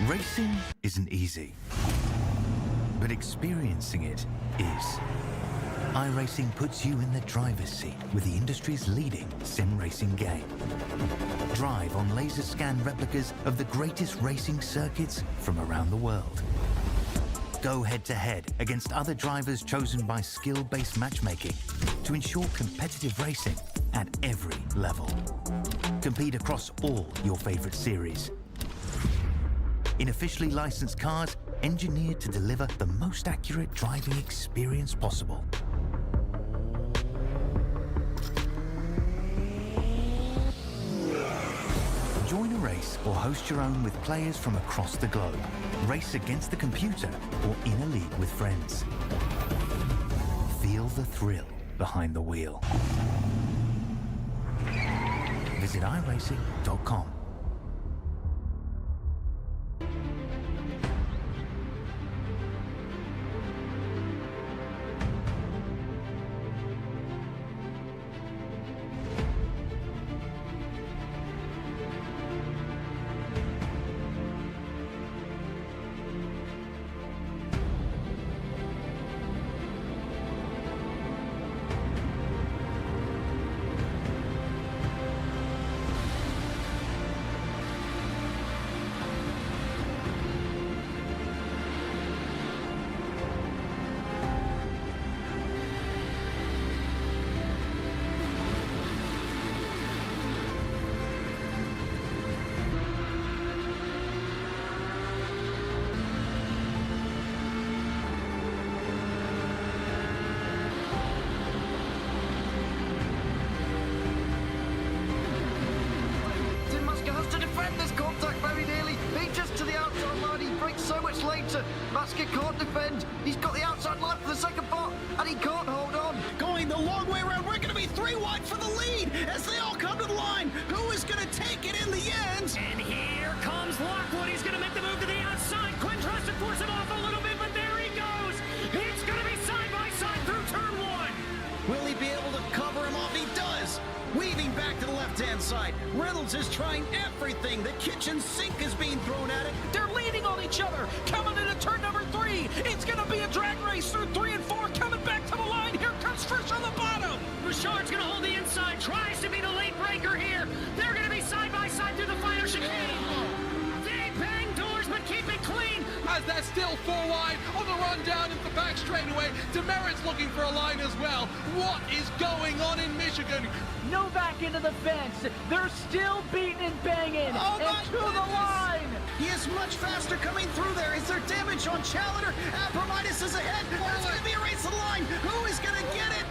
Racing isn't easy, but experiencing it is. iRacing puts you in the driver's seat with the industry's leading sim racing game. Drive on laser scan replicas of the greatest racing circuits from around the world. Go head-to-head against other drivers chosen by skill-based matchmaking to ensure competitive racing at every level. Compete across all your favorite series. In officially licensed cars, engineered to deliver the most accurate driving experience possible. Join a race or host your own with players from across the globe. Race against the computer or in a league with friends. Feel the thrill behind the wheel. Visit iRacing.com. Nascar can't defend. He's got the outside line for the second part, and he can't hold on. Going the long way around. We're going to be 3 wide for the lead as they all come to the line. Who is going to take it in the end? And here comes Lockwood. He's going to make the move to the outside. Quinn tries to force him off a little bit, but there he goes. It's going to be side by side through turn 1. Will he be able to cover him off? He does. Weaving back to the left-hand side. Reynolds is trying everything. The kitchen sink is being thrown at it. They're leaning on each other. Coming into turn number 3. It's going to be a drag race through 3 and 4. Coming back to the line. Here comes Frisch on the bottom. Richard's going to hold the inside. Tries to be the late breaker here. They're going to be side by side through the final chicane. They bang doors, but keep it clean. As they're still 4 wide on the run down into the back straightaway. Demerit's looking for a line as well. What is going on in Michigan? Novak into the fence. They're still beating and banging. And to the line. He is much faster coming through there. Is there damage on Challenger? Abramitis is ahead. There's going to be a race to the line. Who is going to get it?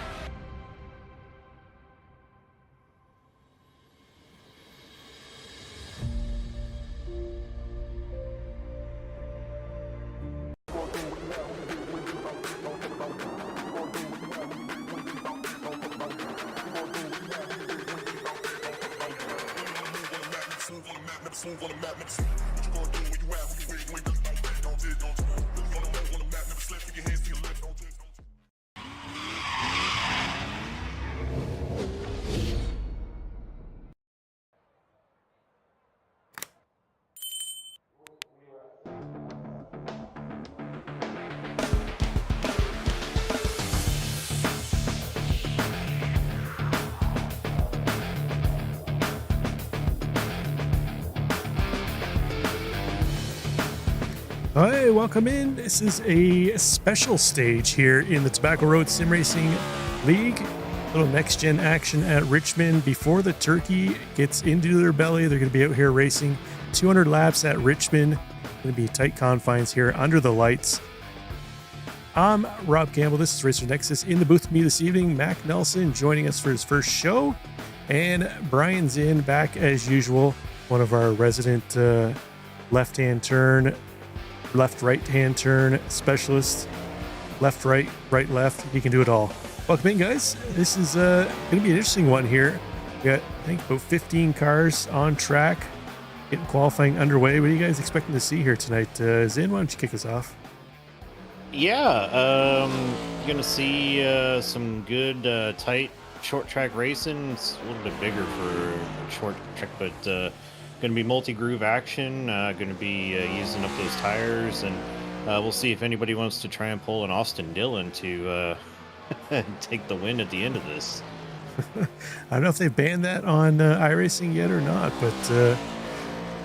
Hi, welcome in. This is a special stage here in the Tobacco Road Sim Racing League. Little next gen action at Richmond. Before the turkey gets into their belly, they're going to be out here racing 200 laps at Richmond. Going to be tight confines here under the lights. I'm Rob Campbell. This is Racer Nexus. In the booth with me this evening, Mac Nelson joining us for his first show. And Brian's in back as usual. One of our resident left-hand turn, left-right-hand turn specialists. Left, right, right, left. He can do it all. Welcome in, guys. This is going to be an interesting one here. We got, I think, about 15 cars on track, getting qualifying underway. What are you guys expecting to see here tonight? Zin, why don't you kick us off? Yeah, going to see some good, tight, short track racing. It's a little bit bigger for short track, but going to be multi-groove action. Going to be using up those tires, and we'll see if anybody wants to try and pull an Austin Dillon to take the win at the end of this. I don't know if they banned that on iRacing yet or not, but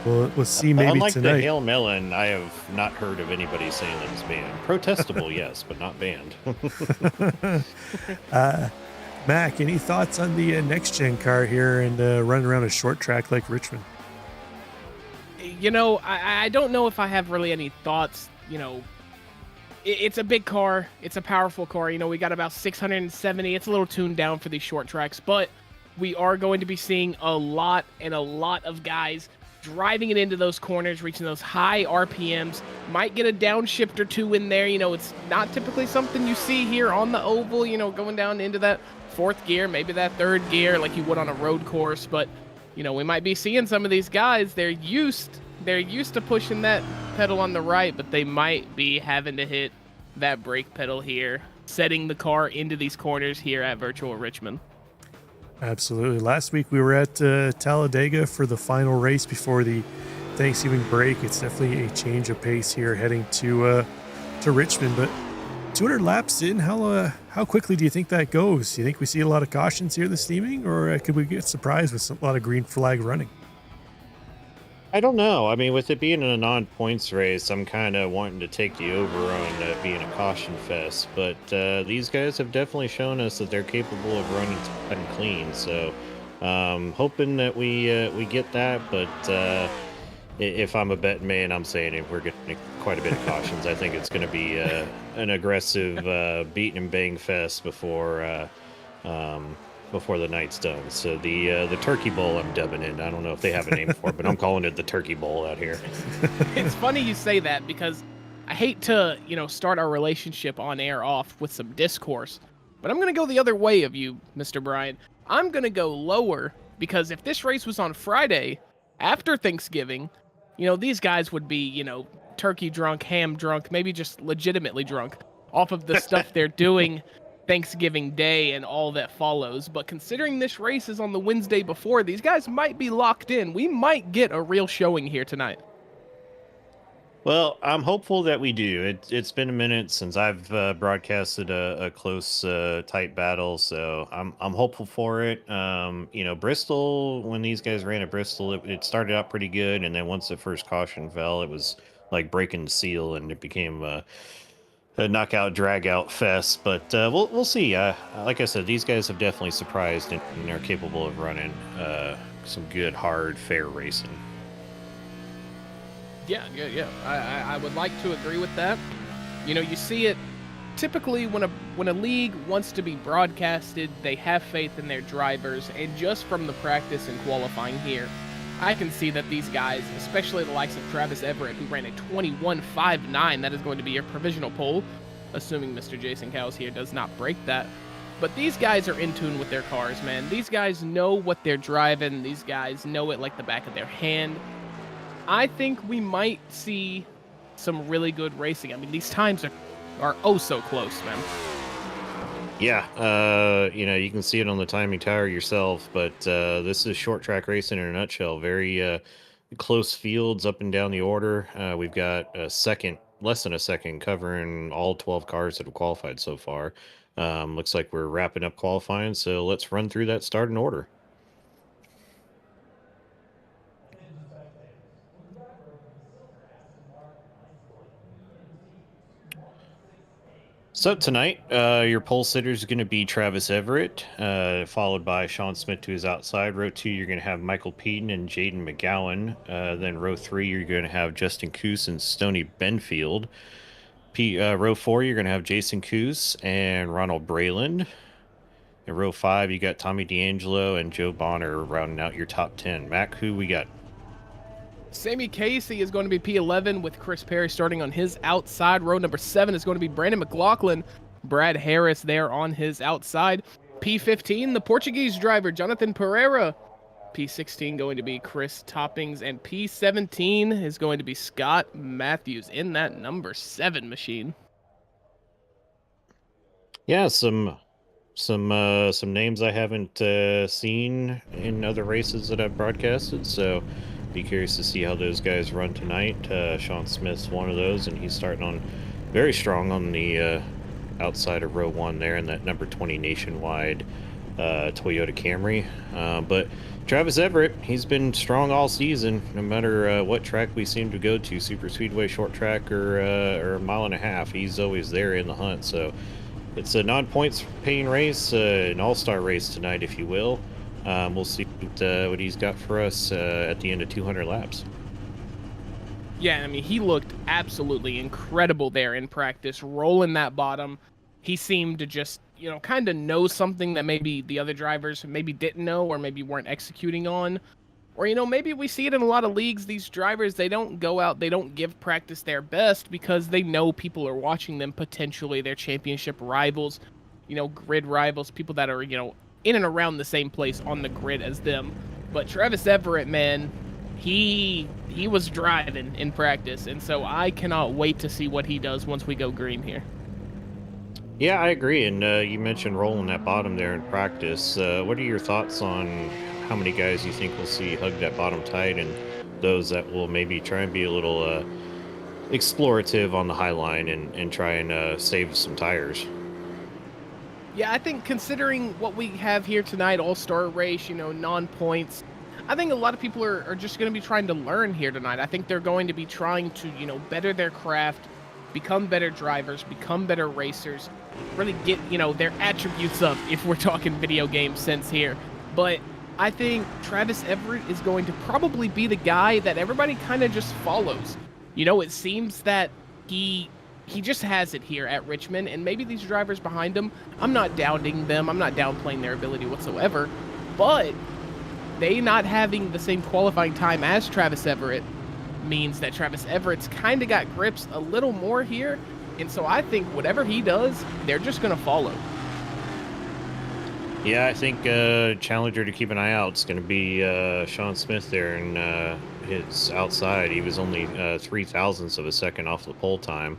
we'll see maybe Unlike tonight. the Hail Melon, I have not heard of anybody saying that it's banned. Protestable, yes, but not banned. Mac, any thoughts on the next gen car here and running around a short track like Richmond? You know, I don't know if I have really any thoughts. You know, it's a big car. It's a powerful car. You know, we got about 670. It's a little tuned down for these short tracks, but we are going to be seeing a lot of guys driving it into those corners, reaching those high RPMs. Might get a downshift or two in there. You know, it's not typically something you see here on the oval, you know, going down into that fourth gear, maybe that third gear like you would on a road course. But, you know, we might be seeing some of these guys. They're used to pushing that pedal on the right, but they might be having to hit that brake pedal here, setting the car into these corners here at Virtual Richmond. Absolutely. Last week we were at Talladega for the final race before the Thanksgiving break. It's definitely a change of pace here heading to Richmond. But 200 laps in, how quickly do you think that goes? Do you think we see a lot of cautions here this evening, or could we get surprised with a lot of green flag running? I don't know. I mean, with it being a non-points race, I'm kind of wanting to take the over on being a caution fest. But these guys have definitely shown us that they're capable of running tight and clean. So hoping that we get that. But if I'm a betting man, I'm saying if we're getting quite a bit of cautions, I think it's going to be an aggressive beat and bang fest before the night's done. So the Turkey Bowl, I'm dubbing it. I don't know if they have a name for it, but I'm calling it the Turkey Bowl out here. It's funny you say that because I hate to, you know, start our relationship on air off with some discourse, but I'm going to go the other way of you, Mr. Bryan. I'm going to go lower because if this race was on Friday after Thanksgiving, you know, these guys would be, you know, turkey drunk, ham drunk, maybe just legitimately drunk off of the stuff they're doing Thanksgiving Day and all that follows. But considering this race is on the Wednesday before, these guys might be locked in. We might get a real showing here tonight. Well, I'm hopeful that we do. It's been a minute since I've broadcasted a close, tight battle, so I'm hopeful for it. You know, Bristol, when these guys ran at Bristol, it started out pretty good, and then once the first caution fell, it was like breaking the seal, and it became a knockout, drag-out fest. But we'll see. Like I said, these guys have definitely surprised and are capable of running some good, hard, fair racing. Yeah. I would like to agree with that. You know, you see it typically when a league wants to be broadcasted, they have faith in their drivers, and just from the practice and qualifying here, I can see that these guys, especially the likes of Travis Everett, who ran a 21.59, that is going to be your provisional pole, assuming Mr. Jason Cowles here does not break that. But these guys are in tune with their cars, man. These guys know what they're driving. These guys know it like the back of their hand. I think we might see some really good racing. I mean, these times are oh so close, man. Yeah, you know, you can see it on the timing tower yourself, but this is short track racing in a nutshell. Very close fields up and down the order. We've got less than a second covering all 12 cars that have qualified so far. Looks like we're wrapping up qualifying, so let's run through that starting order. So tonight, your pole sitter is going to be Travis Everett, followed by Sean Smith to his outside. Row 2, you're going to have Michael Peaton and Jaden McGowan. Then row 3, you're going to have Justin Coos and Stoney Benfield. Row 4, you're going to have Jason Coos and Ronald Brayland. In row 5, you got Tommy D'Angelo and Joe Bonner rounding out your top 10. Mac, who we got? Sammy Casey is going to be P11 with Chris Perry starting on his outside. Row number 7 is going to be Brandon McLaughlin. Brad Harris there on his outside. P15, the Portuguese driver, Jonathan Pereira. P16 going to be Chris Toppings. And P17 is going to be Scott Matthews in that number 7 machine. Yeah, some names I haven't seen in other races that I've broadcasted. So be curious to see how those guys run tonight. Sean Smith's one of those, and he's starting on very strong on the outside of row 1 there in that number 20 Nationwide Toyota Camry. But Travis Everett, he's been strong all season, no matter what track we seem to go to, super speedway, short track, or a mile and a half. He's always there in the hunt. So it's a non-points paying race, an all-star race tonight, if you will. We'll see what he's got for us at the end of 200 laps. Yeah, I mean, he looked absolutely incredible there in practice, rolling that bottom. He seemed to just, kind of know something that maybe the other drivers maybe didn't know or maybe weren't executing on. Or, maybe we see it in a lot of leagues. These drivers, they don't go out, they don't give practice their best because they know people are watching them, potentially their championship rivals, grid rivals, people that are, in and around the same place on the grid as them. But Travis Everett, man, he was driving in practice, and so I cannot wait to see what he does once we go green here. Yeah, I agree. And you mentioned rolling that bottom there in practice. What are your thoughts on how many guys you think we'll see hug that bottom tight, and those that will maybe try and be a little explorative on the high line and try and save some tires? Yeah, I think considering what we have here tonight, all-star race, non-points, I think a lot of people are just going to be trying to learn here tonight. I think they're going to be trying to, better their craft, become better drivers, become better racers, really get, their attributes up if we're talking video game sense here. But I think Travis Everett is going to probably be the guy that everybody kind of just follows. It seems that he just has it here at Richmond, and maybe these drivers behind him, I'm not doubting them, I'm not downplaying their ability whatsoever, but they not having the same qualifying time as Travis Everett means that Travis Everett's kind of got grips a little more here, and so I think whatever he does, they're just going to follow. Yeah, I think challenger to keep an eye out is going to be Sean Smith there, and his outside. He was only 0.003 of a second off the pole time,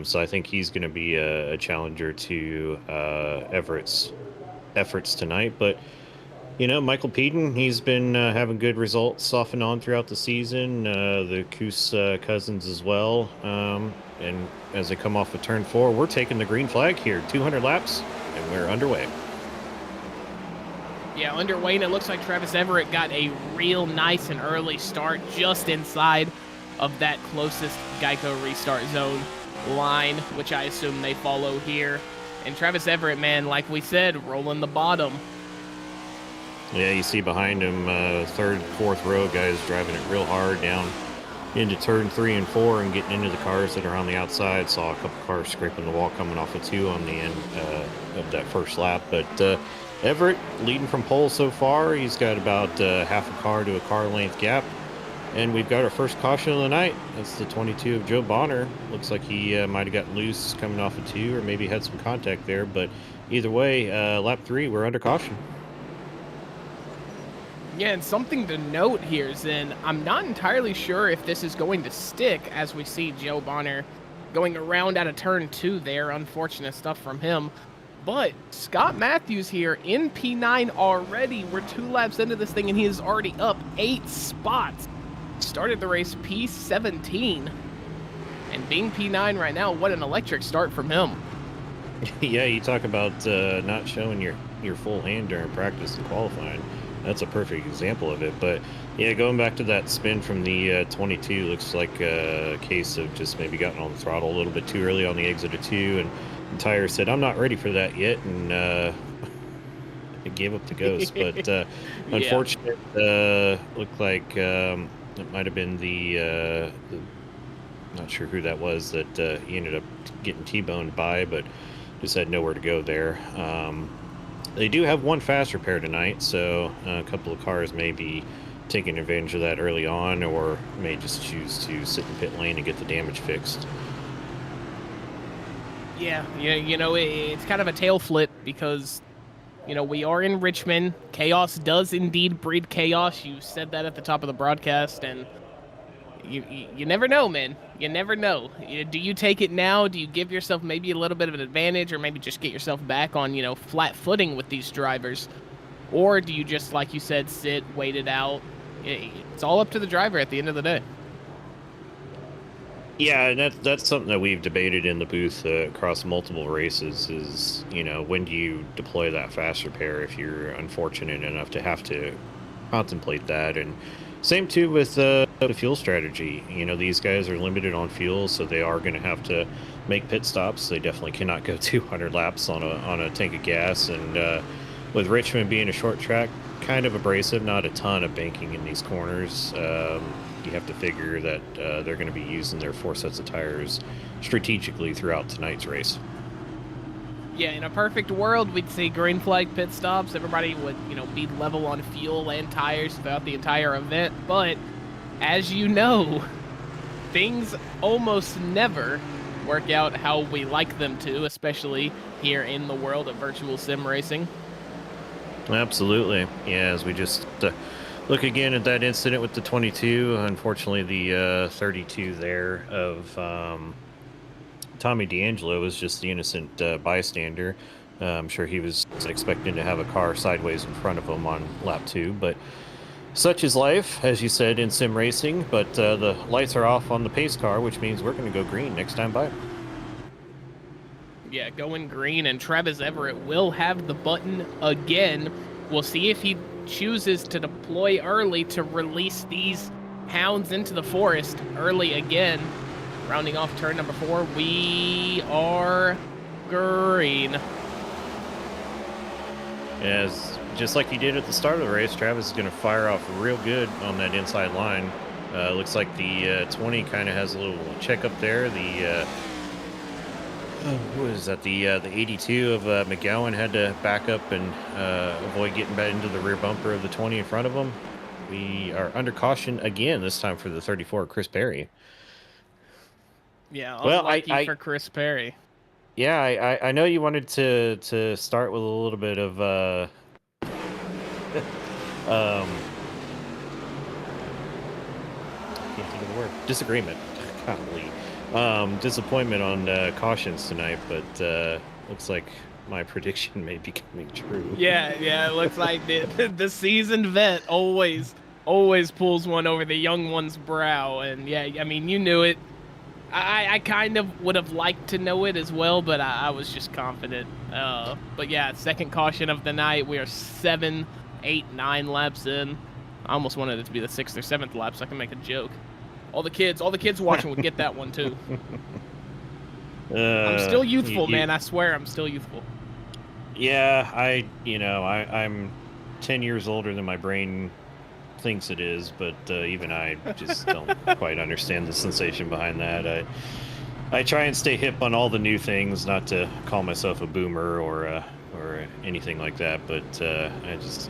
so I think he's going to be a challenger to Everett's efforts tonight. But Michael Peden, he's been having good results off and on throughout the season. The Coos cousins as well. And as they come off of turn 4, we're taking the green flag here. 200 laps, and we're underway. Yeah, underway, and it looks like Travis Everett got a real nice and early start just inside of that closest Geico restart zone line, which I assume they follow here. And Travis Everett, man, like we said, rolling the bottom. Yeah, you see behind him, third, fourth row guys driving it real hard down into turn 3 and 4 and getting into the cars that are on the outside. Saw a couple cars scraping the wall coming off of 2 on the end of that first lap. But Everett leading from pole so far. He's got about half a car to a car length gap. And we've got our first caution of the night. That's the 22 of Joe Bonner. Looks like he might have gotten loose coming off of 2 or maybe had some contact there. But either way, lap 3, we're under caution. Yeah, and something to note here is I'm not entirely sure if this is going to stick as we see Joe Bonner going around out of turn 2 there. Unfortunate stuff from him. But Scott Matthews here in P9 already. We're 2 laps into this thing, and he is already up 8 spots. Started the race P17. And being P9 right now, what an electric start from him. Yeah, you talk about not showing your full hand during practice and qualifying. That's a perfect example of it. But yeah, going back to that spin from the 22, looks like a case of just maybe gotten on the throttle a little bit too early on the exit of 2, and the tire said, I'm not ready for that yet, and it gave up the ghost. But unfortunate, looked like it might have been the not sure who that was that he ended up getting T-boned by, but just had nowhere to go there. They do have one fast repair tonight, so a couple of cars may be taking advantage of that early on, or may just choose to sit in pit lane and get the damage fixed. Yeah, it's kind of a tail flip because, we are in Richmond. Chaos does indeed breed chaos. You said that at the top of the broadcast, and you never know, man. You never know. Do you take it now? Do you give yourself maybe a little bit of an advantage, or maybe just get yourself back on, flat footing with these drivers? Or do you just, like you said, sit, wait it out, It's all up to the driver at the end of the day. Yeah, and that's something that we've debated in the booth across multiple races is, when do you deploy that fast repair if you're unfortunate enough to have to contemplate that. And same too with the fuel strategy. These guys are limited on fuel, so they are going to have to make pit stops. They definitely cannot go 200 laps on a tank of gas. And with Richmond being a short track, kind of abrasive, not a ton of banking in these corners. You have to figure that they're going to be using their 4 sets of tires strategically throughout tonight's race. Yeah, in a perfect world, we'd see green flag pit stops. Everybody would, be level on fuel and tires throughout the entire event. But as you know, things almost never work out how we like them to, especially here in the world of virtual sim racing. Absolutely. Yeah, as we just look again at that incident with the 22, unfortunately the 32 there of Tommy D'Angelo was just the innocent bystander. I'm sure he was expecting to have a car sideways in front of him on lap 2, but such is life, as you said, in sim racing. But the lights are off on the pace car, which means we're going to go green next time by. Yeah, going green, and Travis Everett will have the button again. We'll see if he chooses to deploy early to release these hounds into the forest early again. Rounding off turn number 4, we are green. As just like he did at the start of the race, Travis is going to fire off real good on that inside line. Looks like the 20 kind of has a little check up there. The what is that? The 82 of McGowan had to back up and avoid getting back into the rear bumper of the 20 in front of him. We are under caution again, this time for the 34, Chris Perry. Yeah, well, lucky for Chris Perry. Yeah, I know you wanted to start with a little bit of can't think of the word. Disagreement. Golly. Disappointment on cautions tonight, but looks like my prediction may be coming true. Yeah, it looks like the seasoned vet always pulls one over the young one's brow, and yeah, I mean, you knew it. I kind of would have liked to know it as well, but I was just confident. But yeah, second caution of the night. We are 7, 8, 9 laps in. I almost wanted it to be the 6th or 7th lap so I can make a joke. All the kids watching would get that one too. I'm still youthful, man. I swear I'm still youthful. Yeah, I'm 10 years older than my brain thinks it is, but even I just don't quite understand the sensation behind that. I try and stay hip on all the new things, not to call myself a boomer or anything like that, but I just,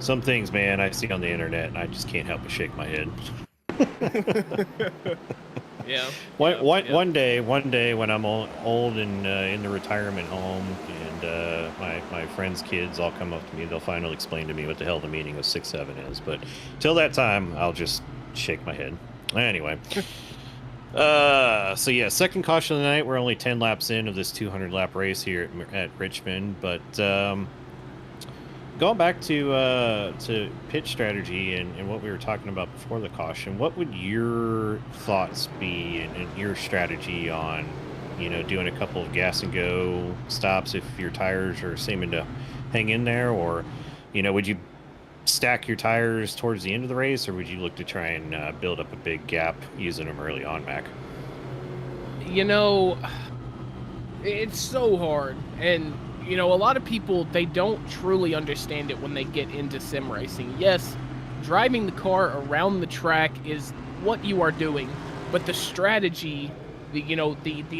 some things, man, I see on the internet and I just can't help but shake my head. Yeah. One day when I'm old and in the retirement home, and my friends' kids all come up to me, they'll finally explain to me what the hell the meaning of 6-7 is. But till that time, I'll just shake my head. Anyway. So yeah, second caution of the night. We're only 10 laps in of this 200 lap race here at Richmond, but going back to pitch strategy and what we were talking about before the caution, what would your thoughts be and your strategy on, doing a couple of gas and go stops if your tires are seeming to hang in there, or, would you stack your tires towards the end of the race, or would you look to try and build up a big gap using them early on, Mac? It's so hard, and a lot of people, they don't truly understand it when they get into sim racing. Yes, driving the car around the track is what you are doing, but the strategy, the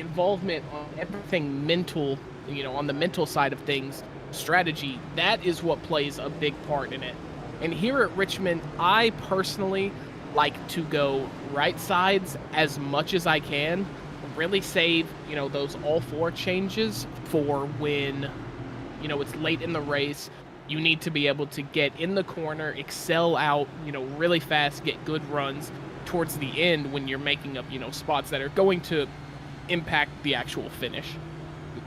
involvement on everything mental, on the mental side of things, strategy, that is what plays a big part in it. And here at Richmond, I personally like to go right sides as much as I can, really save, those all 4 changes for when, it's late in the race. You need to be able to get in the corner, excel out, really fast, get good runs towards the end when you're making up, spots that are going to impact the actual finish.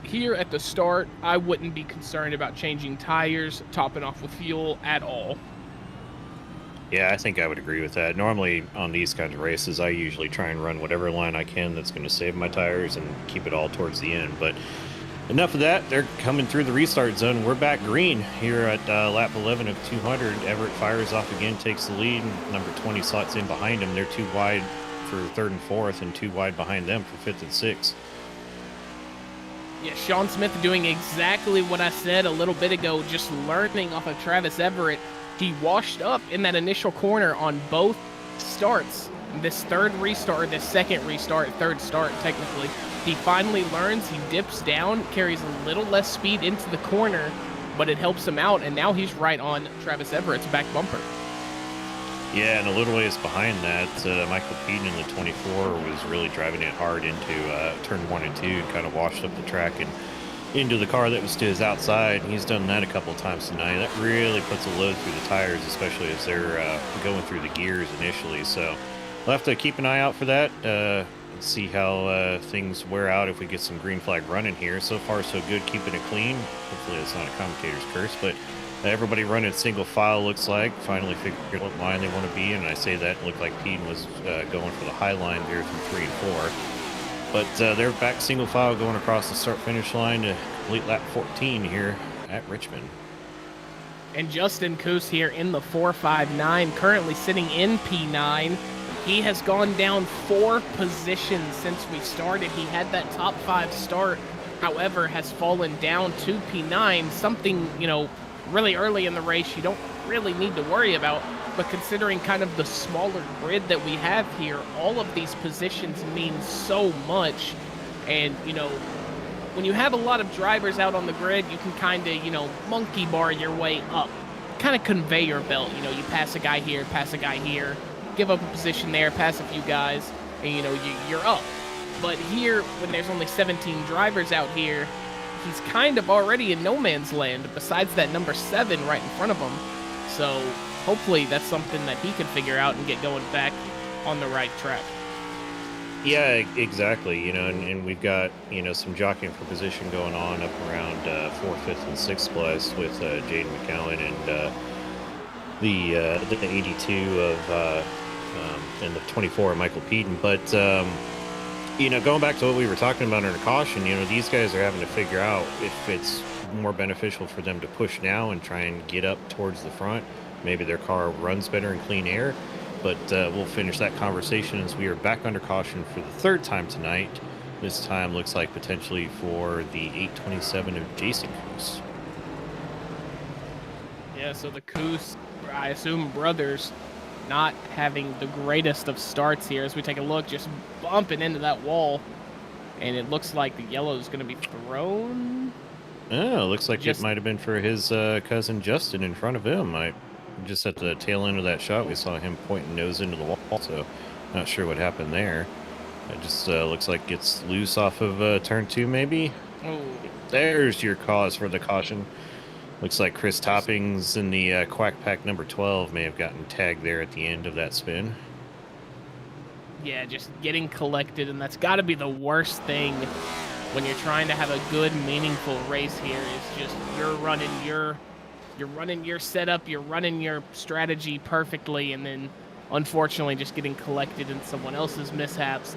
Here at the start, I wouldn't be concerned about changing tires, topping off with fuel at all. Yeah, I think I would agree with that. Normally on these kinds of races, I usually try and run whatever line I can that's going to save my tires and keep it all towards the end. But enough of that. They're coming through the restart zone. We're back green here at lap 11 of 200. Everett fires off again, takes the lead. Number 20 slots in behind him. They're too wide for third and fourth and too wide behind them for fifth and sixth. Yeah, Sean Smith doing exactly what I said a little bit ago, just learning off of Travis Everett. He washed up in that initial corner on both starts. This third restart, or this second restart, third start technically. He finally learns, he dips down, carries a little less speed into the corner, but it helps him out, and now he's right on Travis Everett's back bumper. Yeah, and a little ways behind that, Michael Peden in the 24 was really driving it hard into turn 1 and 2 and kind of washed up the track and into the car that was to his outside. He's done that a couple of times tonight. That really puts a load through the tires, especially as they're going through the gears initially. So we'll have to keep an eye out for that. See how things wear out if we get some green flag running here. So far, so good, keeping it clean. Hopefully it's not a commentator's curse, but everybody running single file looks like. Finally figured what line they want to be in, and I say that, it looked like Peden was going for the high line there through 3 and 4. But they're back single file going across the start-finish line to complete lap 14 here at Richmond. And Justin Coos here in the 459, currently sitting in P9. He has gone down 4 positions since we started. He had that top 5 start, however, has fallen down to P9, something, you know, really early in the race you don't really need to worry about. But considering kind of the smaller grid that we have here, all of these positions mean so much. And, you know, when you have a lot of drivers out on the grid, you can kind of, you know, monkey bar your way up. Kind of conveyor belt, you know, you pass a guy here, give up a position there, pass a few guys, and, you know, you're up. But here, when there's only 17 drivers out here, he's kind of already in no man's land, besides that number 7 right in front of him. So hopefully that's something that he can figure out and get going back on the right track. Yeah, exactly. You know, and we've got, you know, some jockeying for position going on up around 4th, 5th, and 6th place with Jaden McCowan and the 82 of and the 24 of Michael Peden. But you know, going back to what we were talking about under caution, you know, these guys are having to figure out if it's more beneficial for them to push now and try and get up towards the front. Maybe their car runs better in clean air. But we'll finish that conversation as we are back under caution for the 3rd time tonight. This time looks like potentially for the 827 of Jason Coos. Yeah, so the Coos, I assume brothers, not having the greatest of starts here. As we take a look, just bumping into that wall. And it looks like the yellow is going to be thrown. Oh, looks like it might have been for his cousin Justin in front of him. Just at the tail end of that shot, we saw him pointing nose into the wall, so not sure what happened there. It just looks like gets loose off of turn 2, maybe. Oh, there's your cause for the caution. Looks like Chris Toppings in the Quack Pack number 12 may have gotten tagged there at the end of that spin. Yeah, just getting collected, and that's got to be the worst thing when you're trying to have a good, meaningful race here. Is just you're running your setup, you're running your strategy perfectly, and then unfortunately just getting collected in someone else's mishaps.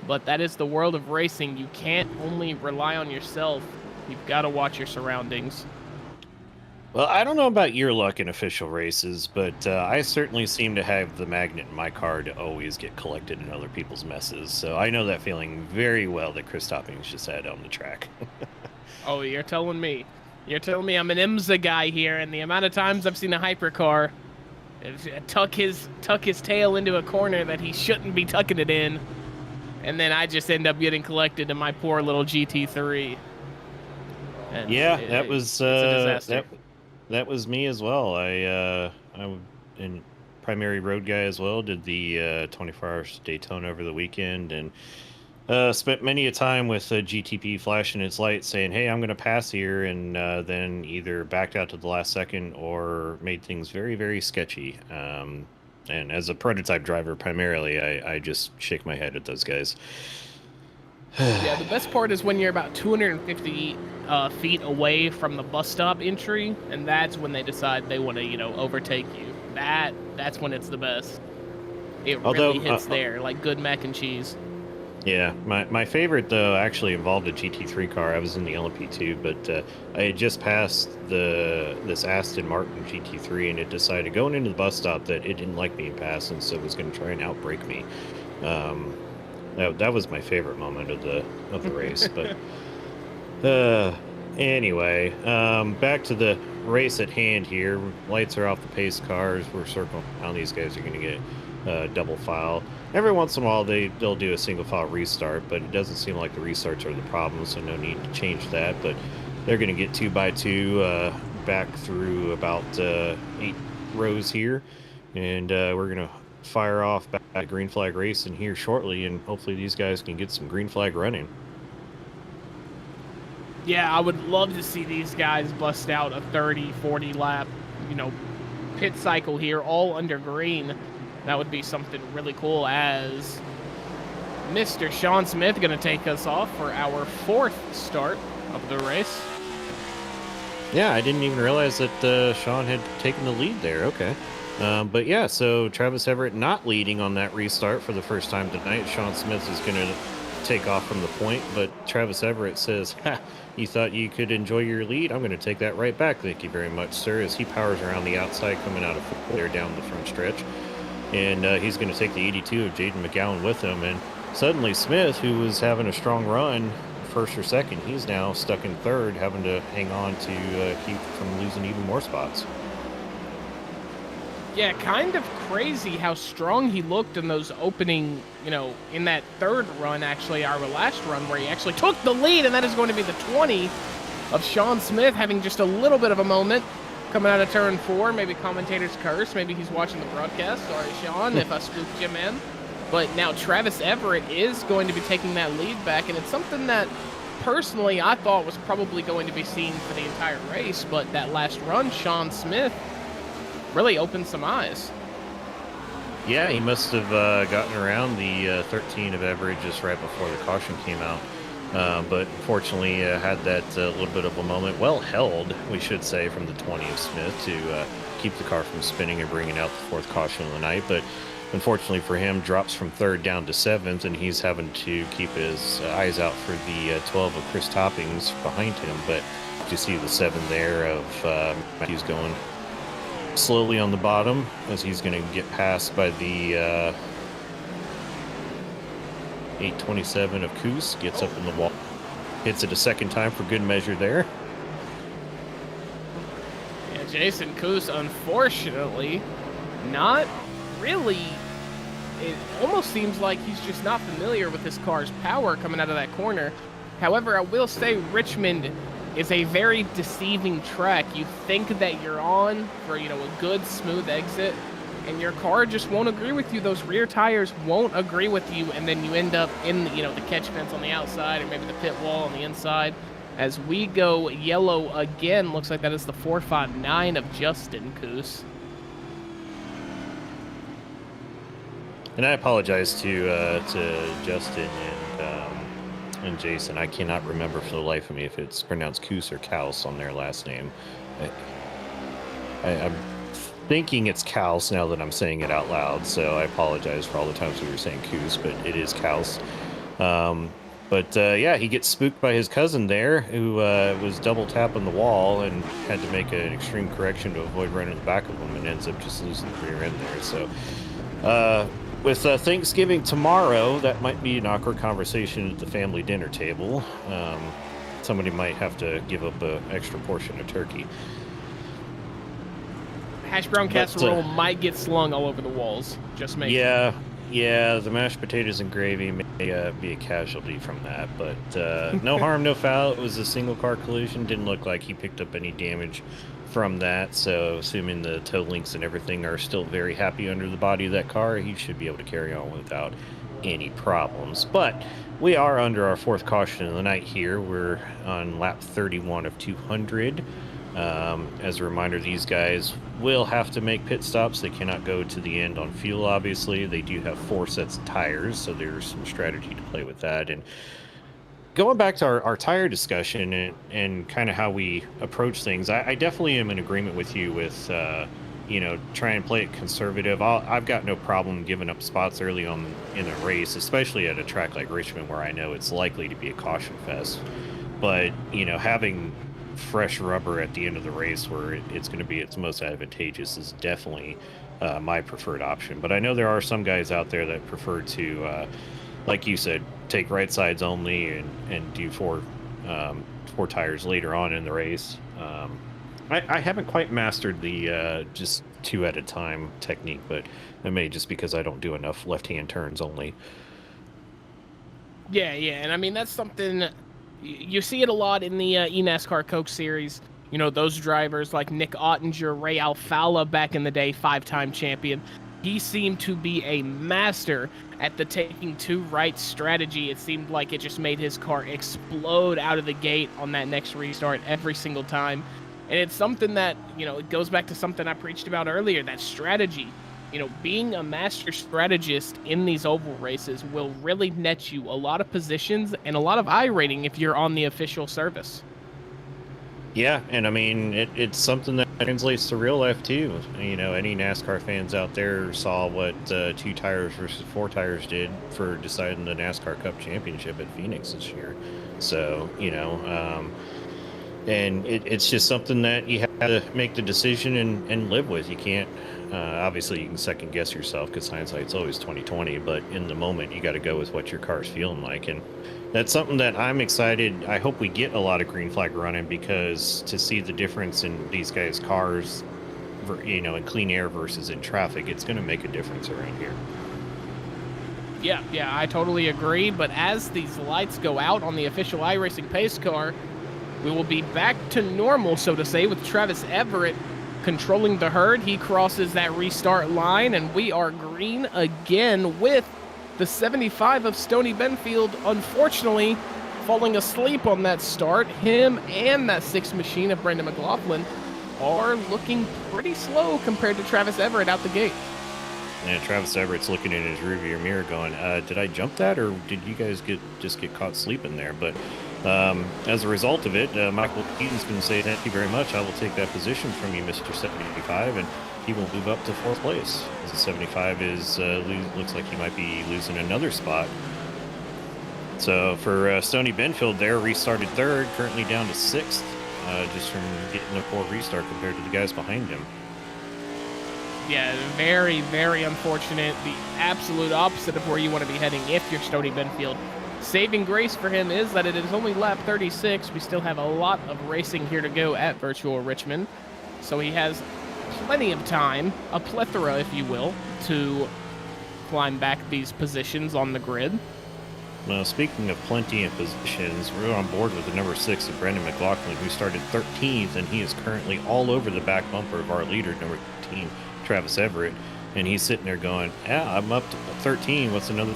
But that is the world of racing. You can't only rely on yourself. You've got to watch your surroundings. Well, I don't know about your luck in official races, but I certainly seem to have the magnet in my car to always get collected in other people's messes. So I know that feeling very well that Chris Toppings just had on the track. Oh, you're telling me. You're telling me I'm an IMSA guy here, and the amount of times I've seen a hypercar tuck his tail into a corner that he shouldn't be tucking it in, and then I just end up getting collected in my poor little GT3. And yeah, that was it's a disaster. That was me as well. I'm in primary road guy as well. Did the 24 hours Daytona over the weekend, and spent many a time with GTP flashing its light saying, hey, I'm going to pass here, and then either backed out to the last second or made things very, very sketchy. And as a prototype driver primarily, I just shake my head at those guys. Yeah, the best part is when you're about 250 feet away from the bus stop entry, and that's when they decide they want to, overtake you. that's when it's the best. It Although, really hits there, like good mac and cheese. Yeah, my favorite though actually involved a GT3 car. I was in the LMP2, but I had just passed this Aston Martin GT3, and it decided going into the bus stop that it didn't like being passed, and so it was going to try and outbrake me. That was my favorite moment of the race. But anyway, back to the race at hand here. Lights are off the pace cars. We're circling around. These guys are going to get double file. Every once in a while, they'll do a single file restart, but it doesn't seem like the restarts are the problem, so no need to change that. But they're going to get 2x2 back through about 8 rows here, and we're going to fire off back at green flag racing here shortly, and hopefully these guys can get some green flag running. Yeah, I would love to see these guys bust out a 30, 40 lap, pit cycle here, all under green. That would be something really cool, as Mr. Sean Smith going to take us off for our 4th start of the race. Yeah, I didn't even realize that Sean had taken the lead there. Okay. But yeah, so Travis Everett not leading on that restart for the first time tonight. Sean Smith is going to take off from the point, but Travis Everett says, "Ha, you thought you could enjoy your lead? I'm going to take that right back. Thank you very much, sir," as he powers around the outside, coming out of there down the front stretch. And he's going to take the 82 of Jaden McGowan with him. And suddenly Smith, who was having a strong run, first or second, he's now stuck in third, having to hang on to keep from losing even more spots. Yeah, kind of crazy how strong he looked in those opening, in that third run, actually, our last run, where he actually took the lead, and that is going to be the 20 of Sean Smith, having just a little bit of a moment. Coming out of turn 4, maybe commentators curse, maybe he's watching the broadcast. Sorry, Sean, if I spooked you, man. But now Travis Everett is going to be taking that lead back, and it's something that, personally, I thought was probably going to be seen for the entire race, but that last run, Sean Smith really opened some eyes. Yeah, he must have gotten around the 13 of Everett just right before the caution came out. But unfortunately had that little bit of a moment, well held, we should say, from the 20 of Smith to keep the car from spinning and bringing out the 4th caution of the night. But unfortunately for him, drops from 3rd down to 7th, and he's having to keep his eyes out for the 12 of Chris Toppings behind him. But you see the 7 there of Matthews going slowly on the bottom, as he's going to get passed by the 827 of Coos, gets up in the wall, hits it a second time for good measure there. Yeah, Jason Coos, unfortunately, not really. It almost seems like he's just not familiar with this car's power coming out of that corner. However, I will say Richmond is a very deceiving track. You think that you're on for, a good, smooth exit, and your car just won't agree with you. Those rear tires won't agree with you, and then you end up in, the catch fence on the outside, or maybe the pit wall on the inside. As we go yellow again, looks like that is the 459 of Justin Coos. And I apologize to Justin and Jason. I cannot remember for the life of me if it's pronounced Coos or Kaus on their last name. I'm thinking it's Kaus now that I'm saying it out loud, so I apologize for all the times we were saying Coos, but it is Kaus. Yeah, he gets spooked by his cousin there, who was double tapping the wall and had to make an extreme correction to avoid running the back of him, and ends up just losing the rear end there. So with Thanksgiving tomorrow, that might be an awkward conversation at the family dinner table. Somebody might have to give up an extra portion of turkey. Hash brown casserole might get slung all over the walls. Just make Yeah, the mashed potatoes and gravy may be a casualty from that, but no harm, no foul. It was a single car collision. Didn't look like he picked up any damage from that, so assuming the tow links and everything are still very happy under the body of that car, he should be able to carry on without any problems. But we are under our 4th caution of the night here. We're on lap 31 of 200. As a reminder, these guys will have to make pit stops. They cannot go to the end on fuel, obviously. They do have 4 sets of tires, so there's some strategy to play with that. And going back to our tire discussion and kind of how we approach things, I definitely am in agreement with you with, try and play it conservative. I've got no problem giving up spots early on in the race, especially at a track like Richmond where I know it's likely to be a caution fest. But, having fresh rubber at the end of the race where it's going to be its most advantageous is definitely my preferred option. But I know there are some guys out there that prefer to, like you said, take right sides only and do four tires later on in the race. I haven't quite mastered the just two at a time technique, but it may just because I don't do enough left-hand turns only. Yeah, and I mean, that's something you see it a lot in the NASCAR Cup Series. Those drivers like Nick Ottinger, Ray Alfalla back in the day, 5-time champion. He seemed to be a master at the taking two right strategy. It seemed like it just made his car explode out of the gate on that next restart every single time. And it's something that, it goes back to something I preached about earlier, that strategy. Being a master strategist in these oval races will really net you a lot of positions and a lot of I rating if you're on the official service. Yeah, and I mean, it's something that translates to real life too. Any NASCAR fans out there saw what 2 tires versus 4 tires did for deciding the NASCAR Cup Championship at Phoenix this year. So, and it's just something that you have to make the decision and live with. You can't, obviously you can second guess yourself because hindsight's always 20/20, but in the moment you got to go with what your car's feeling like. And that's something that I'm excited. I hope we get a lot of green flag running, because to see the difference in these guys' cars, in clean air versus in traffic, it's going to make a difference around here. Yeah, I totally agree. But as these lights go out on the official iRacing pace car, we will be back to normal, so to say, with Travis Everett controlling the herd. He crosses that restart line, and we are green again with the 75 of Stoney Benfield, unfortunately, falling asleep on that start. Him and that 6 machine of Brendan McLaughlin are looking pretty slow compared to Travis Everett out the gate. Yeah, Travis Everett's looking in his rearview mirror going, did I jump that, or did you guys just get caught sleeping there? But as a result of it, Michael Keaton's going to say, thank you very much. I will take that position from you, Mr. 75, and he will move up to 4th place. The 75 looks like he might be losing another spot. So for Stoney Benfield there, restarted 3rd, currently down to 6th, just from getting a poor restart compared to the guys behind him. Yeah, very, very unfortunate. The absolute opposite of where you want to be heading if you're Stoney Benfield. Saving grace for him is that it is only lap 36. We still have a lot of racing here to go at Virtual Richmond. So he has plenty of time, a plethora, if you will, to climb back these positions on the grid. Well, speaking of plenty of positions, we're on board with the number 6 of Brendan McLaughlin, who started 13th, and he is currently all over the back bumper of our leader, number 13, Travis Everett. And he's sitting there going, yeah, I'm up to 13. What's another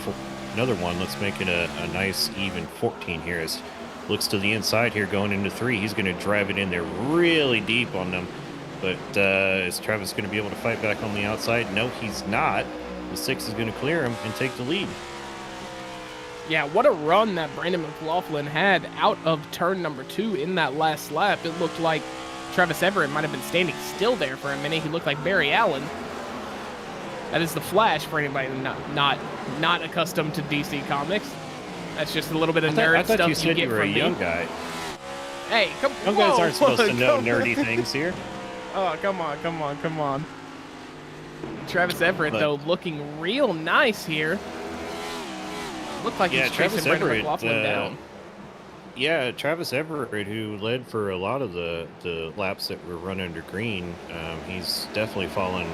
one? Let's make it a nice even 14 here. As looks to the inside here going into 3. He's going to drive it in there really deep on them. But is Travis going to be able to fight back on the outside? No, he's not. The 6 is going to clear him and take the lead. Yeah, what a run that Brandon McLaughlin had out of turn number 2 in that last lap. It looked like Travis Everett might have been standing still there for a minute. He looked like Barry Allen. That is the Flash for anybody not accustomed to DC Comics. That's just a little bit of nerd stuff you get from me. Young guy. Hey, come on. Young guys aren't supposed to know nerdy things here. Oh, come on. Travis Everett, though, looking real nice here. Looked like he's chasing Brendan McLaughlin down. Yeah, Travis Everett, who led for a lot of the laps that were run under green, he's definitely fallen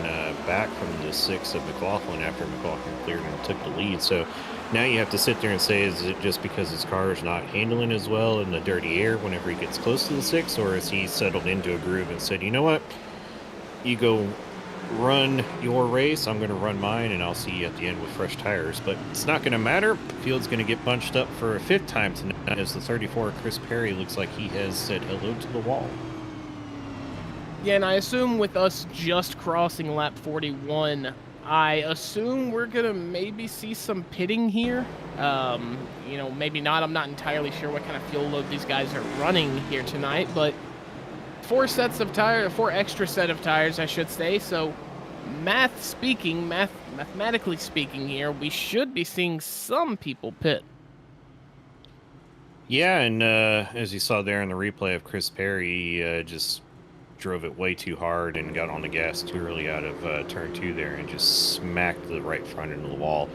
back from the 6 of McLaughlin after McLaughlin cleared and took the lead. So now you have to sit there and say, is it just because his car is not handling as well in the dirty air whenever he gets close to the 6, or has he settled into a groove and said, you know what, you go run your race, I'm going to run mine, and I'll see you at the end with fresh tires. But it's not going to matter. Field's going to get bunched up for a 5th time tonight, as the 34 Chris Perry looks like he has said hello to the wall. Yeah, and I assume with us just crossing lap 41, I assume we're going to maybe see some pitting here. Maybe not. I'm not entirely sure what kind of fuel load these guys are running here tonight, but 4 sets of tires, 4 extra set of tires, I should say. So, mathematically speaking, here we should be seeing some people pit. Yeah, and as you saw there in the replay of Chris Perry, just drove it way too hard and got on the gas too early out of turn 2 there and just smacked the right front into the wall.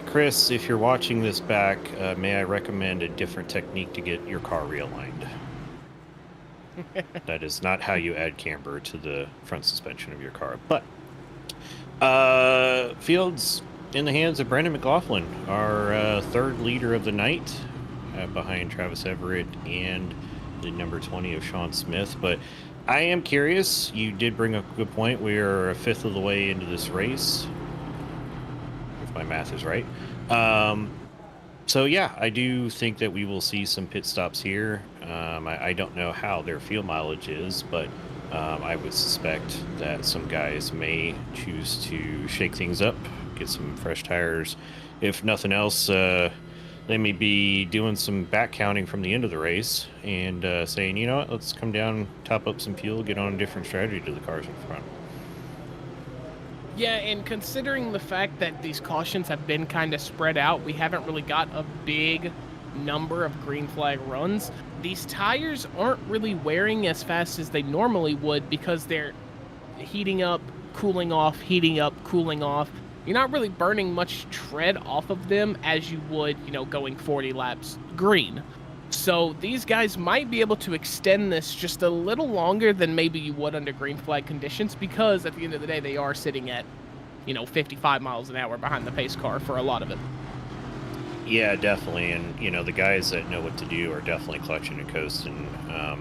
Chris, if you're watching this back, may I recommend a different technique to get your car realigned? That is not how you add camber to the front suspension of your car. But field's in the hands of Brandon McLaughlin, our third leader of the night, behind Travis Everett and the number 20 of Sean Smith. But I am curious, you did bring up a good point. We are a fifth of the way into this race, if my math is right. So yeah, I do think that we will see some pit stops here. I don't know how their fuel mileage is, but I would suspect that some guys may choose to shake things up, get some fresh tires. If nothing else, they may be doing some back counting from the end of the race and saying, you know what, let's come down, top up some fuel, get on a different strategy to the cars in front. Yeah, and considering the fact that these cautions have been kind of spread out, we haven't really got a big number of green flag runs. These tires aren't really wearing as fast as they normally would because they're heating up, cooling off, heating up, cooling off. You're not really burning much tread off of them as you would, you know, going 40 laps green. So these guys might be able to extend this just a little longer than maybe you would under green flag conditions, because at the end of the day, they are sitting at, you know, 55 miles an hour behind the pace car for a lot of it. Yeah, definitely. And, you know, the guys that know what to do are definitely clutching and coasting.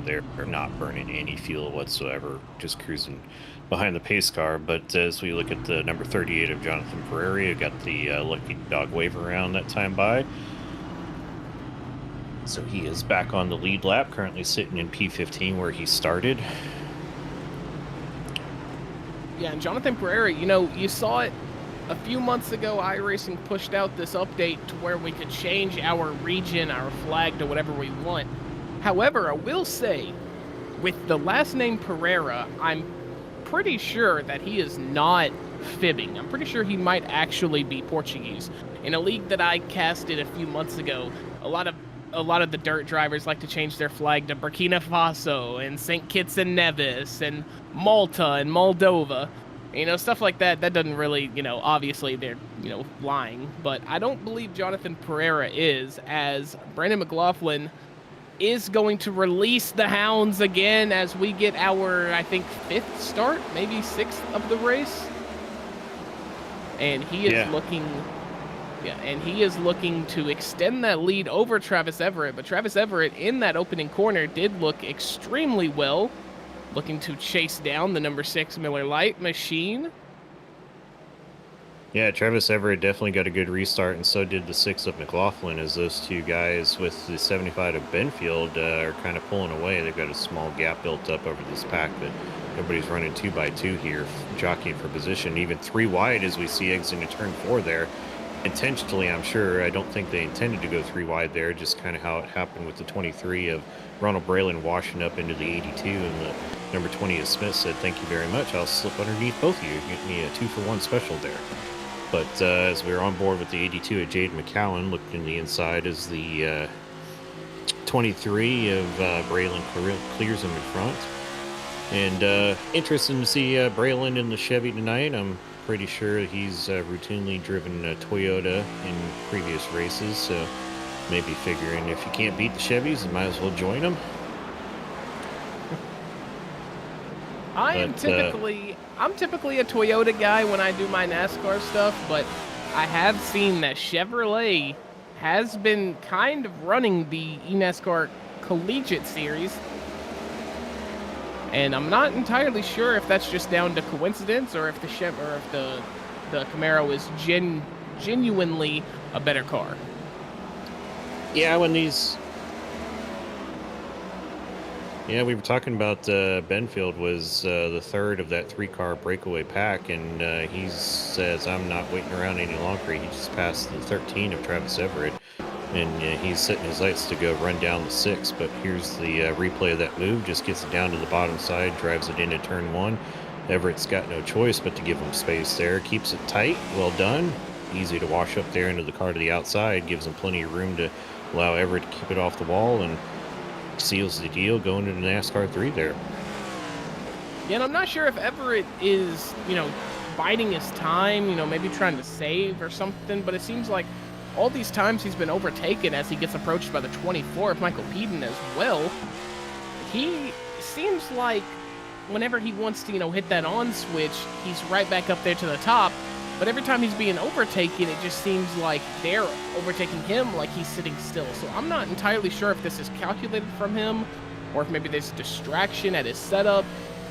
They're not burning any fuel whatsoever, just cruising behind the pace car. But as we look at the number 38 of Jonathan Pereira, got the lucky dog wave around that time by. So he is back on the lead lap, currently sitting in P15 where he started. Yeah, and Jonathan Pereira, you know, you saw it a few months ago. iRacing pushed out this update to where we could change our region, our flag to whatever we want. However, I will say, with the last name Pereira, I'm pretty sure that he is not fibbing. I'm pretty sure he might actually be Portuguese. In a league that I casted a few months ago, a lot of the dirt drivers like to change their flag to Burkina Faso and St. Kitts and Nevis and Malta and Moldova. You know, stuff like that. That doesn't really, you know, obviously they're, you know, lying. But I don't believe Jonathan Pereira is, as Brandon McLaughlin is going to release the hounds again as we get our, I think, 5th start, maybe 6th of the race. And he is looking... Yeah, and he is looking to extend that lead over Travis Everett, but Travis Everett in that opening corner did look extremely well, looking to chase down the number 6 Miller Lite machine. Yeah, Travis Everett definitely got a good restart, and so did the 6 of McLaughlin, as those two guys with the 75 of Benfield are kind of pulling away. They've got a small gap built up over this pack, but everybody's running 2x2 here, jockeying for position, even 3 wide as we see exiting turn 4 there. Intentionally, I'm sure. I don't think they intended to go 3 wide there, just kind of how it happened with the 23 of Ronald Braylon washing up into the 82, and the number 20 of Smith said, thank you very much, I'll slip underneath both of you, get me a 2-for-1 special there. But as we were on board with the 82 of Jade McCowan, looked in the inside as the 23 of Braylon clears him in front. And interesting to see Braylon in the Chevy tonight. I'm pretty sure he's routinely driven a Toyota in previous races, so maybe figuring if you can't beat the Chevys, you might as well join them. I'm typically a Toyota guy when I do my NASCAR stuff, but I have seen that Chevrolet has been kind of running the eNASCAR Collegiate Series. And I'm not entirely sure if that's just down to coincidence or if the Camaro is genuinely a better car. Yeah, we were talking about Benfield was the third of that 3-car breakaway pack, and he says, I'm not waiting around any longer. He just passed the 13 of Travis Everett. and he's setting his lights to go run down the 6. But here's the replay of that move. Just gets it down to the bottom side, drives it into turn 1. Everett's got no choice but to give him space there. Keeps it tight. Well done. Easy to wash up there into the car to the outside. Gives him plenty of room to allow Everett to keep it off the wall, and seals the deal going into NASCAR 3 there. Yeah, and I'm not sure if Everett is, biding his time, maybe trying to save or something, but it seems like all these times he's been overtaken as he gets approached by the 24 of Michael Peden as well. He seems like whenever he wants to, hit that on switch, he's right back up there to the top. But every time he's being overtaken, it just seems like they're overtaking him like he's sitting still. So I'm not entirely sure if this is calculated from him, or if maybe there's a distraction at his setup,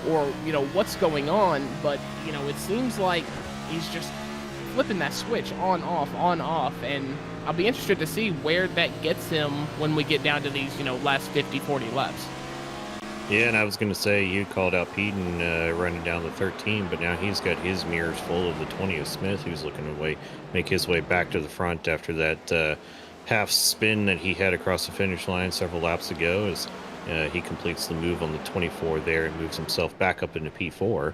or, what's going on. But, it seems like he's just flipping that switch on, off. And I'll be interested to see where that gets him when we get down to these, last 50, 40 laps. Yeah, and I was going to say, you called out Peden running down the 13, but now he's got his mirrors full of the 20 of Smith, who's looking to make his way back to the front after that half spin that he had across the finish line several laps ago, as he completes the move on the 24 there and moves himself back up into P4.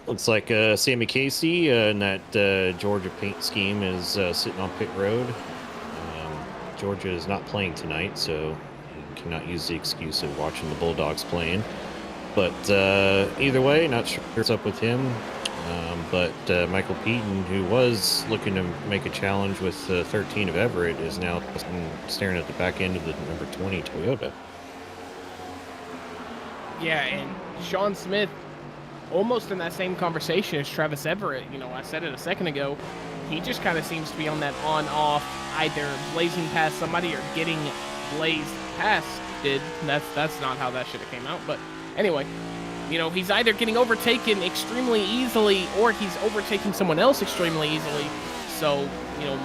Looks like Sammy Casey in that Georgia paint scheme is sitting on pit road. Georgia is not playing tonight, so cannot use the excuse of watching the Bulldogs playing. But either way, not sure what's up with him. But Michael Peden, who was looking to make a challenge with 13 of Everett, is now staring at the back end of the number 20 Toyota. Yeah, and Sean Smith, almost in that same conversation as Travis Everett. I said it a second ago. He just kind of seems to be on that on-off, either blazing past somebody or getting blazed past. That's not how that should have came out. But anyway, he's either getting overtaken extremely easily or he's overtaking someone else extremely easily. So,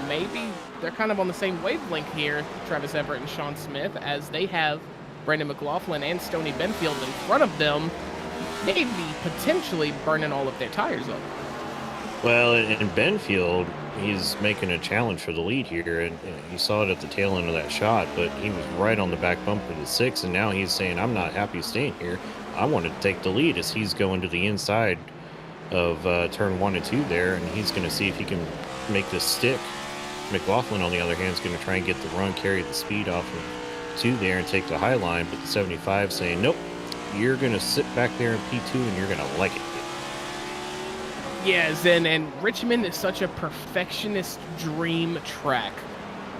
maybe they're kind of on the same wavelength here, Travis Everett and Sean Smith, as they have Brandon McLaughlin and Stoney Benfield in front of them, maybe potentially burning all of their tires up. Well, in Benfield, he's making a challenge for the lead here, and you saw it at the tail end of that shot, but he was right on the back bumper of the 6, and now he's saying, I'm not happy staying here. I want to take the lead, as he's going to the inside of turn 1 and 2 there, and he's going to see if he can make this stick. McLaughlin, on the other hand, is going to try and get the run, carry the speed off of 2 there and take the high line, but the 75 saying, nope, you're going to sit back there in P2 and you're going to like it. Yes, and Richmond is such a perfectionist dream track.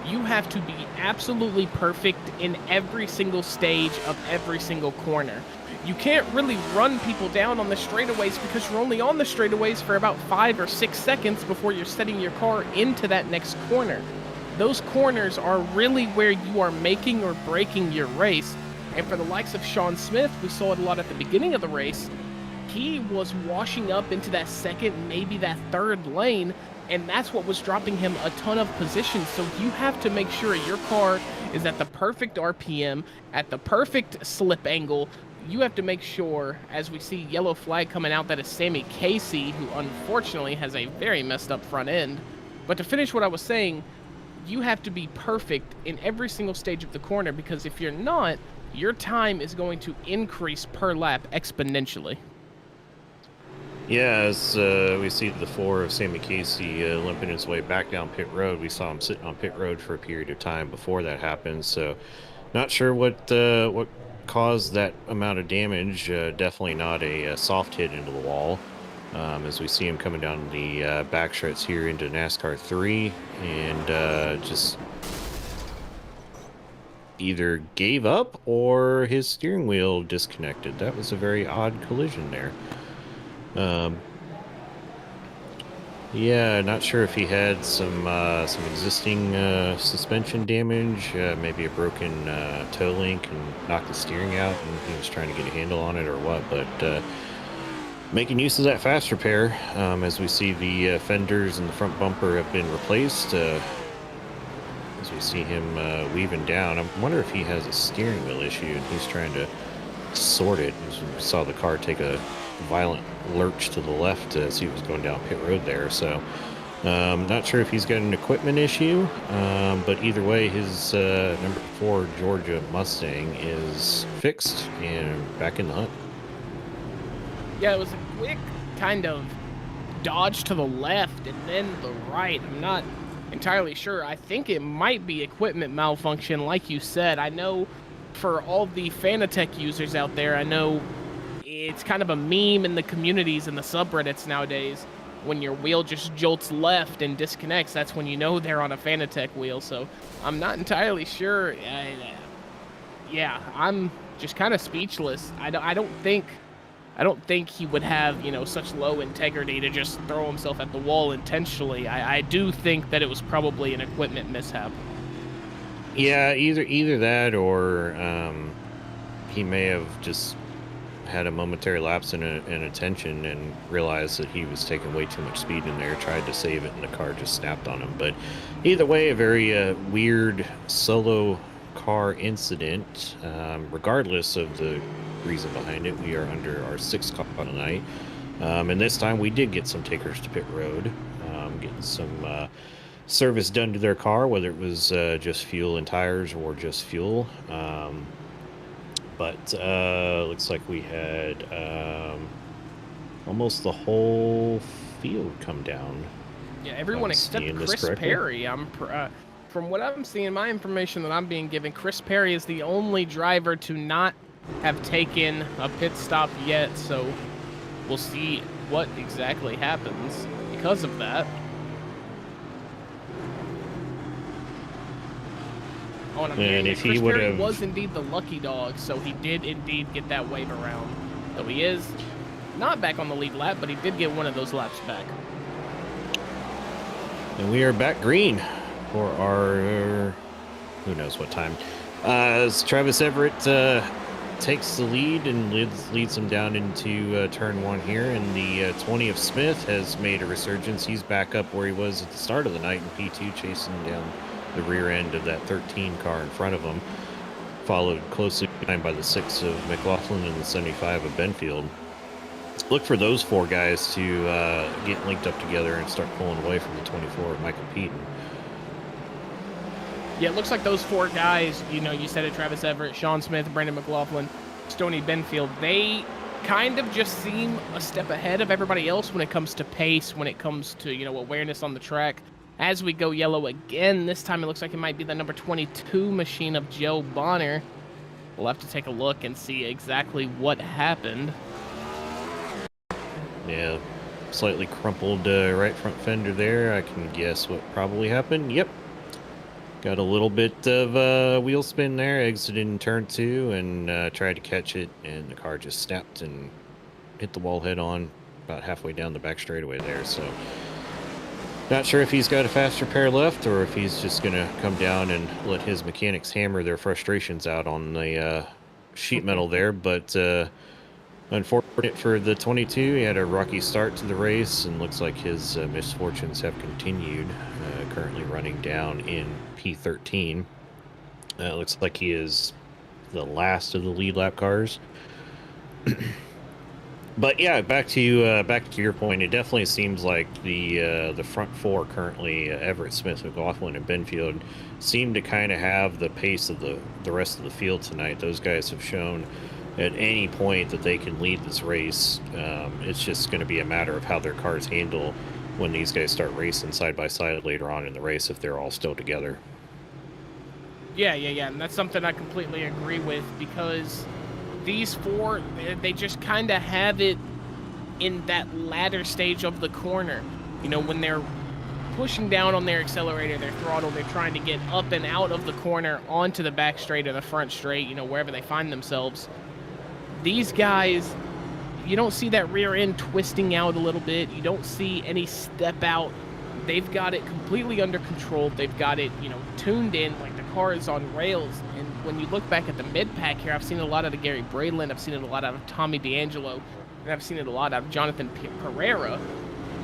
You have to be absolutely perfect in every single stage of every single corner. You can't really run people down on the straightaways because you're only on the straightaways for about 5 or 6 seconds before you're setting your car into that next corner. Those corners are really where you are making or breaking your race. And for the likes of Sean Smith, we saw it a lot at the beginning of the race. He was washing up into that second, maybe that third lane, and that's what was dropping him a ton of positions. So you have to make sure your car is at the perfect RPM, at the perfect slip angle. You have to make sure, as we see yellow flag coming out, that is Sammy Casey, who unfortunately has a very messed up front end. But to finish what I was saying, you have to be perfect in every single stage of the corner, because if you're not, your time is going to increase per lap exponentially. Yeah, as we see the 4 of Sammy Casey limping his way back down pit road. We saw him sitting on pit road for a period of time before that happened, so not sure what caused that amount of damage. Definitely not a soft hit into the wall, as we see him coming down the backstretch here into NASCAR 3, and just either gave up or his steering wheel disconnected. That was a very odd collision there. Yeah, not sure if he had some existing suspension damage, maybe a broken toe link and knocked the steering out, and he was trying to get a handle on it or what. But making use of that fast repair, as we see the fenders and the front bumper have been replaced. As we see him weaving down, I wonder if he has a steering wheel issue and he's trying to sort it. We saw the car take a violent lurch to the left as he was going down pit road there. So Not sure if he's got an equipment issue, but either way, his number 4 Georgia Mustang is fixed and back in the hunt. Yeah, it was a quick kind of dodge to the left and then the right. I'm not entirely sure. I think it might be equipment malfunction, like you said. I know for all the Fanatec users out there, I know it's kind of a meme in the communities and the subreddits nowadays. When your wheel just jolts left and disconnects, that's when you know they're on a Fanatec wheel. So I'm not entirely sure. Yeah, I'm just kind of speechless. I don't think he would have, you know, such low integrity to just throw himself at the wall intentionally. I do think that it was probably an equipment mishap. Yeah, either that or he may have just had a momentary lapse in attention and realized that he was taking way too much speed in there, tried to save it, and the car just snapped on him. But either way, a very weird solo car incident. Regardless of the reason behind it, we are under our 6th call of the night. And this time we did get some takers to pit road, getting some service done to their car, whether it was just fuel and tires or just fuel. But looks like we had almost the whole field come down. Yeah, everyone except Chris Perry. From what I'm seeing, my information that I'm being given, Chris Perry is the only driver to not have taken a pit stop yet. So we'll see what exactly happens because of that. Oh, and I'm hearing that Chris Perry was indeed the lucky dog, so he did indeed get that wave around. So he is not back on the lead lap, but he did get one of those laps back. And we are back green for our, who knows what time. As Travis Everett takes the lead and leads him down into turn 1 here, and the 20 of Smith has made a resurgence. He's back up where he was at the start of the night in P2, chasing down the rear end of that 13 car in front of him, followed closely behind by the 6 of McLaughlin and the 75 of Benfield. Look for those 4 guys to get linked up together and start pulling away from the 24 of Michael Peaton. Yeah, it looks like those 4 guys, you know, you said it, Travis Everett, Sean Smith, Brandon McLaughlin, Stoney Benfield, they kind of just seem a step ahead of everybody else when it comes to pace, when it comes to, you know, awareness on the track. As we go yellow again, this time it looks like it might be the number 22 machine of Joe Bonner. We'll have to take a look and see exactly what happened. Yeah, slightly crumpled right front fender there. I can guess what probably happened. Yep. Got a little bit of wheel spin there, exited in turn 2 and tried to catch it, and the car just snapped and hit the wall head on about halfway down the back straightaway there. So not sure if he's got a faster pair left or if he's just going to come down and let his mechanics hammer their frustrations out on the sheet metal there. But unfortunate for the 22, he had a rocky start to the race and looks like his misfortunes have continued, currently running down in P13. Looks like he is the last of the lead lap cars. But yeah, back to your point. It definitely seems like the front 4 currently, Everett, Smith, McLaughlin, and Benfield, seem to kind of have the pace of the rest of the field tonight. Those guys have shown at any point that they can lead this race. It's just going to be a matter of how their cars handle when these guys start racing side by side later on in the race, if they're all still together. Yeah, and that's something I completely agree with, because these 4, they just kind of have it in that latter stage of the corner. You know, when they're pushing down on their accelerator, their throttle, they're trying to get up and out of the corner onto the back straight or the front straight, you know, wherever they find themselves. These guys, you don't see that rear end twisting out a little bit. You don't see any step out. They've got it completely under control. They've got it, you know, tuned in, like the car is on rails. And when you look back at the mid-pack here, I've seen a lot out of Gary Braidland. I've seen it a lot out of Tommy D'Angelo. And I've seen it a lot out of Jonathan Pereira.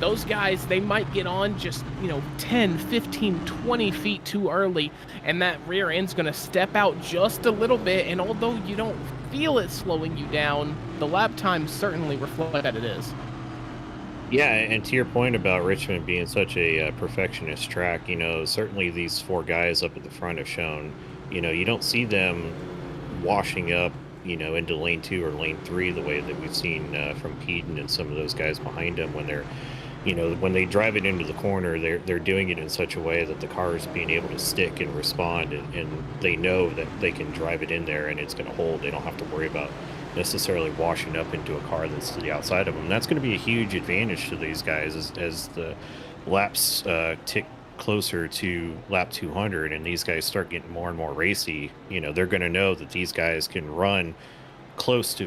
Those guys, they might get on just, you know, 10, 15, 20 feet too early, and that rear end's going to step out just a little bit, and although you don't feel it slowing you down, the lap times certainly reflect that it is. Yeah, and to your point about Richmond being such a perfectionist track, certainly these four guys up at the front have shown, you don't see them washing up, into lane 2 or lane 3 the way that we've seen from Keaton and some of those guys behind him when they're, when they drive it into the corner, they're doing it in such a way that the car is being able to stick and respond, and they know that they can drive it in there and it's going to hold. They don't have to worry about necessarily washing up into a car that's to the outside of them. That's going to be a huge advantage to these guys as the laps tick closer to lap 200 and these guys start getting more and more racy. They're going to know that these guys can run close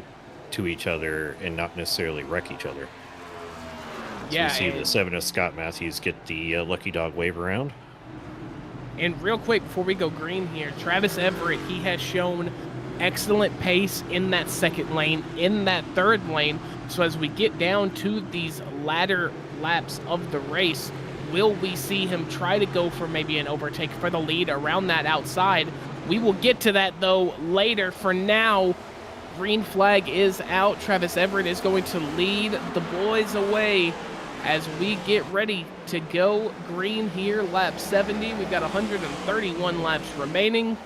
to each other and not necessarily wreck each other. So Yeah, we see the 7 of Scott Matthews get the lucky dog wave around. And real quick, before we go green here, Travis Everett, he has shown excellent pace in that second lane, in that third lane. So as we get down to these latter laps of the race, will we see him try to go for maybe an overtake for the lead around that outside? We will get to that, though, later. For now, green flag is out. Travis Everett is going to lead the boys away as we get ready to go green here, lap 70. We've got 131 laps remaining.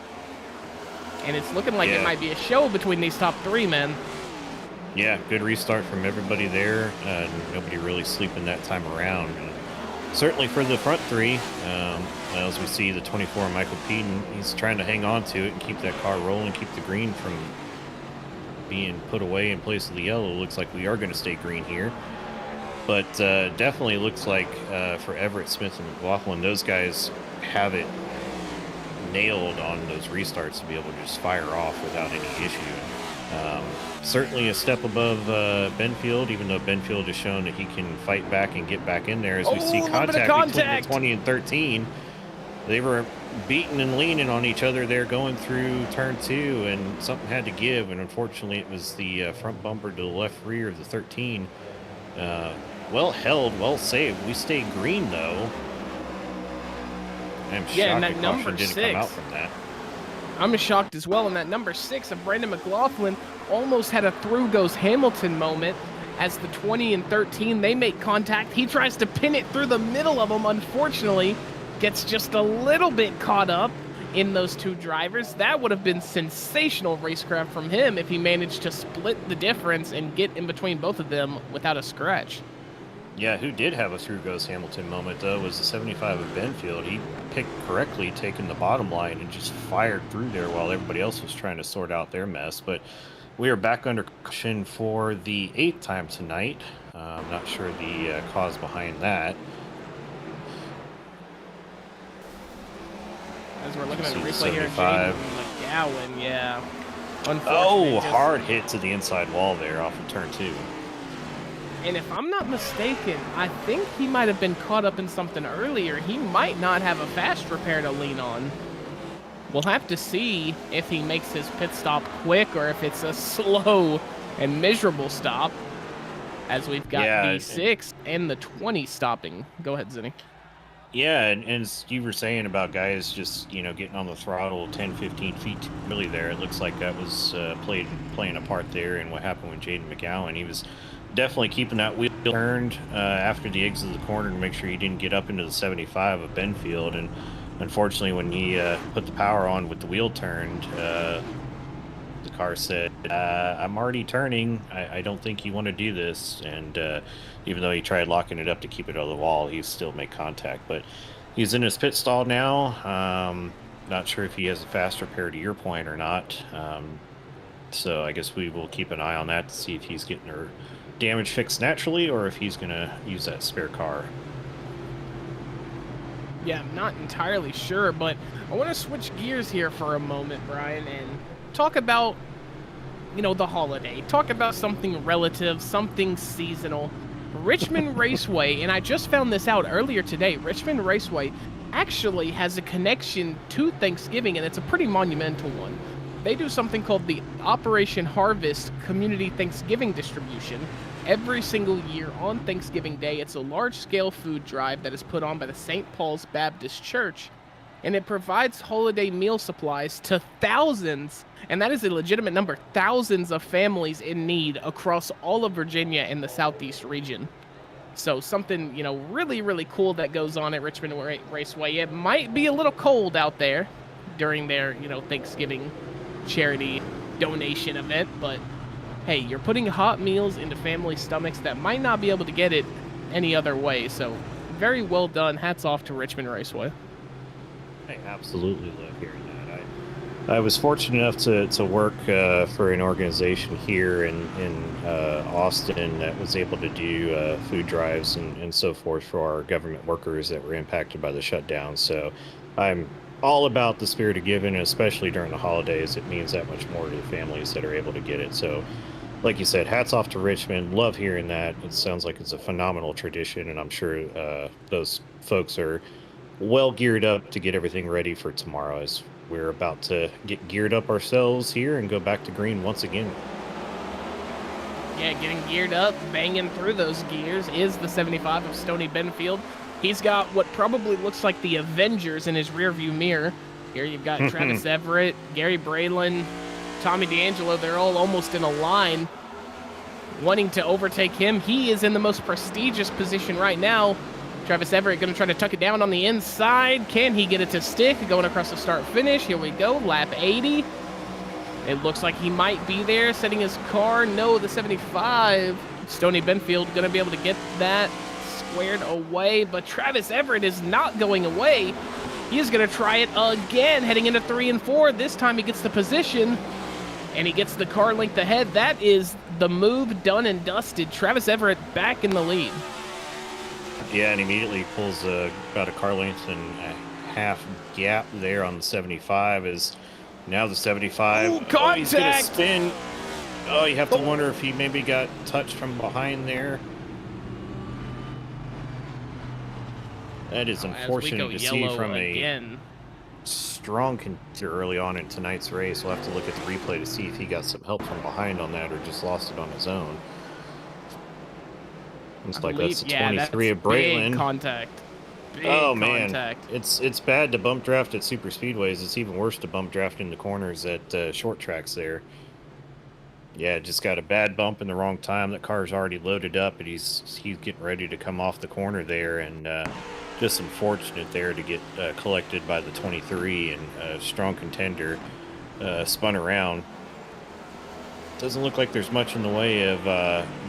And it's looking like it might be a show between these top three, man. Yeah, good restart from everybody there. Nobody really sleeping that time around. And certainly for the front three, as we see the 24 Michael Peden, he's trying to hang on to it and keep that car rolling, keep the green from being put away in place of the yellow. Looks like we are going to stay green here. But definitely looks like for Everett, Smith, and McLaughlin, those guys have it nailed on those restarts to be able to just fire off without any issue. Certainly a step above Benfield, even though Benfield has shown that he can fight back and get back in there. As we see contact between the 20 and 13, they were beating and leaning on each other there going through turn 2, and something had to give, and unfortunately it was the front bumper to the left rear of the 13. Well held, well saved. We stayed green though. I'm shocked and that the number caution didn't 6. come out from that. I'm shocked as well. And that number 6 of Brandon McLaughlin almost had a through goes Hamilton moment as the 20 and 13, they make contact. He tries to pin it through the middle of them. Unfortunately, gets just a little bit caught up in those two drivers. That would have been sensational racecraft from him if he managed to split the difference and get in between both of them without a scratch. Yeah, who did have a through goes Hamilton moment, though, was the 75 of Benfield. He picked correctly, taking the bottom line, and just fired through there while everybody else was trying to sort out their mess. But we are back under caution for the 8th time tonight. I'm not sure the cause behind that. As we're looking at the replay here, 75. McGowan, yeah. Oh, hard hit to the inside wall there off of turn 2. And if I'm not mistaken, I think he might have been caught up in something earlier. He might not have a fast repair to lean on. We'll have to see if he makes his pit stop quick or if it's a slow and miserable stop, as we've got the 6 and the 20 stopping. Go ahead, Zinni. Yeah, and as you were saying about guys just, getting on the throttle 10, 15 feet too early there, it looks like that was playing a part there in what happened with Jaden McGowan. He was definitely keeping that wheel turned after the exit of the corner to make sure he didn't get up into the 75 of Benfield. And unfortunately, when he put the power on with the wheel turned, the car said, I'm already turning. I don't think you want to do this. And even though he tried locking it up to keep it on the wall, he still made contact. But he's in his pit stall now. Not sure if he has a fast repair to your point or not. So I guess we will keep an eye on that to see if he's getting her damage fixed naturally or if he's going to use that spare car. Yeah, I'm not entirely sure, but I want to switch gears here for a moment, Brian, and talk about, the holiday. Talk about something relative, something seasonal. Richmond Raceway, and I just found this out earlier today, Richmond Raceway actually has a connection to Thanksgiving, and it's a pretty monumental one. They do something called the Operation Harvest Community Thanksgiving Distribution. Every single year on Thanksgiving Day, it's a large-scale food drive that is put on by the St. Paul's Baptist Church, and it provides holiday meal supplies to thousands, and that is a legitimate number, thousands of families in need across all of Virginia and the Southeast region. So something, really, really cool that goes on at Richmond Raceway. It might be a little cold out there during their, Thanksgiving charity donation event, but hey, you're putting hot meals into family stomachs that might not be able to get it any other way. So very well done. Hats off to Richmond Raceway. I absolutely love hearing that. I was fortunate enough to work for an organization here in Austin that was able to do food drives and so forth for our government workers that were impacted by the shutdown. So I'm all about the spirit of giving, and especially during the holidays, it means that much more to the families that are able to get it. So like you said, hats off to Richmond. Love hearing that. It sounds like it's a phenomenal tradition, and I'm sure those folks are well geared up to get everything ready for tomorrow, as we're about to get geared up ourselves here and go back to green once again. Yeah, getting geared up, banging through those gears is the 75 of Stoney Benfield. He's got what probably looks like the Avengers in his rearview mirror. Here you've got Travis Everett, Gary Braylon, Tommy D'Angelo. They're all almost in a line wanting to overtake him. He is in the most prestigious position right now. Travis Everett going to try to tuck it down on the inside. Can he get it to stick? Going across the start-finish. Here we go. Lap 80. It looks like he might be there, setting his car. No, the 75. Stoney Benfield going to be able to get that squared away, but Travis Everett is not going away. He is going to try it again, heading into 3 and 4. This time he gets the position, and he gets the car length ahead. That is the move done and dusted. Travis Everett back in the lead. Yeah, and immediately pulls about a car length and a half gap there on the 75. Is now the 75. Ooh, contact! He's gonna spin. Oh, you have to wonder if he maybe got touched from behind there. That is unfortunate to see from a strong contender early on in tonight's race. We'll have to look at the replay to see if he got some help from behind on that or just lost it on his own. Looks like that's the 23 of Braylon. Big contact. Big contact. Man, it's bad to bump draft at super speedways. It's even worse to bump draft in the corners at short tracks there. Yeah, just got a bad bump in the wrong time. That car's already loaded up, and he's getting ready to come off the corner there, and just unfortunate there to get collected by the 23 and strong contender spun around. Doesn't look like there's much in the way of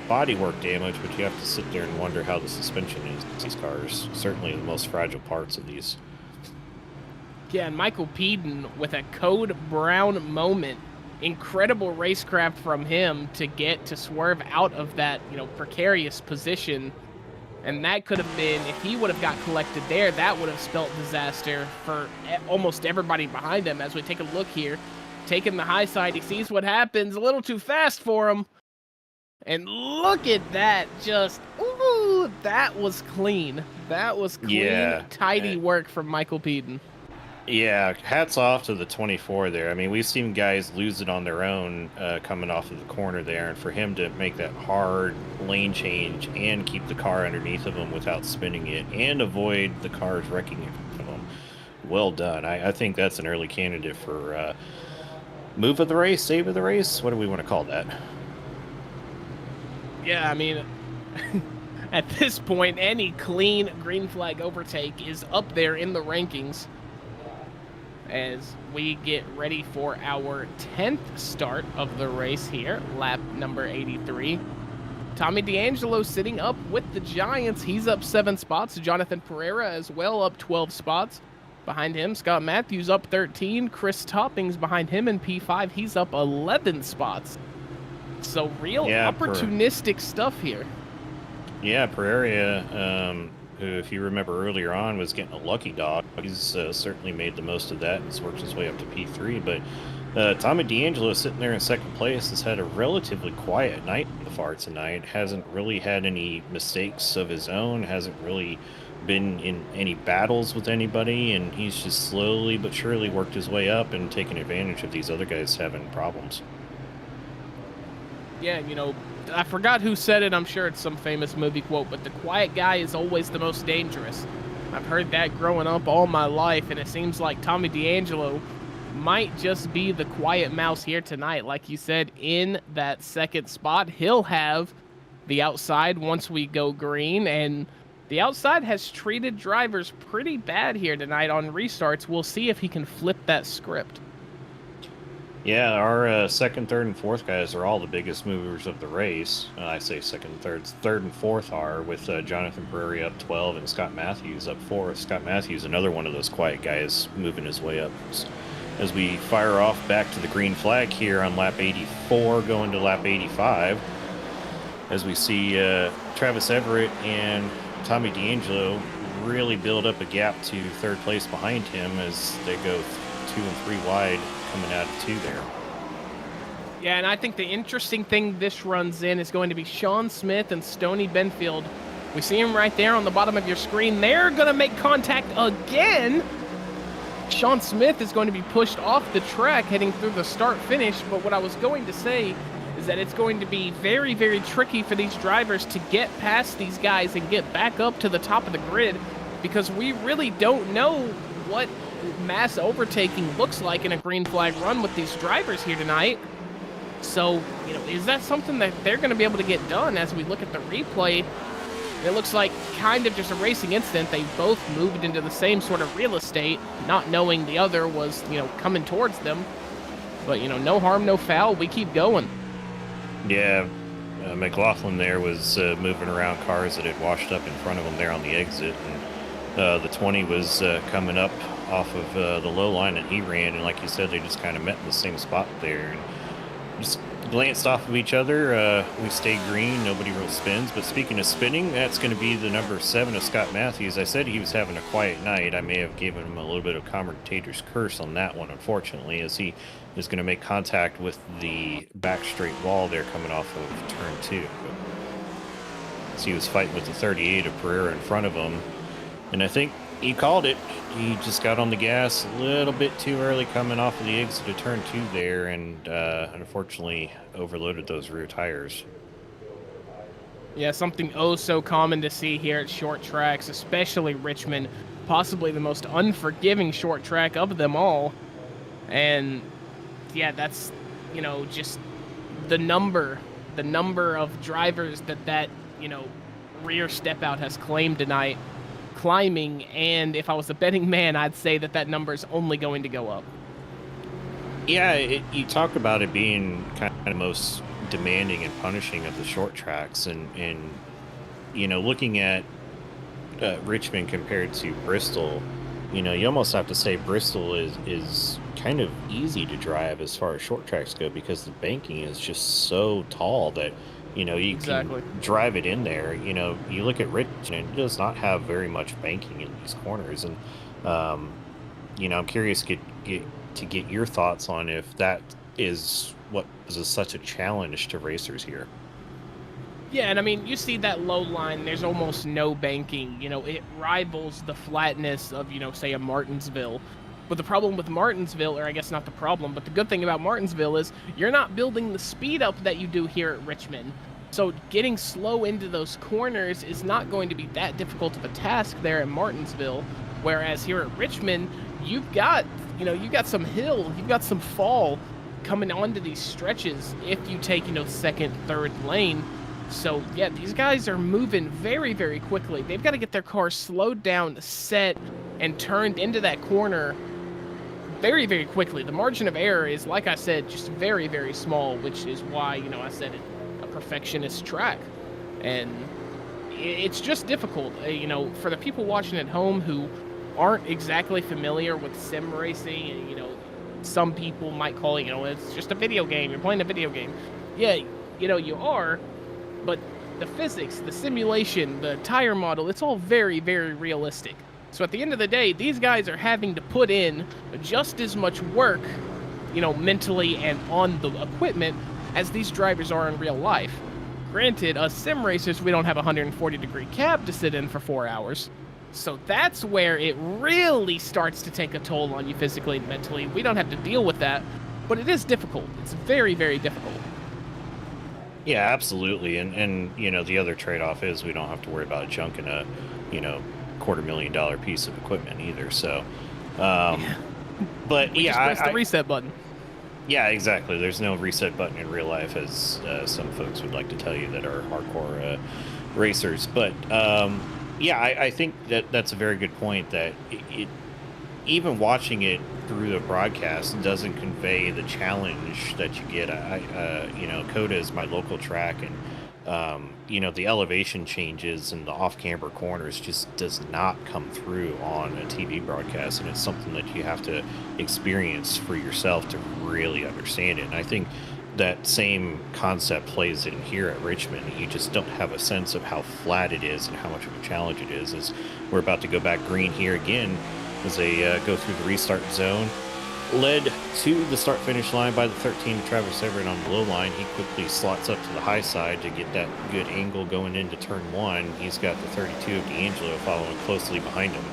bodywork damage, but you have to sit there and wonder how the suspension is. These cars, certainly the most fragile parts of these. Yeah, and Michael Peden with a Code Brown moment. Incredible racecraft from him to get to swerve out of that, precarious position. And that could have been, if he would have got collected there, that would have spelt disaster for almost everybody behind him. As we take a look here, taking the high side, he sees what happens, a little too fast for him. And look at that, just, ooh, that was clean. That was clean, tidy work from Michael Peden. Yeah, hats off to the 24 there. I mean, we've seen guys lose it on their own coming off of the corner there, and for him to make that hard lane change and keep the car underneath of him without spinning it and avoid the cars wrecking it from him, well done. I think that's an early candidate for move of the race, save of the race. What do we want to call that? Yeah, I mean, at this point, any clean green flag overtake is up there in the rankings. As we get ready for our 10th start of the race here, lap number 83. Tommy D'Angelo sitting up with the Giants. He's up 7 spots. Jonathan Pereira as well up 12 spots. Behind him, Scott Matthews up 13. Chris Toppings behind him in P5. He's up 11 spots. So real opportunistic stuff here. Yeah, Pereira, who, if you remember earlier on, was getting a lucky dog. He's certainly made the most of that and has worked his way up to P3. But Tommy D'Angelo sitting there in second place has had a relatively quiet night in the far tonight. Hasn't really had any mistakes of his own. Hasn't really been in any battles with anybody. And he's just slowly but surely worked his way up and taken advantage of these other guys having problems. Yeah, I forgot who said it. I'm sure it's some famous movie quote, but the quiet guy is always the most dangerous. I've heard that growing up all my life, and it seems like Tommy D'Angelo might just be the quiet mouse here tonight. Like you said, in that second spot, he'll have the outside once we go green, and the outside has treated drivers pretty bad here tonight on restarts. We'll see if he can flip that script. Yeah, our second, third, and fourth guys are all the biggest movers of the race. I say second, third, and fourth are, with Jonathan Prairie up 12 and Scott Matthews up 4. Scott Matthews, another one of those quiet guys, moving his way up. As we fire off back to the green flag here on lap 84, going to lap 85, as we see Travis Everett and Tommy D'Angelo really build up a gap to third place behind him as they go 2 and 3 wide coming out of 2 there. Yeah, and I think the interesting thing this runs in is going to be Sean Smith and Stoney Benfield. We see him right there on the bottom of your screen. They're going to make contact again. Sean Smith is going to be pushed off the track heading through the start-finish, but what I was going to say is that it's going to be very, very tricky for these drivers to get past these guys and get back up to the top of the grid, because we really don't know what mass overtaking looks like in a green flag run with these drivers here tonight. So, you know, is that something that they're going to be able to get done? As we look at the replay, it looks like kind of just a racing incident. They both moved into the same sort of real estate, not knowing the other was, you know, coming towards them. But, you know, no harm, no foul. We keep going. Yeah, McLaughlin there was moving around cars that had washed up in front of him there on the exit. And the 20 was coming up off of the low line that he ran. And like you said, they just kind of met in the same spot there. And just glanced off of each other. We stayed green. Nobody real spins. But speaking of spinning, that's going to be the number 7 of Scott Matthews. I said he was having a quiet night. I may have given him a little bit of commentator's curse on that one, unfortunately, as he is going to make contact with the back straight wall there coming off of turn 2. So he was fighting with the 38 of Pereira in front of him. And I think he called it. He just got on the gas a little bit too early coming off of the exit of turn 2 there, and unfortunately overloaded those rear tires. Yeah, something oh so common to see here at short tracks, especially Richmond, possibly the most unforgiving short track of them all. And yeah, that's, you know, just the number of drivers that, you know, rear step out has claimed tonight, climbing. And if I was a betting man, I'd say that number is only going to go up. Yeah, you talk about it being kind of most demanding and punishing of the short tracks, and you know, looking at Richmond compared to Bristol, you know, you almost have to say Bristol is kind of easy to drive as far as short tracks go, because the banking is just so tall that, you know, you can drive it in there. You know, you look at Richmond, it does not have very much banking in these corners. And, you know, I'm curious to get your thoughts on if that is what is such a challenge to racers here. Yeah, and I mean, you see that low line, there's almost no banking. You know, it rivals the flatness of, you know, say a Martinsville. But the problem with Martinsville, or I guess not the problem, but the good thing about Martinsville is you're not building the speed up that you do here at Richmond. So getting slow into those corners is not going to be that difficult of a task there at Martinsville. Whereas here at Richmond, you've got some hill, you've got some fall coming onto these stretches if you take, you know, second, third lane. So yeah, these guys are moving very, very quickly. They've got to get their cars slowed down, set, and turned into that corner very, very quickly. The margin of error is, like I said, just very, very small, which is why, you know, I said it, a perfectionist track. And it's just difficult, you know, for the people watching at home who aren't exactly familiar with sim racing. And, you know, some people might call it, you know, it's just a video game. You're playing a video game. Yeah, you know, you are, but the physics, the simulation, the tire model, it's all very, very realistic. So at the end of the day, these guys are having to put in just as much work, you know, mentally and on the equipment as these drivers are in real life. Granted, us sim racers, we don't have a 140-degree cab to sit in for 4 hours. So that's where it really starts to take a toll on you physically and mentally. We don't have to deal with that, but it is difficult. It's very, very difficult. Yeah, absolutely. And you know, the other trade-off is we don't have to worry about junking a, you know, $250,000 piece of equipment either. So, but yeah, just press the reset button. Yeah, exactly. There's no reset button in real life, as some folks would like to tell you that are hardcore racers. But yeah, I think that that's a very good point. That even watching it through the broadcast doesn't convey the challenge that you get. You know, Coda is my local track, and you know, the elevation changes and the off-camber corners just does not come through on a TV broadcast, and it's something that you have to experience for yourself to really understand it. And I think that same concept plays in here at Richmond. You just don't have a sense of how flat it is and how much of a challenge it is. As we're about to go back green here again as they go through the restart zone. Led to the start-finish line by the 13 to Travis Everett on the low line. He quickly slots up to the high side to get that good angle going into turn 1. He's got the 32 of D'Angelo following closely behind him.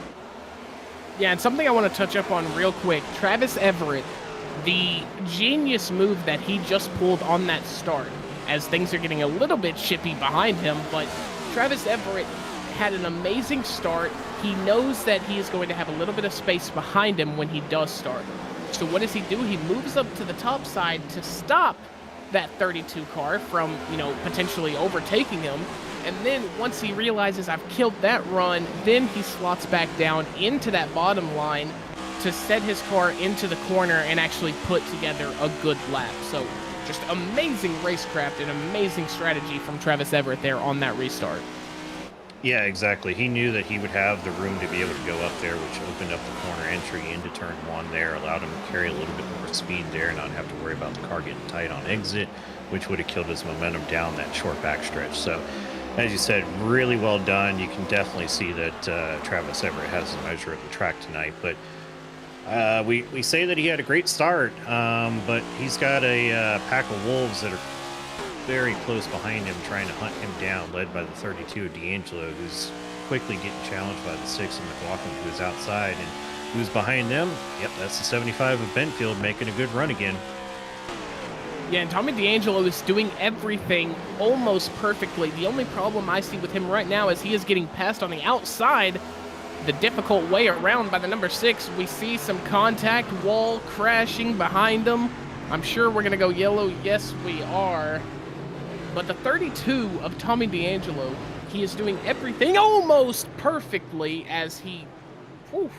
Yeah, and something I want to touch up on real quick. Travis Everett, the genius move that he just pulled on that start, as things are getting a little bit chippy behind him, but Travis Everett had an amazing start. He knows that he is going to have a little bit of space behind him when he does start. So what does he do? He moves up to the top side to stop that 32 car from, you know, potentially overtaking him. And then once he realizes I've killed that run, then he slots back down into that bottom line to set his car into the corner and actually put together a good lap. So just amazing racecraft and amazing strategy from Travis Everett there on that restart. Yeah, exactly. He knew that he would have the room to be able to go up there, which opened up the corner entry into turn 1 there, allowed him to carry a little bit more speed there, not have to worry about the car getting tight on exit, which would have killed his momentum down that short backstretch. So, as you said, really well done. You can definitely see that Travis Everett has the measure of the track tonight. But we say that he had a great start, but he's got a pack of wolves that are very close behind him, trying to hunt him down, led by the 32 of D'Angelo, who's quickly getting challenged by the 6 of McLaughlin, who's outside. And who's behind them? Yep, that's the 75 of Benfield, making a good run again. Yeah, and Tommy D'Angelo is doing everything almost perfectly. The only problem I see with him right now is he is getting passed on the outside, the difficult way around by the number 6. We see some contact, wall crashing behind him. I'm sure we're going to go yellow. Yes, we are. But the 32 of Tommy D'Angelo, he is doing everything almost perfectly as he... Whew,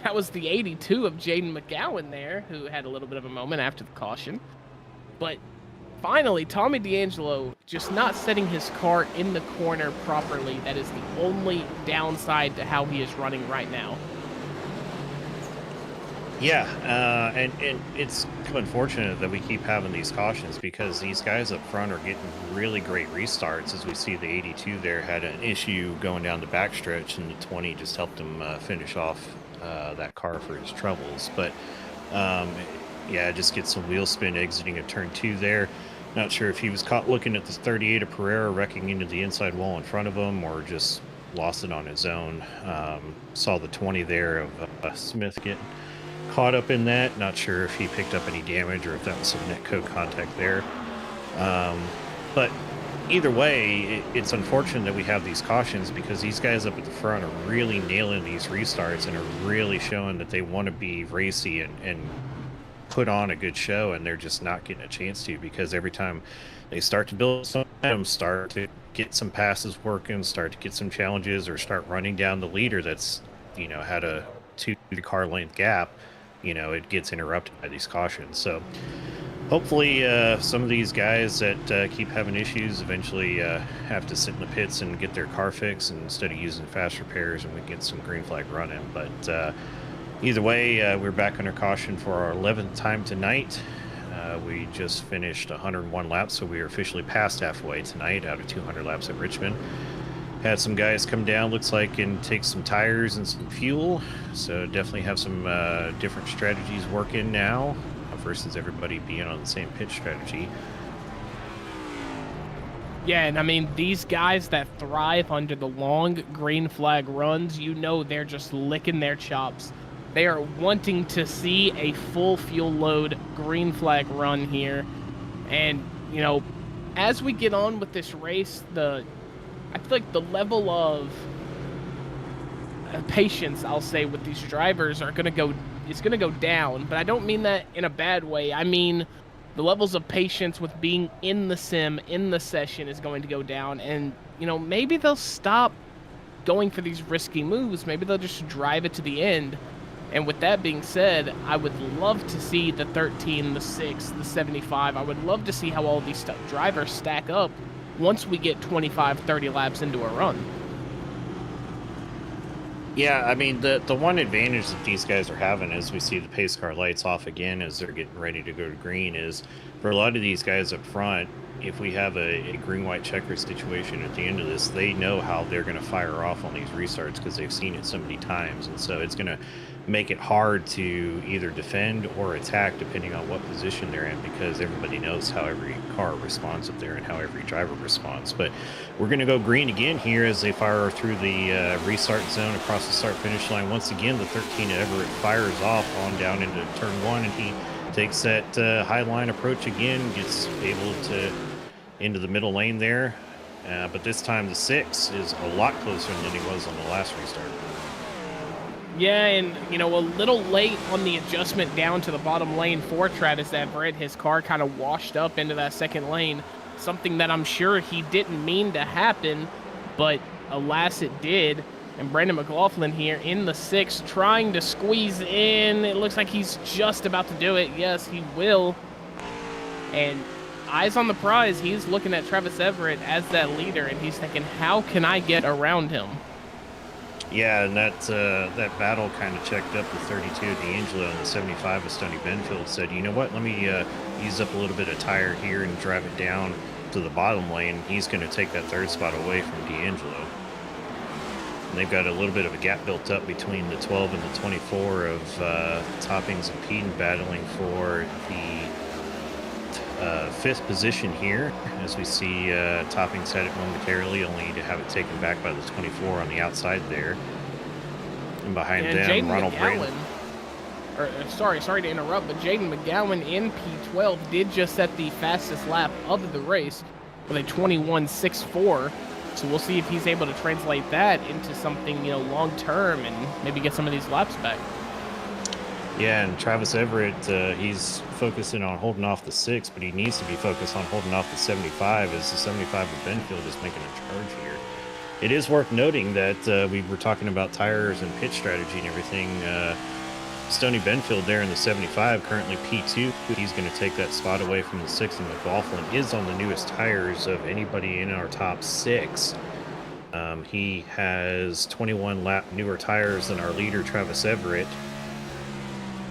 that was the 82 of Jaden McGowan there, who had a little bit of a moment after the caution. But finally, Tommy D'Angelo just not setting his car in the corner properly. That is the only downside to how he is running right now. Yeah, and it's unfortunate that we keep having these cautions, because these guys up front are getting really great restarts. As we see, the 82 there had an issue going down the backstretch, and the 20 just helped him finish off that car for his troubles. But yeah, just get some wheel spin exiting a turn 2 there. Not sure if he was caught looking at the 38 of Pereira wrecking into the inside wall in front of him, or just lost it on his own. Saw the 20 there of Smith getting caught up in that. Not sure if he picked up any damage or if that was some netcode contact there. But either way, it's unfortunate that we have these cautions, because these guys up at the front are really nailing these restarts and are really showing that they want to be racy and put on a good show, and they're just not getting a chance to, because every time they start to build some items, start to get some passes working, start to get some challenges, or start running down the leader that's, you know, had a 2 car length gap, you know, it gets interrupted by these cautions. So hopefully some of these guys that keep having issues eventually have to sit in the pits and get their car fixed instead of using fast repairs, and we get some green flag running. But either way, we're back under caution for our 11th time tonight. We just finished 101 laps, so we are officially past halfway tonight out of 200 laps at Richmond. Had some guys come down, looks like, and take some tires and some fuel. So definitely have some different strategies working now versus everybody being on the same pit strategy. Yeah, and I mean, these guys that thrive under the long green flag runs, you know, they're just licking their chops. They are wanting to see a full fuel load green flag run here. And, you know, as we get on with this race, I feel like the level of patience, I'll say, with these drivers is is going to go down, but I don't mean that in a bad way. I mean the levels of patience with being in the sim, in the session, is going to go down, and, you know, maybe they'll stop going for these risky moves. Maybe they'll just drive it to the end. And with that being said, I would love to see the 13, the 6, the 75. I would love to see how all these drivers stack up once we get 25, 30 laps into a run. Yeah, I mean, the one advantage that these guys are having as we see the pace car lights off again as they're getting ready to go to green is for a lot of these guys up front, if we have a green-white checker situation at the end of this, they know how they're going to fire off on these restarts because they've seen it so many times. And so it's going to make it hard to either defend or attack depending on what position they're in, because everybody knows how every car responds up there and how every driver responds. But we're going to go green again here as they fire through the restart zone across the start-finish line. Once again, the 13 Everett fires off on down into turn 1, and he takes that high line approach again, gets able to into the middle lane there. But this time the 6 is a lot closer than he was on the last restart. Yeah, and, you know, a little late on the adjustment down to the bottom lane for Travis Everett. His car kind of washed up into that second lane, something that I'm sure he didn't mean to happen, but alas it did. And Brandon McLaughlin here in the 6 trying to squeeze in. It looks like he's just about to do it. Yes, he will. And eyes on the prize, he's looking at Travis Everett as that leader, and he's thinking, how can I get around him? Yeah, and that battle kind of checked up the 32 D'Angelo, and the 75 of Stoney Benfield said, you know what, let me use up a little bit of tire here and drive it down to the bottom lane. He's going to take that 3rd spot away from D'Angelo. And they've got a little bit of a gap built up between the 12 and the 24 of Toppings and Peden battling for the 5th position here, as we see Toppings had it momentarily, only to have it taken back by the 24 on the outside there. And behind them, Jaden Ronald McGowan, sorry to interrupt, but Jaden McGowan in P12 did just set the fastest lap of the race with a 21.64. So we'll see if he's able to translate that into something, you know, long term and maybe get some of these laps back. Yeah, and Travis Everett, he's focusing on holding off the 6, but he needs to be focused on holding off the 75, as the 75 of Benfield is making a charge here. It is worth noting that we were talking about tires and pitch strategy and everything. Stoney Benfield there in the 75, currently P2. He's going to take that spot away from the 6, and McLaughlin is on the newest tires of anybody in our top 6. He has 21 lap newer tires than our leader, Travis Everett,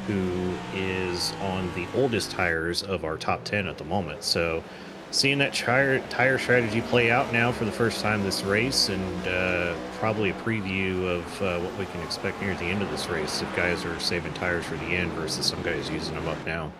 who is on the oldest tires of our top 10 at the moment. So seeing that tire strategy play out now for the first time this race, and probably a preview of what we can expect near the end of this race if guys are saving tires for the end versus some guys using them up now.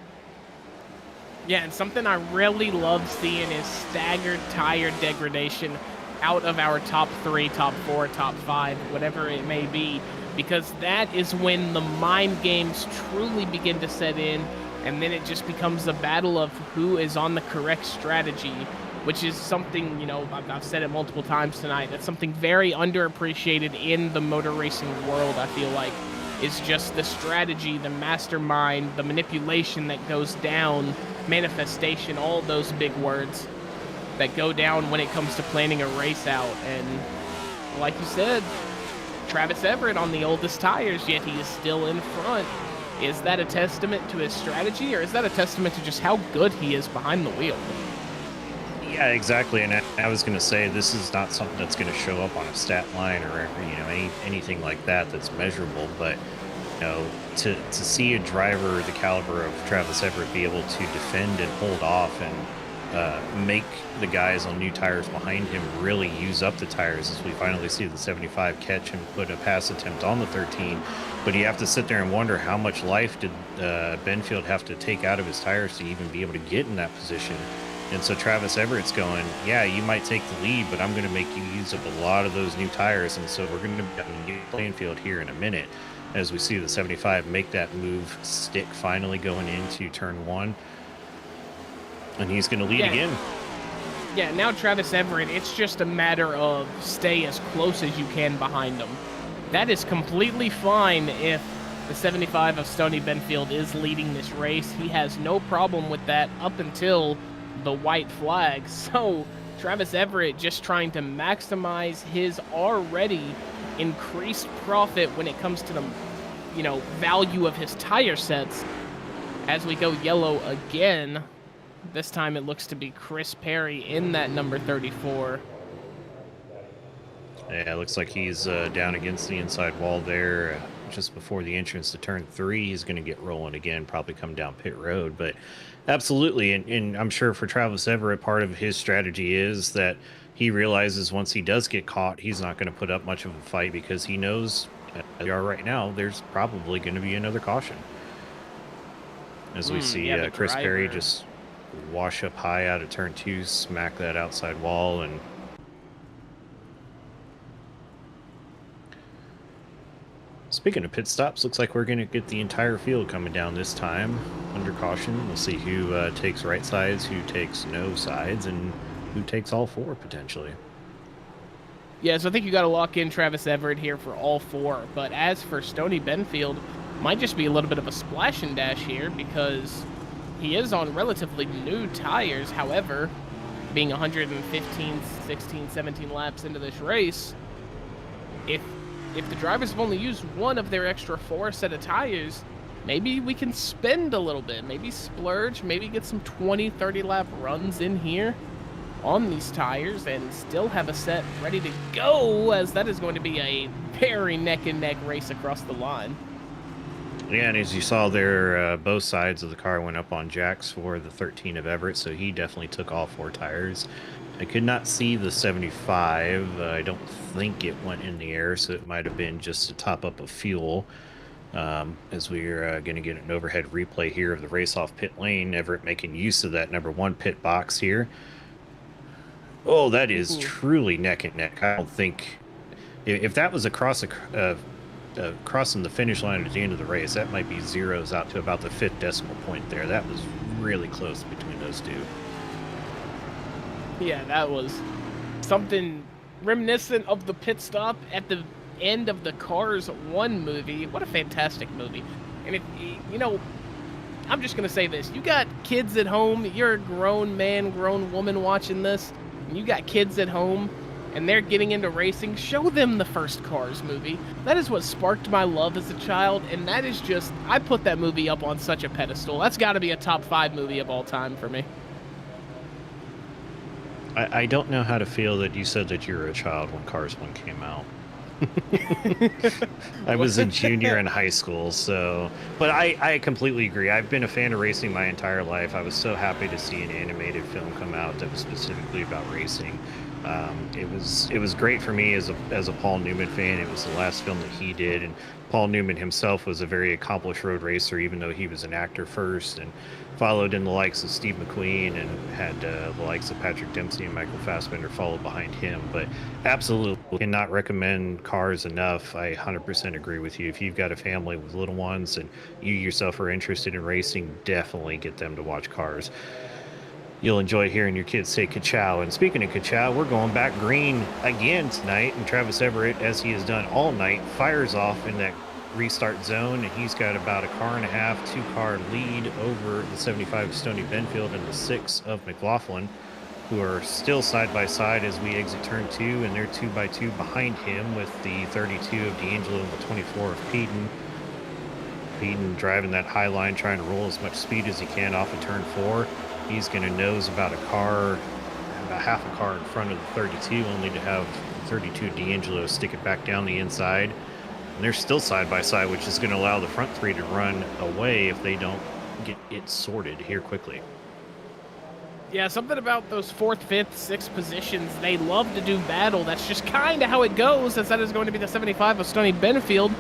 Yeah, and something I really love seeing is staggered tire degradation out of our top 3, top 4, top 5, whatever it may be, because that is when the mind games truly begin to set in, and then it just becomes a battle of who is on the correct strategy, which is something, you know, I've said it multiple times tonight, that's something very underappreciated in the motor racing world, I feel like, is just the strategy, the mastermind, the manipulation that goes down, manifestation, all those big words that go down when it comes to planning a race out. And like you said, Travis Everett on the oldest tires, yet he is still in front. Is that a testament to his strategy, or is that a testament to just how good he is behind the wheel? Yeah, exactly. And I was going to say, this is not something that's going to show up on a stat line or, you know, anything like that that's measurable. But, you know, to see a driver the caliber of Travis Everett be able to defend and hold off and make the guys on new tires behind him really use up the tires, as we finally see the 75 catch and put a pass attempt on the 13. But you have to sit there and wonder how much life did Benfield have to take out of his tires to even be able to get in that position. And so Travis Everett's going, yeah, you might take the lead, but I'm going to make you use up a lot of those new tires. And so we're going to be on a new playing field here in a minute as we see the 75 make that move stick finally going into turn 1. And he's going to lead again. Yeah, now Travis Everett, it's just a matter of stay as close as you can behind him. That is completely fine if The 75 of Stony Benfield is leading this race. He has no problem with that up until the white flag. So Travis Everett just trying to maximize his already increased profit when it comes to the, value of his tire sets. As we go yellow again, this time it looks to be Chris Perry in that number 34. Yeah, it looks like he's down against the inside wall there just before the entrance to turn 3. He's going to get rolling again, probably come down pit road. But absolutely, and I'm sure for Travis Everett, part of his strategy is that he realizes once he does get caught, he's not going to put up much of a fight because he knows, as we are right now, there's probably going to be another caution. As we see Chris Perry just wash up high out of turn 2, smack that outside wall, and speaking of pit stops, looks like we're going to get the entire field coming down this time under caution. We'll see who takes right sides, who takes no sides, and who takes all 4 potentially. Yeah, so I think you got to lock in Travis Everett here for all 4. But as for Stony Benfield, might just be a little bit of a splash and dash here because he is on relatively new tires. However, being 115, 16, 17 laps into this race, if the drivers have only used one of their extra 4 set of tires, maybe we can spend a little bit, maybe splurge, maybe get some 20, 30 lap runs in here on these tires and still have a set ready to go, as that is going to be a very neck and neck race across the line. Yeah, and as you saw there, both sides of the car went up on jacks for the 13 of Everett, so he definitely took all 4 tires. I could not see the 75. I don't think it went in the air, so it might have been just to top up of fuel. As we're going to get an overhead replay here of the race off pit lane, Everett making use of that number 1 pit box here. Oh, that is truly neck and neck. I don't think if that was across crossing the finish line at the end of the race, that might be zeros out to about the 5th decimal point there. That was really close between those 2. Yeah, that was something reminiscent of the pit stop at the end of the Cars 1 movie. What a fantastic movie. And if I'm just going to say this. You got kids at home, you're a grown man, grown woman watching this, and you got kids at home and they're getting into racing, show them the first Cars movie. That is what sparked my love as a child, and that is just, I put that movie up on such a pedestal. That's got to be a top 5 movie of all time for me. I don't know how to feel that you said that you were a child when Cars 1 came out. I was a junior in high school, but I completely agree. I've been a fan of racing my entire life. I was so happy to see an animated film come out that was specifically about racing. It was great for me as a Paul Newman fan. It was the last film that he did, and Paul Newman himself was a very accomplished road racer, even though he was an actor first, and followed in the likes of Steve McQueen and had the likes of Patrick Dempsey and Michael Fassbender follow behind him. But absolutely cannot recommend Cars enough. I 100% agree with you. If you've got a family with little ones and you yourself are interested in racing, definitely get them to watch Cars. You'll enjoy hearing your kids say ka-chow. And speaking of ka-chow, we're going back green again tonight. And Travis Everett, as he has done all night, fires off in that restart zone. And he's got about a car and a half, 2-car lead over the 75 of Stony Benfield and the 6 of McLaughlin, who are still side by side as we exit turn 2. And they're 2x2 behind him with the 32 of D'Angelo and the 24 of Peden. Peden driving that high line, trying to roll as much speed as he can off of turn 4. He's going to nose about half a car in front of the 32, only to have 32 D'Angelo stick it back down the inside. And they're still side by side, which is going to allow the front 3 to run away if they don't get it sorted here quickly. Yeah, something about those 4th, 5th, 6th positions. They love to do battle. That's just kind of how it goes, as that is going to be the 75 of Stony Benfield.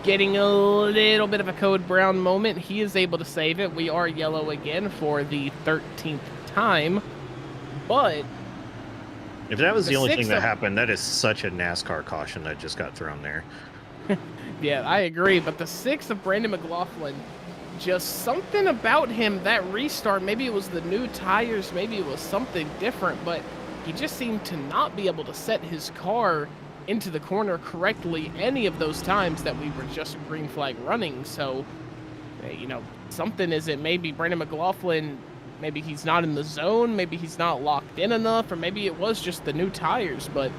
Getting a little bit of a Code Brown moment. He is able to save it. We are yellow again for the 13th time. But if that was the only thing that happened, that is such a NASCAR caution that just got thrown there. Yeah, I agree. But the 6th of Brandon McLaughlin, just something about him, that restart, maybe it was the new tires, maybe it was something different, but he just seemed to not be able to set his car into the corner correctly any of those times that we were just green flag running. So, you know, something is it maybe Brandon McLaughlin, maybe he's not in the zone, maybe he's not locked in enough, or maybe it was just the new tires, but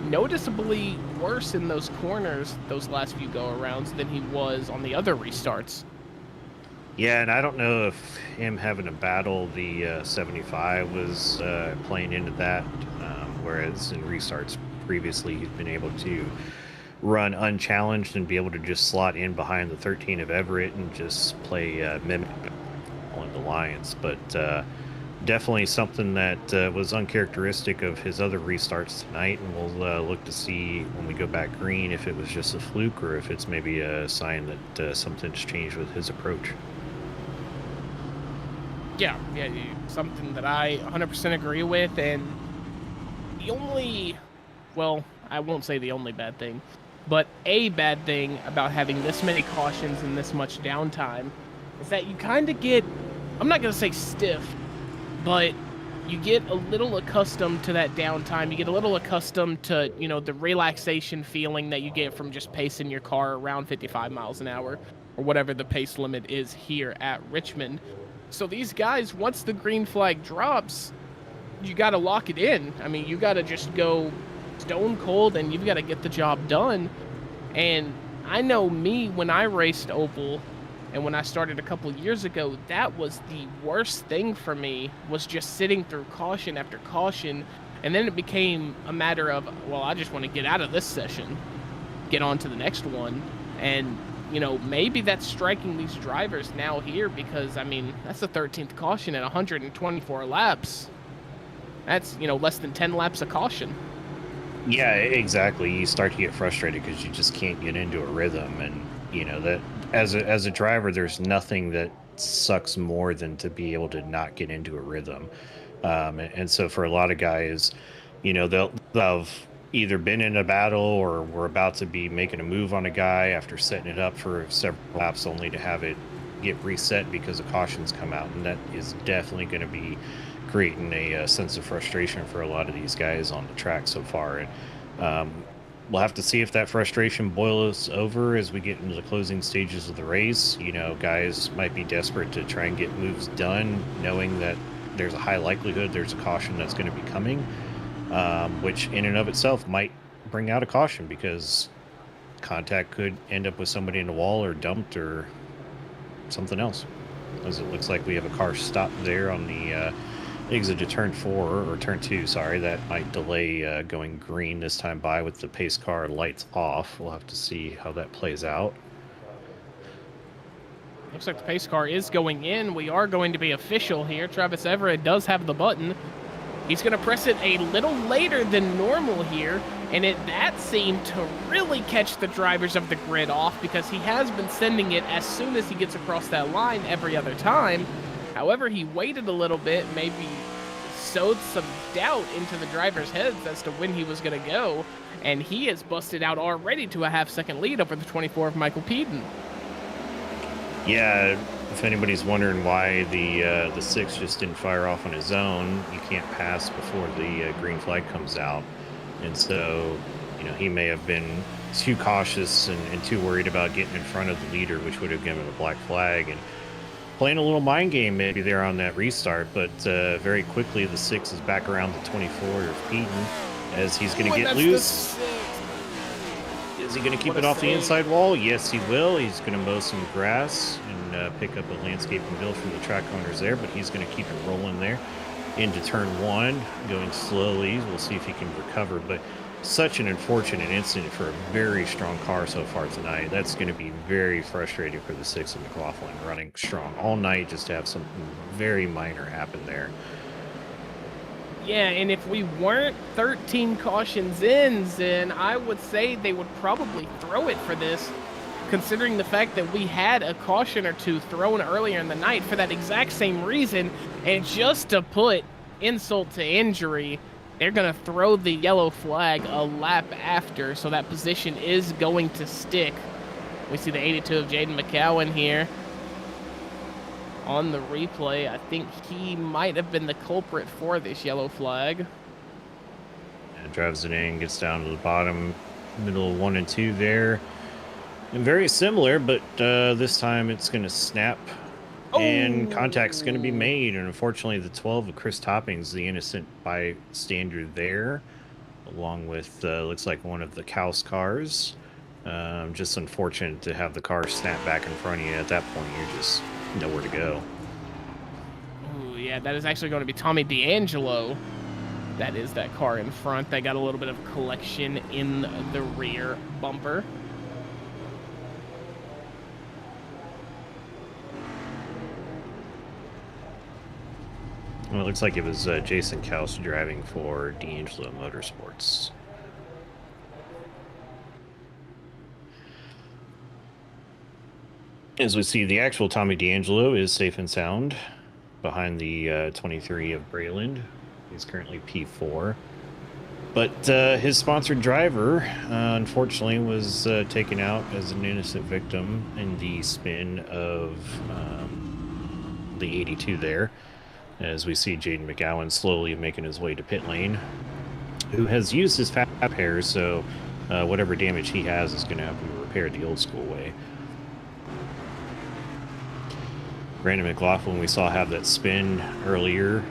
noticeably worse in those corners those last few go-arounds than he was on the other restarts. Yeah, and I don't know if him having to battle the 75 was playing into that, whereas in restarts previously he's been able to run unchallenged and be able to just slot in behind the 13 of Everett and just play mimic on the Lions. But definitely something that was uncharacteristic of his other restarts tonight, and we'll look to see when we go back green if it was just a fluke or if it's maybe a sign that something's changed with his approach. Yeah, something that I 100% agree with, and the only, well, I won't say the only bad thing, but a bad thing about having this many cautions and this much downtime is that you kind of get, I'm not going to say stiff, but you get a little accustomed to that downtime. You get a little accustomed to, you know, the relaxation feeling that you get from just pacing your car around 55 miles an hour or whatever the pace limit is here at Richmond. So these guys, once the green flag drops, you got to lock it in. I mean, you got to just go stone cold and you've got to get the job done. And I know me, when I raced Opel and when I started a couple years ago, that was the worst thing for me, was just sitting through caution after caution. And then it became a matter of, well, I just want to get out of this session, get on to the next one. And you know, maybe that's striking these drivers now here, because, I mean, that's the 13th caution at 124 laps. That's, you know, less than 10 laps of caution. Yeah, exactly. You start to get frustrated because you just can't get into a rhythm. And, you know, that as a driver, there's nothing that sucks more than to be able to not get into a rhythm. And so for a lot of guys, you know, they'll have either been in a battle or we're about to be making a move on a guy after setting it up for several laps only to have it get reset because the cautions come out. And that is definitely going to be creating a sense of frustration for a lot of these guys on the track so far. And we'll have to see if that frustration boils over as we get into the closing stages of the race. You know, guys might be desperate to try and get moves done, knowing that there's a high likelihood there's a caution that's going to be coming. Which in and of itself might bring out a caution, because contact could end up with somebody in the wall or dumped or something else. As it looks like we have a car stopped there on the exit to turn 4 or turn 2, sorry. That might delay going green this time by with the pace car lights off. We'll have to see how that plays out. Looks like the pace car is going in. We are going to be official here. Travis Everett does have the button. He's going to press it a little later than normal here, and that seemed to really catch the drivers of the grid off, because he has been sending it as soon as he gets across that line every other time. However, he waited a little bit, maybe sowed some doubt into the drivers' heads as to when he was going to go, and he has busted out already to a half-second lead over the 24 of Michael Peden. Yeah, if anybody's wondering why the 6 just didn't fire off on his own, you can't pass before the green flag comes out. And so, you know, he may have been too cautious and too worried about getting in front of the leader, which would have given him a black flag, and playing a little mind game maybe there on that restart. But very quickly, the 6 is back around the 24 of Peden as he's going to get loose. Is he going to keep it off the inside wall? Yes, he will. He's going to mow some grass and pick up a landscaping build from the track owners there, but he's going to keep it rolling there into turn 1, going slowly. We'll see if he can recover, but such an unfortunate incident for a very strong car so far tonight. That's going to be very frustrating for the 6 of McLaughlin, running strong all night just to have something very minor happen there. Yeah, and if we weren't 13 cautions in, then I would say they would probably throw it for this, considering the fact that we had a caution or two thrown earlier in the night for that exact same reason. And just to put insult to injury, they're going to throw the yellow flag a lap after, so that position is going to stick. We see the 82 of Jaden McCowan here on the replay. I think he might have been the culprit for this yellow flag. And drives it in, gets down to the bottom, middle 1 and 2 there. And very similar, but this time it's going to snap. And contact's going to be made, and unfortunately the 12 of Chris Topping's the innocent bystander there, along with looks like one of the Cows cars. Just unfortunate to have the car snap back in front of you. At that point, you're just nowhere to go. Ooh, yeah, that is actually going to be Tommy D'Angelo. That is that car in front. They got a little bit of collection in the rear bumper. Well, it looks like it was Jason Kaus driving for D'Angelo Motorsports. As we see, the actual Tommy D'Angelo is safe and sound behind the 23 of Brayland. He's currently P4. But his sponsored driver, unfortunately, was taken out as an innocent victim in the spin of the 82 there. As we see Jaden McGowan slowly making his way to pit lane, who has used his fab hair, so whatever damage he has is going to have to be repaired the old school way. Brandon McLaughlin, we saw have that spin earlier,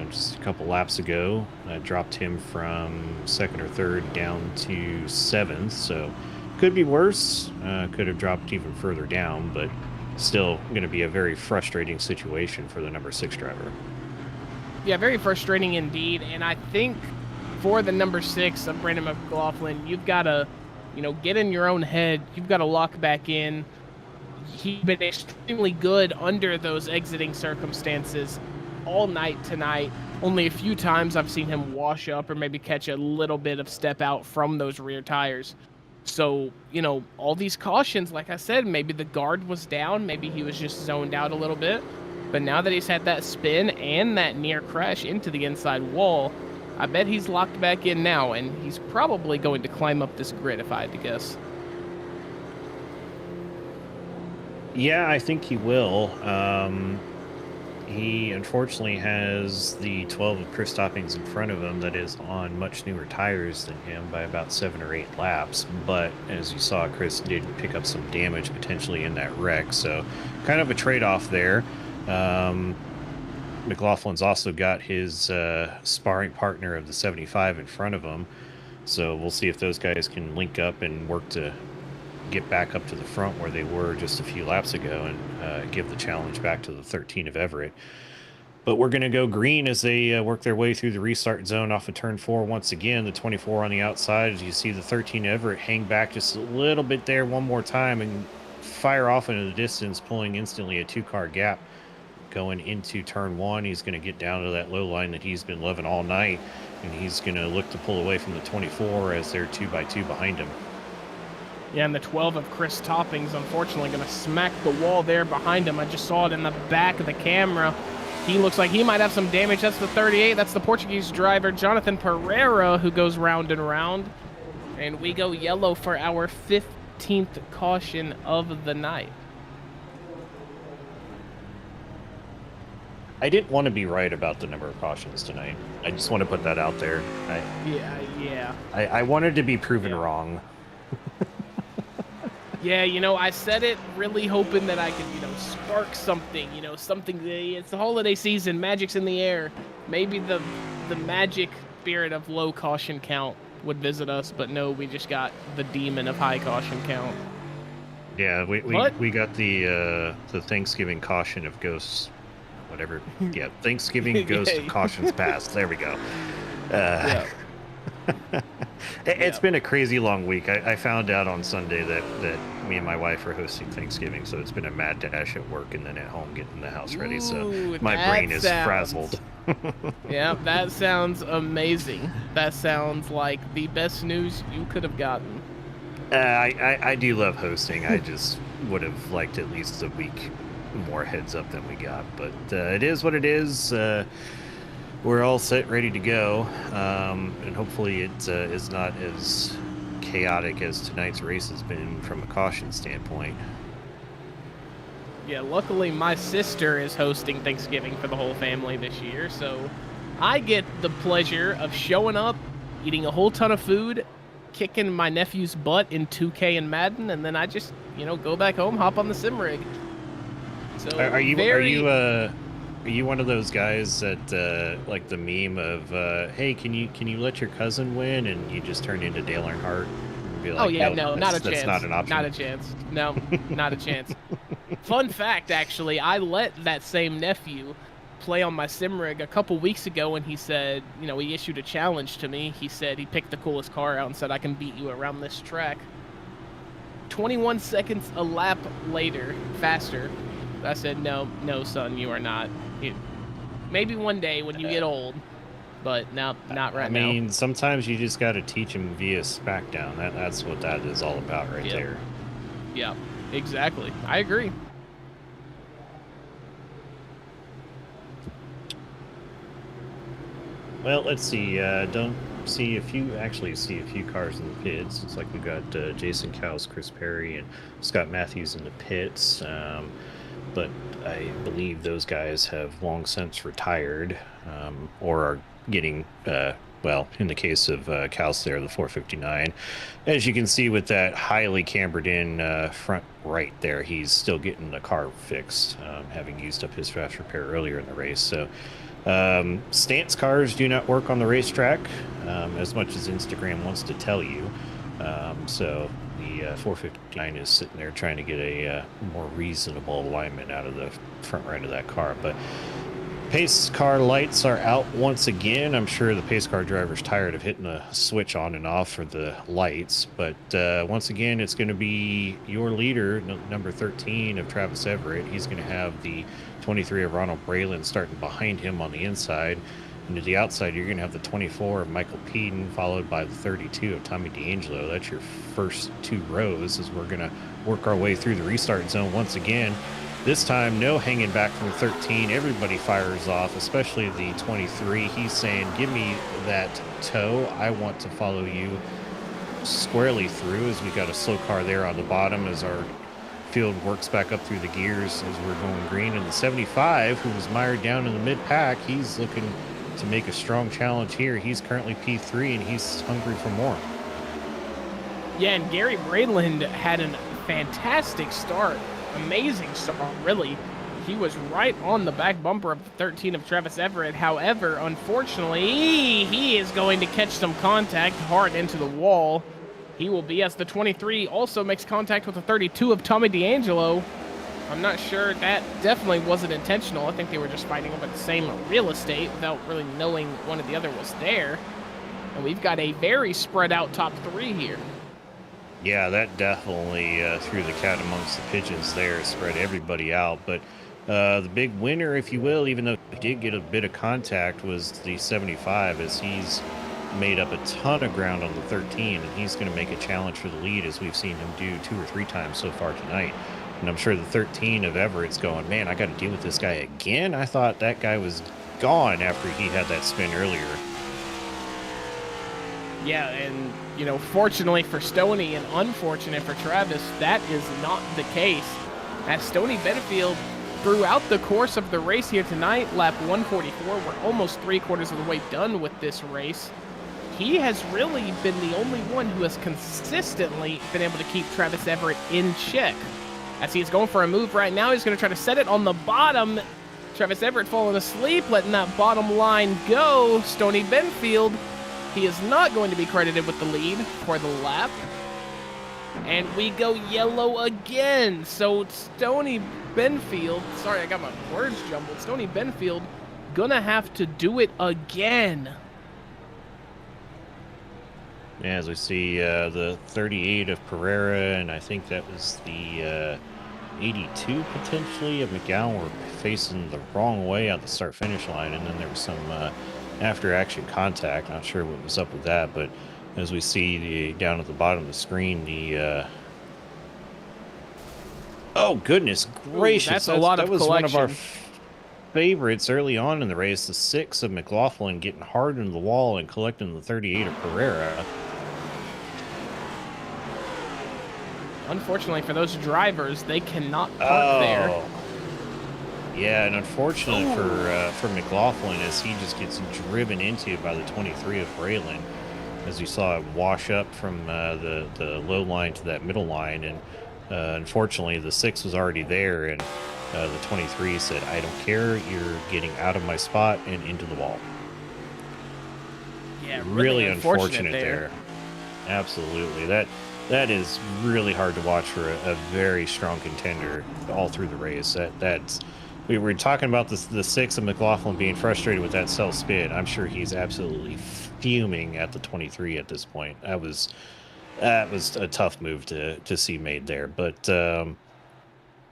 just a couple laps ago, dropped him from 2nd or 3rd down to 7th, so could be worse, could have dropped even further down, but still going to be a very frustrating situation for the number 6 driver. Yeah, very frustrating indeed. And I think for the number 6 of Brandon McLaughlin, you've got to, get in your own head. You've got to lock back in. He's been extremely good under those exiting circumstances all night tonight. Only a few times I've seen him wash up or maybe catch a little bit of step out from those rear tires. So, all these cautions, like I said, maybe the guard was down, maybe he was just zoned out a little bit. But now that he's had that spin and that near crash into the inside wall, I bet he's locked back in now, and he's probably going to climb up this grid if I had to guess. Yeah, I think he will. He unfortunately has the 12 of Chris Toppings in front of him that is on much newer tires than him by about 7 or 8 laps. But as you saw, Chris did pick up some damage potentially in that wreck. So kind of a trade-off there. McLaughlin's also got his sparring partner of the 75 in front of him. So we'll see if those guys can link up and work to get back up to the front where they were just a few laps ago and give the challenge back to the 13 of Everett. But we're going to go green as they work their way through the restart zone off of turn 4 once again. The 24 on the outside, as you see the 13 Everett hang back just a little bit there one more time and fire off into the distance, pulling instantly a 2-car gap going into turn 1. He's going to get down to that low line that he's been loving all night, and he's going to look to pull away from the 24 as they're 2x2 behind him. Yeah, and the 12 of Chris Toppings, unfortunately, going to smack the wall there behind him. I just saw it in the back of the camera. He looks like he might have some damage. That's the 38. That's the Portuguese driver, Jonathan Pereira, who goes round and round. And we go yellow for our 15th caution of the night. I didn't want to be right about the number of cautions tonight. I just want to put that out there. I wanted to be proven wrong. Yeah, I said it really hoping that I could, spark something, something. It's the holiday season, magic's in the air. Maybe the magic spirit of low caution count would visit us, but no, we just got the demon of high caution count. Yeah, we got the Thanksgiving caution of ghosts, whatever. Yeah, Thanksgiving ghost of cautions past. There we go. Yeah. It's been a crazy long week. I found out on Sunday that me and my wife are hosting Thanksgiving, so it's been a mad dash at work and then at home getting the house ready. So my brain is frazzled. Yeah, that sounds amazing. That sounds like the best news you could have gotten. I do love hosting. I just would have liked at least a week more heads up than we got, but it is what it is. We're all set, ready to go, and hopefully it is not as chaotic as tonight's race has been from a caution standpoint. Yeah, luckily my sister is hosting Thanksgiving for the whole family this year, so I get the pleasure of showing up, eating a whole ton of food, kicking my nephew's butt in 2K and Madden, and then I just, go back home, hop on the sim rig. So Are you one of those guys that like the meme of hey, can you let your cousin win, and you just turn into Dale Earnhardt and be like, no, not a chance. That's not an option. Not a chance. No, not a chance. Fun fact, actually, I let that same nephew play on my sim rig a couple weeks ago, and he said, he issued a challenge to me. He said he picked the coolest car out and said, I can beat you around this track. 21 seconds a lap later, faster. I said, no, son, you are not. Maybe one day when you get old, but not right now. I mean, sometimes you just got to teach him via SmackDown. That's what that is all about right there. Yeah, exactly. I agree. Well, let's see. See a few cars in the pits. Looks like we got Jason Cowles, Chris Perry, and Scott Matthews in the pits. But I believe those guys have long since retired, or are getting, well, in the case of Cowles there, the 459. As you can see with that highly cambered in front right there, he's still getting the car fixed, having used up his fast repair earlier in the race. So stance cars do not work on the racetrack, as much as Instagram wants to tell you. So the 459 is sitting there trying to get a more reasonable alignment out of the front right of that car. But pace car lights are out once again. I'm sure the pace car driver's tired of hitting the switch on and off for the lights. But once again, it's going to be your leader, number 13 of Travis Everett. He's going to have the 23 of Ronald Braylon starting behind him on the inside. And to the outside, you're going to have the 24 of Michael Peden, followed by the 32 of Tommy D'Angelo. That's your first two rows as we're going to work our way through the restart zone once again. This time, no hanging back from 13. Everybody fires off, especially the 23. He's saying, give me that toe. I want to follow you squarely through, as we got a slow car there on the bottom as our field works back up through the gears as we're going green. And the 75, who was mired down in the mid-pack, he's looking to make a strong challenge here. He's currently P3, and he's hungry for more. Yeah, and Gary Braylon had a fantastic start. Amazing start, really. He was right on the back bumper of the 13 of Travis Everett. However, unfortunately, he is going to catch some contact hard into the wall. He will be, as the 23 also makes contact with the 32 of Tommy D'Angelo. I'm not sure. That definitely wasn't intentional. I think they were just fighting over the same real estate without really knowing one or the other was there. And we've got a very spread out top three here. Yeah, that definitely threw the cat amongst the pigeons there, spread everybody out. But the big winner, if you will, even though he did get a bit of contact, was the 75, as he's made up a ton of ground on the 13, and he's going to make a challenge for the lead, as we've seen him do 2 or 3 times so far tonight. And I'm sure the 13 of Everett's going, man, I got to deal with this guy again. I thought that guy was gone after he had that spin earlier. Yeah, and, fortunately for Stoney and unfortunate for Travis, that is not the case. As Stoney Benefield, throughout the course of the race here tonight, lap 144, we're almost 3/4 of the way done with this race. He has really been the only one who has consistently been able to keep Travis Everett in check. As he's going for a move right now, he's going to try to set it on the bottom. Travis Everett falling asleep, letting that bottom line go. Stoney Benfield, he is not going to be credited with the lead for the lap. And we go yellow again. So Stoney Benfield, sorry, I got my words jumbled. Stoney Benfield gonna have to do it again. Yeah, as we see the 38 of Pereira, and I think that was the 82 potentially of McGowan, were facing the wrong way at the start-finish line, and then there was some after-action contact. Not sure what was up with that, but as we see down at the bottom of the screen, the oh goodness gracious, that's a lot of that was collection. One of our favorites early on in the race, the 6 of McLaughlin getting hard into the wall and collecting the 38 of Pereira. Unfortunately for those drivers, they cannot park there. Yeah, and unfortunate for McLaughlin, as he just gets driven into by the 23 of Braylon. as you saw it wash up from the low line to that middle line, and unfortunately the 6 was already there, and the 23 said, "I don't care, you're getting out of my spot and into the wall." Yeah, really unfortunate there. Absolutely. That is really hard to watch for a very strong contender all through the race. We were talking about the 6 of McLaughlin being frustrated with that self spin. I'm sure he's absolutely fuming at the 23 at this point. That was a tough move to see made there. But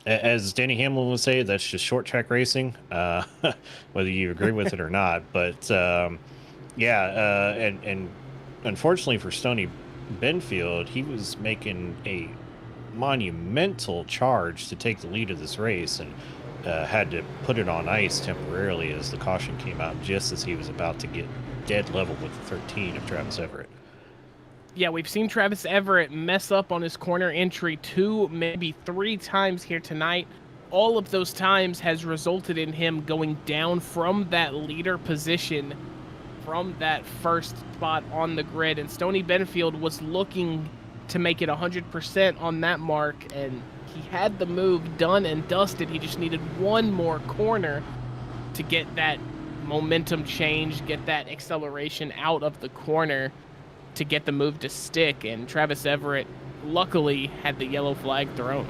as Danny Hamlin would say, that's just short track racing, whether you agree with it or not. But and unfortunately for Stoney Benfield, he was making a monumental charge to take the lead of this race, and had to put it on ice temporarily as the caution came out just as he was about to get dead level with the 13 of Travis Everett. Yeah, we've seen Travis Everett mess up on his corner entry 2, maybe 3 times here tonight. All of those times has resulted in him going down from that leader position, from that first spot on the grid. And Stoney Benfield was looking to make it 100% on that mark, and he had the move done and dusted. He just needed one more corner to get that momentum change, get that acceleration out of the corner to get the move to stick, and Travis Everett luckily had the yellow flag thrown.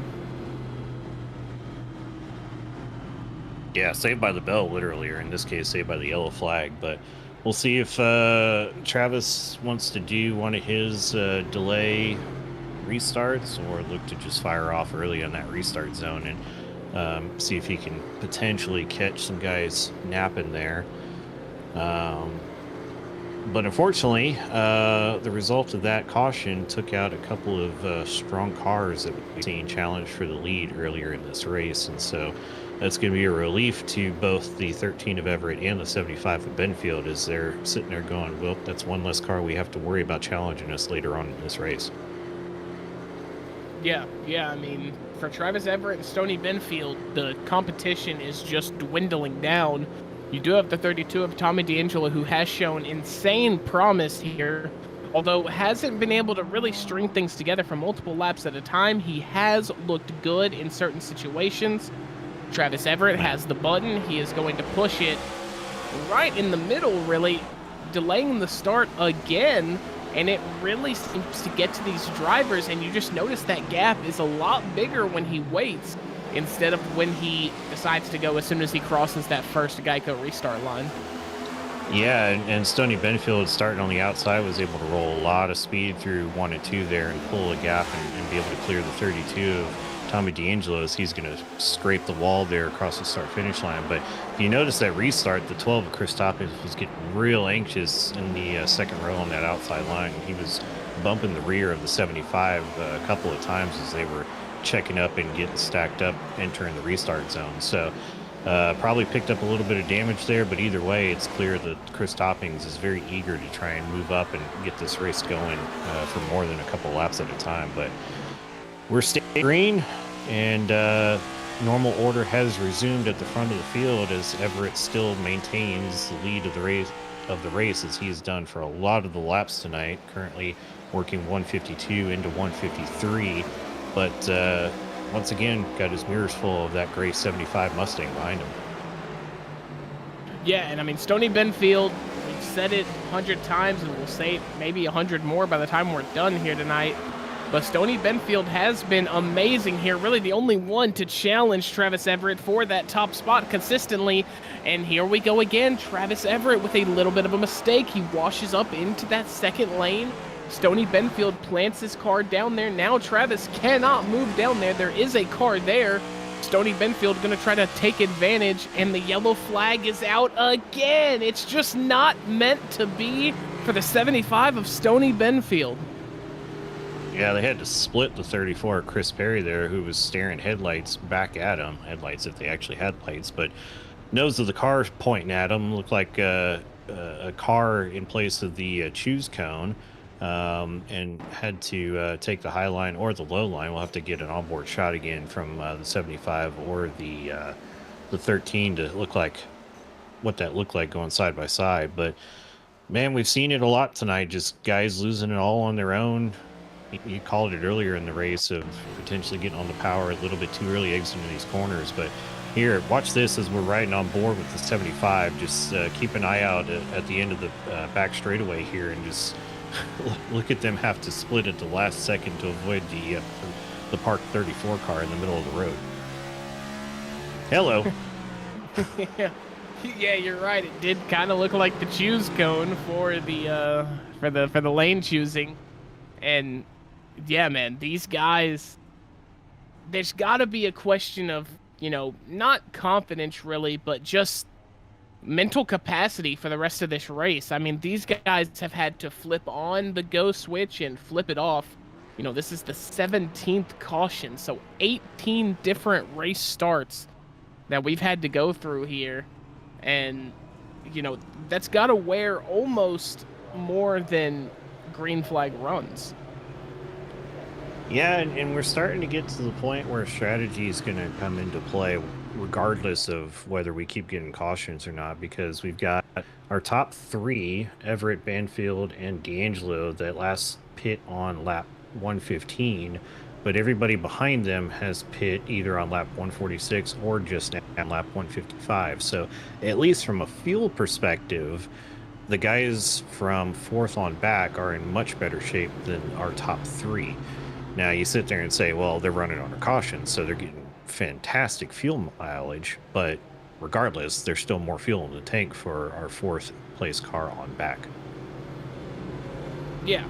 Yeah, saved by the bell, literally, or in this case, saved by the yellow flag. But we'll see if Travis wants to do one of his delay restarts or look to just fire off early on that restart zone and see if he can potentially catch some guys napping there. But unfortunately, the result of that caution took out a couple of strong cars that we've seen challenged for the lead earlier in this race. And so that's going to be a relief to both the 13 of Everett and the 75 of Benfield, as they're sitting there going, well, that's one less car we have to worry about challenging us later on in this race. Yeah, I mean, for Travis Everett and Stoney Benfield, the competition is just dwindling down. You do have the 32 of Tommy D'Angelo, who has shown insane promise here, although hasn't been able to really string things together for multiple laps at a time. He has looked good in certain situations. Travis Everett has the button. He is going to push it right in the middle, really, delaying the start again, and it really seems to get to these drivers, and you just notice that gap is a lot bigger when he waits instead of when he decides to go as soon as he crosses that first Geico restart line. Yeah, and Stoney Benfield, starting on the outside, was able to roll a lot of speed through 1 and 2 there and pull a gap and be able to clear the 32 of Tommy D'Angelo, as he's going to scrape the wall there across the start-finish line. But if you notice that restart, the 12 of Chris Toppings was getting real anxious in the second row on that outside line. He was bumping the rear of the 75 a couple of times as they were checking up and getting stacked up, entering the restart zone. So probably picked up a little bit of damage there, but either way, it's clear that Chris Toppings is very eager to try and move up and get this race going for more than a couple laps at a time. But we're staying green, and normal order has resumed at the front of the field as Everett still maintains the lead of the race as he has done for a lot of the laps tonight, currently working 152 into 153. But once again, got his mirrors full of that gray 75 Mustang behind him. Yeah, and I mean, Stoney Benfield, we've said it 100 times, and we'll say it maybe 100 more by the time we're done here tonight. But Stoney Benfield has been amazing here, really the only one to challenge Travis Everett for that top spot consistently. And here we go again, Travis Everett with a little bit of a mistake. He washes up into that second lane. Stoney Benfield plants his car down there. Now Travis cannot move down there. There is a car there. Stoney Benfield going to try to take advantage, and the yellow flag is out again. It's just not meant to be for the 75 of Stoney Benfield. Yeah, they had to split the 34 Chris Perry there, who was staring headlights back at him. Headlights if they actually had lights, but nose of the car pointing at him. Looked like a car in place of the choose cone, and had to take the high line or the low line. We'll have to get an onboard shot again from the 75 or the 13 to look like what that looked like going side by side. But Man, we've seen it a lot tonight. Just guys losing it all on their own. You called it earlier in the race of potentially getting on the power a little bit too early, exiting these corners. But here, watch this as we're riding on board with the 75. Just keep an eye out at the end of the back straightaway here, and just look at them have to split at the last second to avoid the Park 34 car in the middle of the road. Hello. Yeah, you're right. It did kind of look like the choose cone for the lane choosing, and yeah, man, these guys. There's got to be a question of, you know, not confidence really, but just mental capacity for the rest of this race. I mean, these guys have had to flip on the go switch and flip it off. You know, this is the 17th caution, so 18 different race starts that we've had to go through here. And, you know, that's got to wear almost more than green flag runs. Yeah, and we're starting to get to the point where strategy is going to come into play regardless of whether we keep getting cautions or not, because we've got our top three, Everett, Banfield, and D'Angelo, that last pit on lap 115, but everybody behind them has pit either on lap 146 or just on lap 155. So at least from a fuel perspective, the guys from fourth on back are in much better shape than our top three. Now you sit there and say, well, they're running on a caution, so they're getting fantastic fuel mileage, but regardless, there's still more fuel in the tank for our fourth place car on back. Yeah,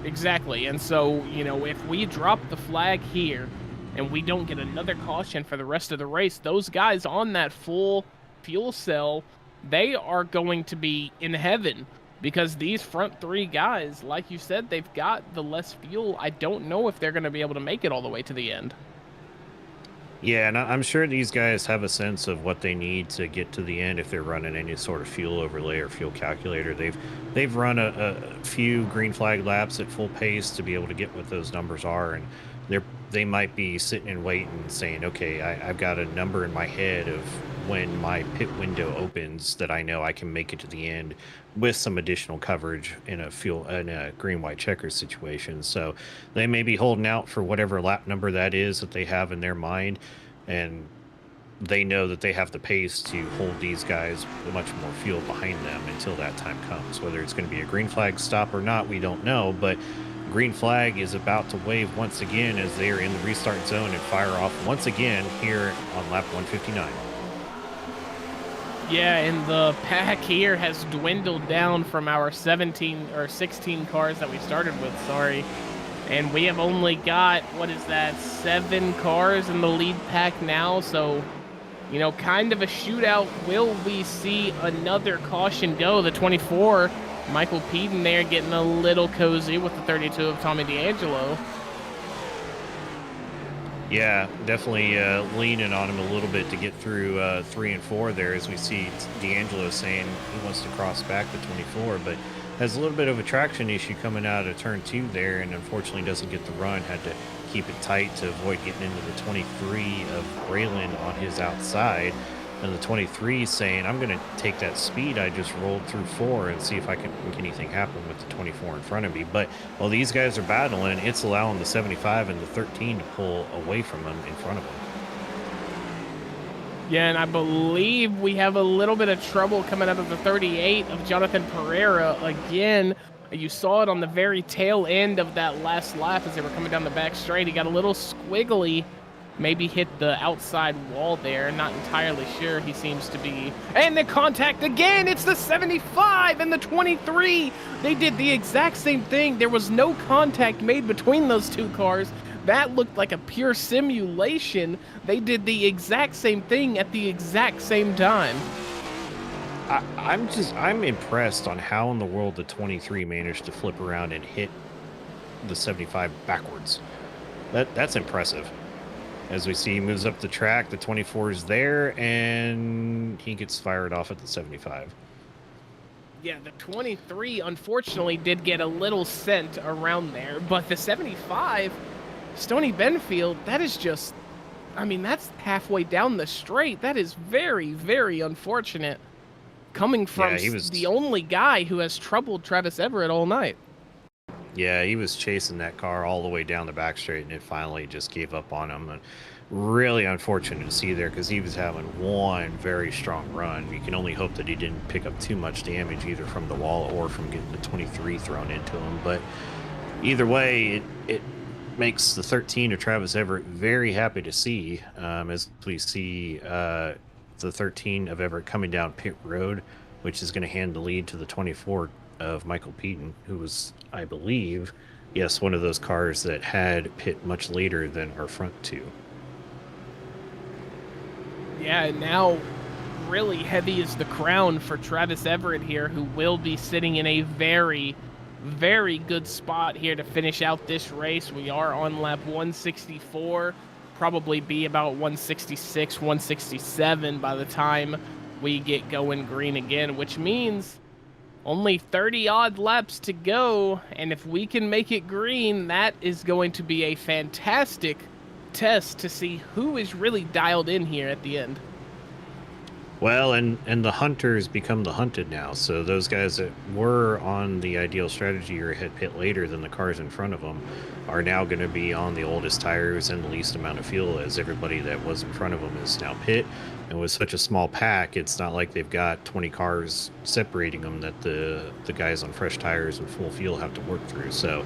exactly. And so, you know, if we drop the flag here and we don't get another caution for the rest of the race, those guys on that full fuel cell, they are going to be in heaven, because these front three guys, like you said, they've got the less fuel. I don't know if they're going to be able to make it all the way to the end. Yeah, and I'm sure these guys have a sense of what they need to get to the end if they're running any sort of fuel overlay or fuel calculator. They've run a few green flag laps at full pace to be able to get what those numbers are, and they might be sitting and waiting, saying, okay, I've got a number in my head of when my pit window opens that I know I can make it to the end with some additional coverage in a green white checker situation. So they may be holding out for whatever lap number that is that they have in their mind, and they know that they have the pace to hold these guys much more fuel behind them until that time comes. Whether it's going to be a green flag stop or not, we don't know, but green flag is about to wave once again as they are in the restart zone and fire off once again here on lap 159. Yeah, and the pack here has dwindled down from our 17 or 16 cars that we started with, sorry. And we have only got, 7 cars in the lead pack now, so, you know, kind of a shootout. Will we see another caution go? The 24, Michael Peden there getting a little cozy with the 32 of Tommy D'Angelo. Yeah, definitely leaning on him a little bit to get through 3 and 4 there, as we see D'Angelo saying he wants to cross back the 24, but has a little bit of a traction issue coming out of turn 2 there, and unfortunately doesn't get the run. Had to keep it tight to avoid getting into the 23 of Braylon on his outside. And the 23 saying, I'm going to take that speed I just rolled through 4 and see if I can make anything happen with the 24 in front of me. But while these guys are battling, it's allowing the 75 and the 13 to pull away from them in front of them. Yeah, and I believe we have a little bit of trouble coming out of the 38 of Jonathan Pereira again. You saw it on the very tail end of that last lap as they were coming down the back straight. He got a little squiggly. Maybe hit the outside wall there. Not entirely sure. He seems to be. And the contact again. It's the 75 and the 23. They did the exact same thing. There was no contact made between those two cars. That looked like a pure simulation. They did the exact same thing at the exact same time. I'm impressed on how in the world the 23 managed to flip around and hit the 75 backwards. That's impressive. As we see, he moves up the track, the 24 is there, and he gets fired off at the 75. Yeah, the 23, unfortunately, did get a little sent around there, but the 75, Stoney Benfield, that is just, I mean, that's halfway down the straight. That is very, very unfortunate. coming from he was- the only guy who has troubled Travis Everett all night. Yeah, he was chasing that car all the way down the back straight, and it finally just gave up on him. And really unfortunate to see there, because he was having one very strong run. You can only hope that he didn't pick up too much damage either from the wall or from getting the 23 thrown into him. But either way, it makes the 13 of Travis Everett very happy to see, as we see the 13 of Everett coming down pit road, which is going to hand the lead to the 24 of Michael Peaton, who was, I believe, yes, one of those cars that had pit much later than our front two. Yeah, and now really heavy is the crown for Travis Everett here, who will be sitting in a very, very good spot here to finish out this race. We are on lap 164, probably be about 166, 167 by the time we get going green again, which means only 30 odd laps to go, and if we can make it green, that is going to be a fantastic test to see who is really dialed in here at the end. Well, and the hunters become the hunted now. So those guys that were on the ideal strategy or had pit later than the cars in front of them are now going to be on the oldest tires and the least amount of fuel, as everybody that was in front of them is now pit. And with such a small pack, it's not like they've got 20 cars separating them that the guys on fresh tires and full fuel have to work through. So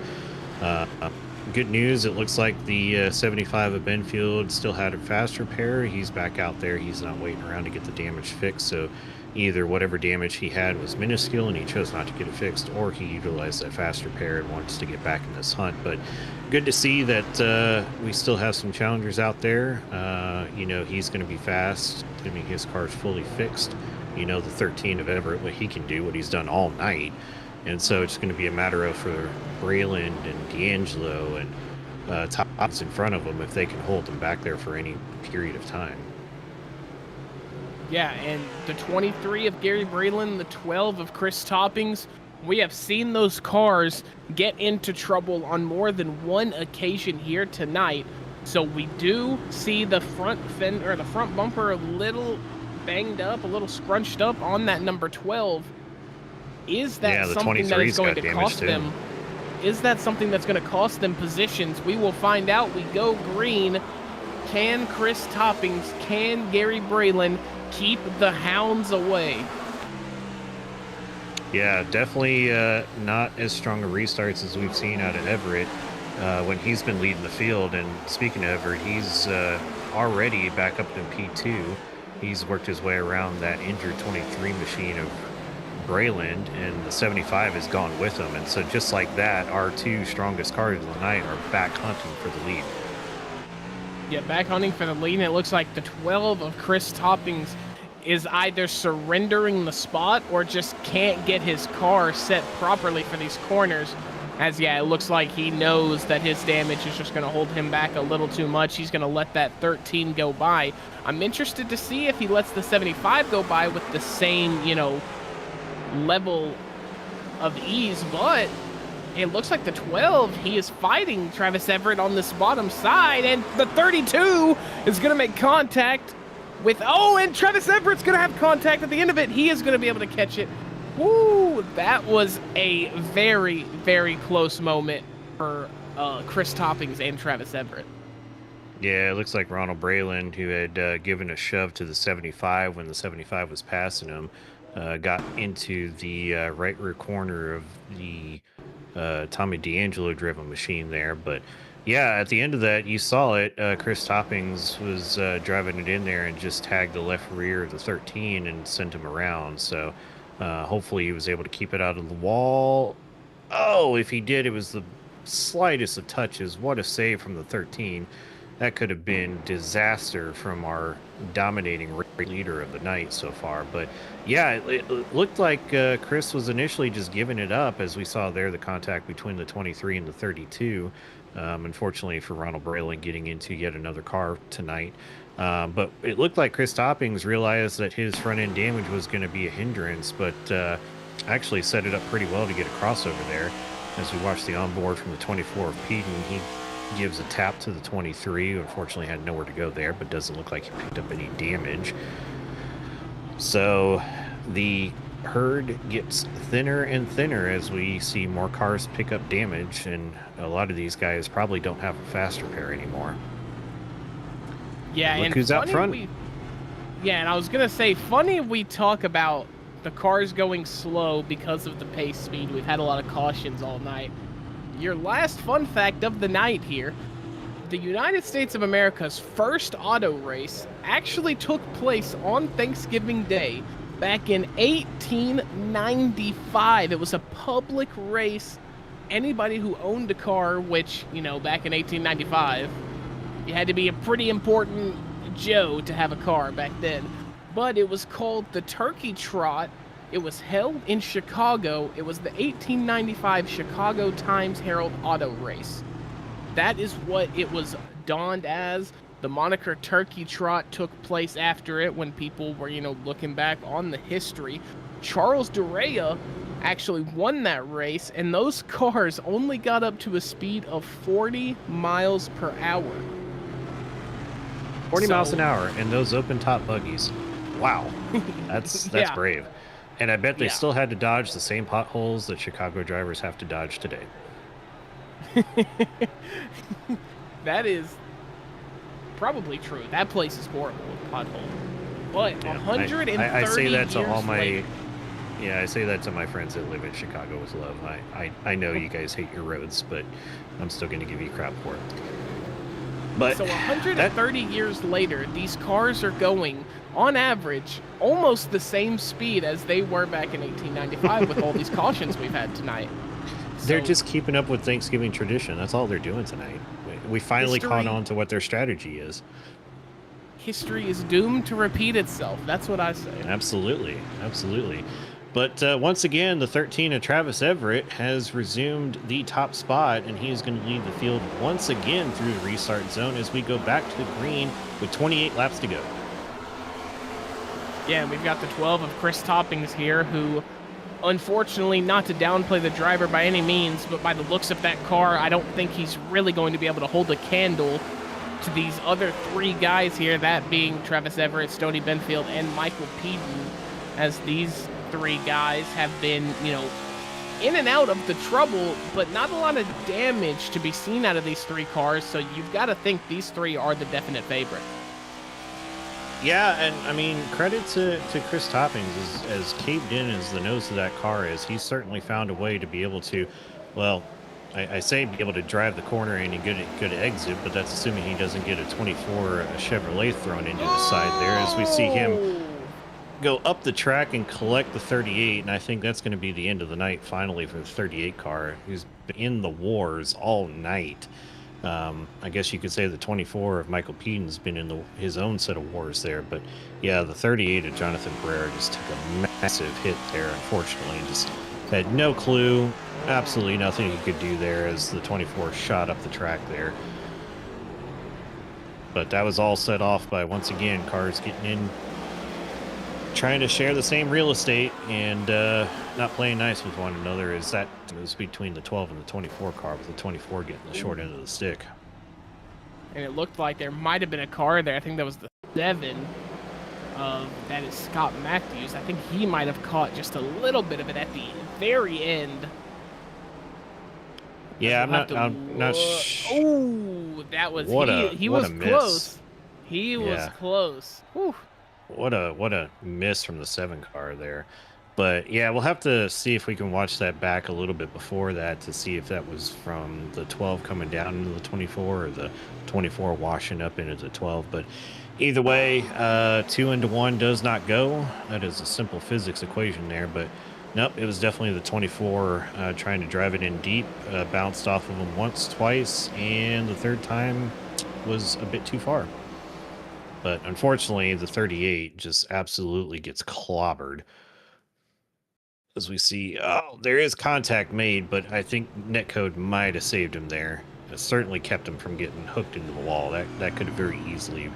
good news, it looks like the 75 of Benfield still had a fast repair. He's back out there. He's not waiting around to get the damage fixed. So either whatever damage he had was minuscule and he chose not to get it fixed, or he utilized that fast repair and wants to get back in this hunt. But good to see that we still have some challengers out there. You know, he's going to be fast. I mean, his car's fully fixed. You know, the 13 of Everett, what he can do, what he's done all night. And so it's going to be a matter of for Brayland and D'Angelo and Tops in front of them if they can hold them back there for any period of time. Yeah, and the 23 of Gary Brayland, the 12 of Chris Toppings, we have seen those cars get into trouble on more than one occasion here tonight. So we do see the front fender, or the front bumper, a little banged up, a little scrunched up on that number 12. Is that something that is going to cost them? Is that something that's going to cost them positions? We will find out. We go green. Can Chris Toppings, can Gary Brayland keep the hounds away? Yeah, definitely not as strong of restarts as we've seen out of Everett when he's been leading the field. And speaking of Everett, he's already back up in P2. He's worked his way around that injured 23 machine of Brayland, and the 75 has gone with him. And so just like that, our two strongest cars of the night are back hunting for the lead. Yeah, back hunting for the lead, and it looks like the 12 of Chris Toppings is either surrendering the spot or just can't get his car set properly for these corners. As, yeah, it looks like he knows that his damage is just going to hold him back a little too much. He's going to let that 13 go by. I'm interested to see if he lets the 75 go by with the same, you know, level of ease, but it looks like the 12, he is fighting Travis Everett on this bottom side, and the 32 is going to make contact with, oh, and Travis Everett's going to have contact at the end of it. He is going to be able to catch it. Woo, that was a very, very close moment for Chris Toppings and Travis Everett. Yeah, it looks like Ronald Brayland, who had given a shove to the 75 when the 75 was passing him, got into the right rear corner of the Tommy D'Angelo driven machine there. But yeah, at the end of that, you saw it. Chris Toppings was driving it in there and just tagged the left rear of the 13 and sent him around. So hopefully he was able to keep it out of the wall. Oh, if he did, it was the slightest of touches. What a save from the 13. That could have been disaster from our dominating leader of the night so far. But yeah, it looked like Chris was initially just giving it up, as we saw there, the contact between the 23 and the 32. Unfortunately for Ronald Brayland, getting into yet another car tonight. But it looked like Chris Toppings realized that his front end damage was going to be a hindrance, but actually set it up pretty well to get a crossover there. As we watched the onboard from the 24 of Peaton, he gives a tap to the 23, who unfortunately had nowhere to go there, but doesn't look like he picked up any damage. So the herd gets thinner and thinner as we see more cars pick up damage, and a lot of these guys probably don't have a fast repair anymore. Yeah, Look and who's out front. Yeah, and I was gonna say, funny we talk about the cars going slow because of the pace speed. We've had a lot of cautions all night. Your last fun fact of the night here: the United States of America's first auto race actually took place on Thanksgiving Day back in 1895. It was a public race. Anybody who owned a car, which, you know, back in 1895, you had to be a pretty important Joe to have a car back then. But it was called the Turkey Trot. It was held in Chicago. It was the 1895 Chicago Times-Herald Auto Race. That is what it was donned as. The moniker Turkey Trot took place after it when people were, you know, looking back on the history. Charles Durea actually won that race, and those cars only got up to a speed of 40 miles per hour. 40 miles an hour in those open top buggies. Wow. That's Yeah. brave. And I bet they Yeah. still had to dodge the same potholes that Chicago drivers have to dodge today. That is probably true. That place is horrible with potholes. But Yeah, 130 I say that to all years my later- yeah, I say that to my friends that live in Chicago with love. I know you guys hate your roads, but I'm still going to give you crap for it. But So 130 years later, these cars are going, on average, almost the same speed as they were back in 1895 with all these cautions we've had tonight. they're So, just keeping up with Thanksgiving tradition. That's all they're doing tonight. We finally caught History- on to what their strategy is. history is doomed to repeat itself. That's what I say. Absolutely, absolutely. But once again, the 13 of Travis Everett has resumed the top spot, and he is going to lead the field once again through the restart zone as we go back to the green with 28 laps to go. Yeah, and we've got the 12 of Chris Toppings here, who, unfortunately, not to downplay the driver by any means, but by the looks of that car, I don't think he's really going to be able to hold a candle to these other three guys here, that being Travis Everett, Stoney Benfield, and Michael Peden, as these three guys have been, you know, in and out of the trouble, but not a lot of damage to be seen out of these three cars, so you've got to think these three are the definite favorite. Yeah, and I mean, credit to Chris Toppings, as caved in as the nose of that car is. He's certainly found a way to be able to, well, I say be able to drive the corner and good exit, but that's assuming he doesn't get a 24 Chevrolet thrown into the side there, as we see him go up the track and collect the 38, and I think that's going to be the end of the night finally for the 38 car, who's been in the wars all night. I guess you could say the 24 of Michael Peden's been in his own set of wars there, but yeah, the 38 of Jonathan Barrera just took a massive hit there, unfortunately, and just had no clue, absolutely nothing he could do there as the 24 shot up the track there. But that was all set off by, once again, cars getting in, trying to share the same real estate and not playing nice with one another, as that was between the 12 and the 24 car, with the 24 getting the short end of the stick. And it looked like there might have been a car there. I think that was the 7 of, that is Scott Matthews. I think he might have caught just a little bit of it at the very end. Yeah, I'm not Oh, that was, he what was a miss. close. He was Yeah. close. Whew. What a miss from the 7 car there. But yeah, we'll have to see if we can watch that back a little bit before that to see if that was from the 12 coming down into the 24 or the 24 washing up into the 12. But either way, 2 into 1 does not go. That is a simple physics equation there. But nope, it was definitely the 24 trying to drive it in deep, bounced off of him once, twice, and the third time was a bit too far. But unfortunately, the 38 just absolutely gets clobbered. As we see, oh, there is contact made, but I think netcode might have saved him there. It certainly kept him from getting hooked into the wall. That could have very easily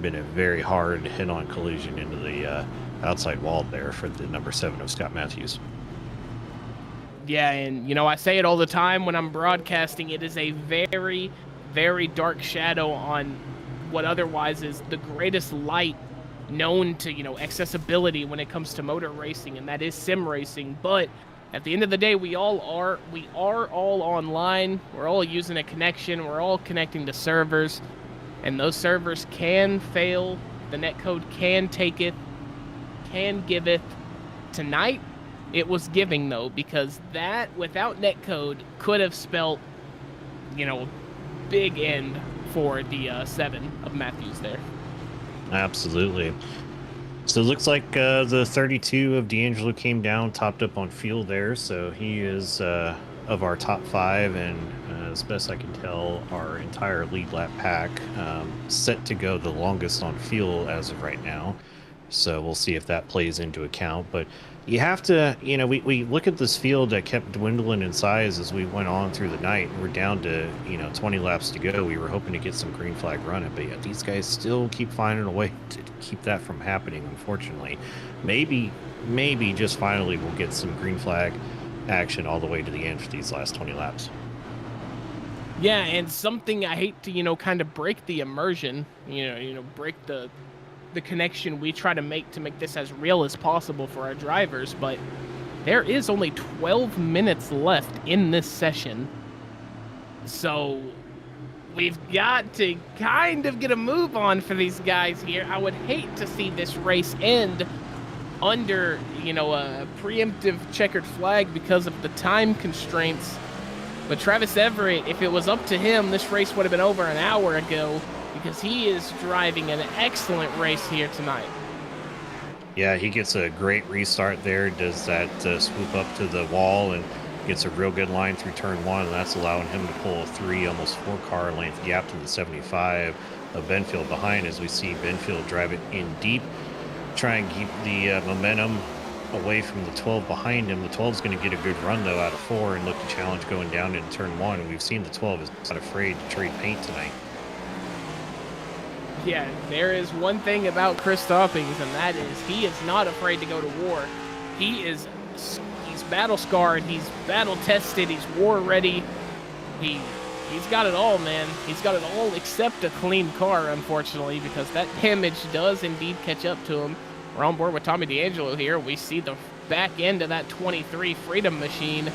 been a very hard head-on collision into the outside wall there for the number 7 of Scott Matthews. Yeah, and you know, I say it all the time when I'm broadcasting, it is a very, very dark shadow on what otherwise is the greatest light known to, accessibility when it comes to motor racing, and that is sim racing. But at the end of the day, we are all online. We're all using a connection. We're all connecting to servers, and those servers can fail. The netcode can take it, can give it. Tonight, it was giving, though, because that, without netcode, could have spelt, big end for the 7 of Matthews there. Absolutely. So it looks like the 32 of D'Angelo came down, topped up on fuel there. So he is of our top 5, and as best I can tell, our entire lead lap pack set to go the longest on fuel as of right now. So we'll see if that plays into account. But you have to, we look at this field that kept dwindling in size as we went on through the night. We're down to, 20 laps to go. We were hoping to get some green flag running, but yeah, these guys still keep finding a way to keep that from happening, unfortunately. Maybe just finally we'll get some green flag action all the way to the end for these last 20 laps. Yeah, and something I hate to, kind of break the immersion, break the connection we try to make this as real as possible for our drivers, but there is only 12 minutes left in this session. So we've got to kind of get a move on for these guys here. I would hate to see this race end under, a preemptive checkered flag because of the time constraints. But Travis Everett, if it was up to him, this race would have been over an hour ago, because he is driving an excellent race here tonight. Yeah, he gets a great restart there, does that swoop up to the wall and gets a real good line through turn 1, and that's allowing him to pull a 3, almost 4 car length gap to the 75 of Benfield behind, as we see Benfield drive it in deep, try and keep the momentum away from the 12 behind him. The 12 is going to get a good run, though, out of 4 and look to challenge going down into turn 1, and we've seen the 12 is not afraid to trade paint tonight. Yeah, there is one thing about Chris Toppings, and that is he is not afraid to go to war. He's battle scarred, he's battle tested, he's war ready. He's got it all, man. He's got it all except a clean car, unfortunately, because that damage does indeed catch up to him. We're on board with Tommy D'Angelo here. We see the back end of that 23 Freedom machine,